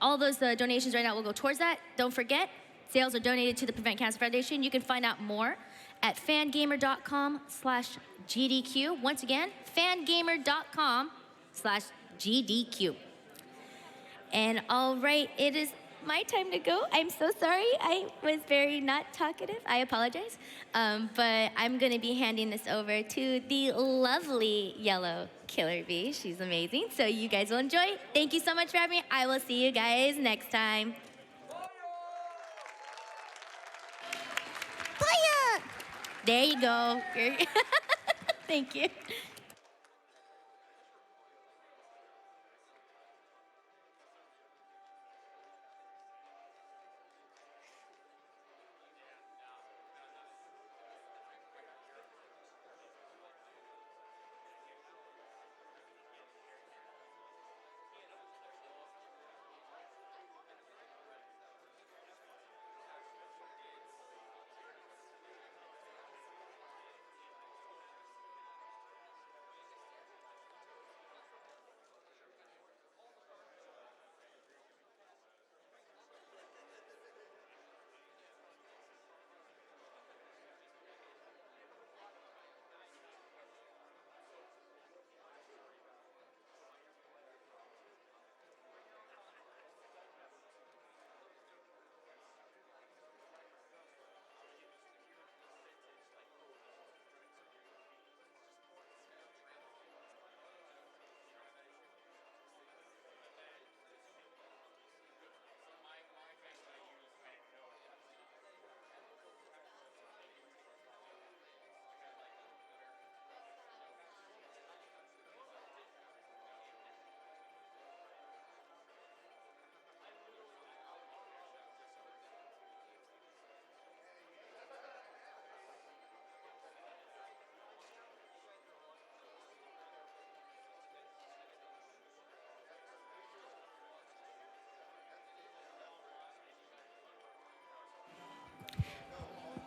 All those donations right now will go towards that. Don't forget, sales are donated to the Prevent Cancer Foundation. You can find out more at fangamer.com/GDQ. Once again, fangamer.com/GDQ. And all right, it is my time to go. I'm so sorry. I was very not talkative. I apologize. But I'm going to be handing this over to the lovely yellow killer bee. She's amazing. So you guys will enjoy. Thank you so much for having me. I will see you guys next time. Fire! There you go. Thank you.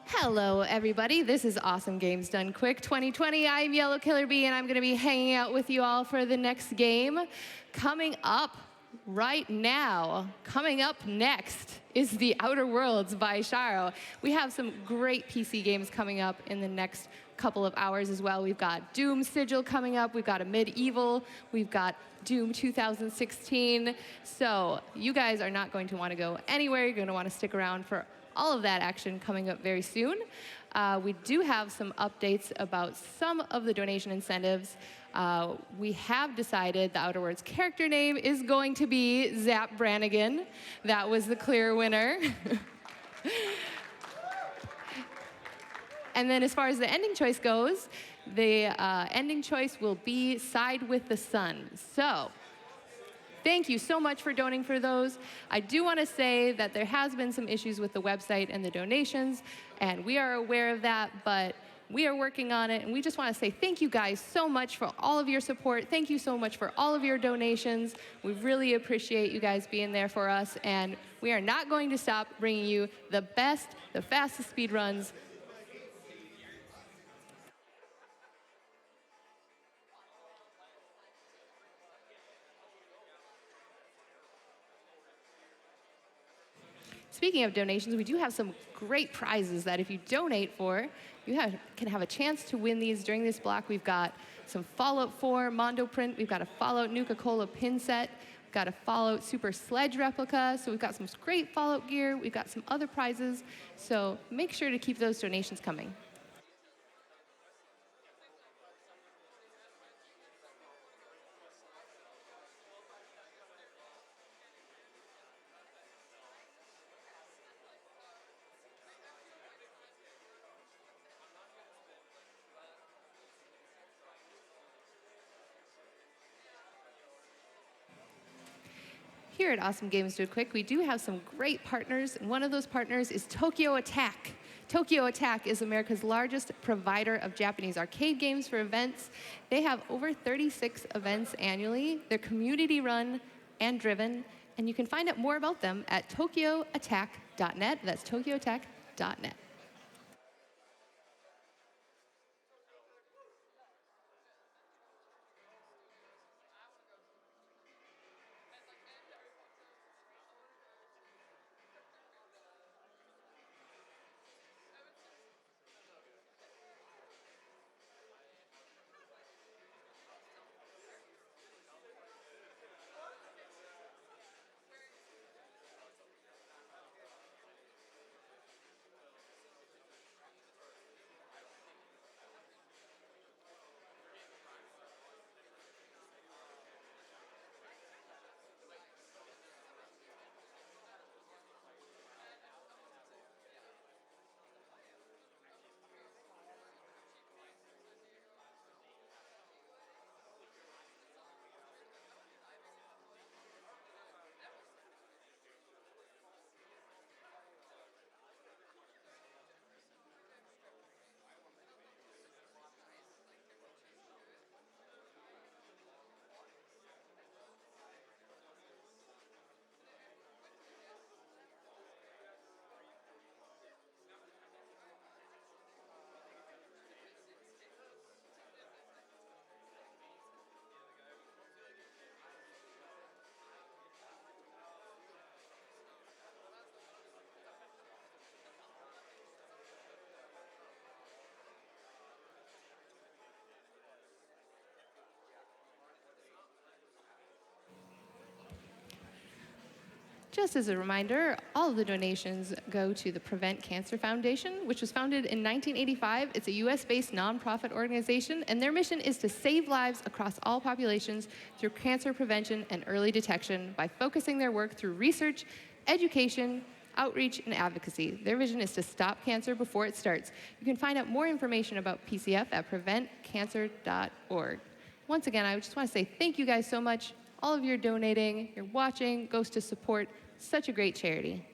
Hello, everybody. This is Awesome Games Done Quick 2020. I'm Yellow Killer Bee, and I'm going to be hanging out with you all for the next game. Coming up right now, coming up next is The Outer Worlds by Sharo. We have some great PC games coming up in the next couple of hours as well. We've got Doom Sigil coming up. We've got a Medieval. We've got Doom 2016. So you guys are not going to want to go anywhere. You're going to want to stick around for all of that action coming up very soon. We do have some updates about some of the donation incentives. We have decided the Outer Worlds character name is going to be Zap Brannigan. That was the clear winner. And then as far as the ending choice goes, the ending choice will be Side with the Sun. So thank you so much for donating for those. I do want to say that there has been some issues with the website and the donations, and we are aware of that, but we are working on it, and we just want to say thank you guys so much for all of your support. Thank you so much for all of your donations. We really appreciate you guys being there for us, and we are not going to stop bringing you the best, the fastest speedruns. Speaking of donations, we do have some great prizes that if you donate for, you can have a chance to win these during this block. We've got some Fallout 4 Mondo print. We've got a Fallout Nuka-Cola pin set. We've got a Fallout Super Sledge replica. So we've got some great Fallout gear. We've got some other prizes. So make sure to keep those donations coming. Here at Awesome Games Do It Quick, we do have some great partners, and one of those partners is Tokyo Attack. Tokyo Attack is America's largest provider of Japanese arcade games for events. They have over 36 events annually. They're community-run and driven, and you can find out more about them at tokyoattack.net. That's tokyoattack.net. Just as a reminder, all of the donations go to the Prevent Cancer Foundation, which was founded in 1985. It's a US-based nonprofit organization, and their mission is to save lives across all populations through cancer prevention and early detection by focusing their work through research, education, outreach, and advocacy. Their vision is to stop cancer before it starts. You can find out more information about PCF at preventcancer.org. Once again, I just want to say thank you guys so much. All of your donating, your watching, goes to support such a great charity.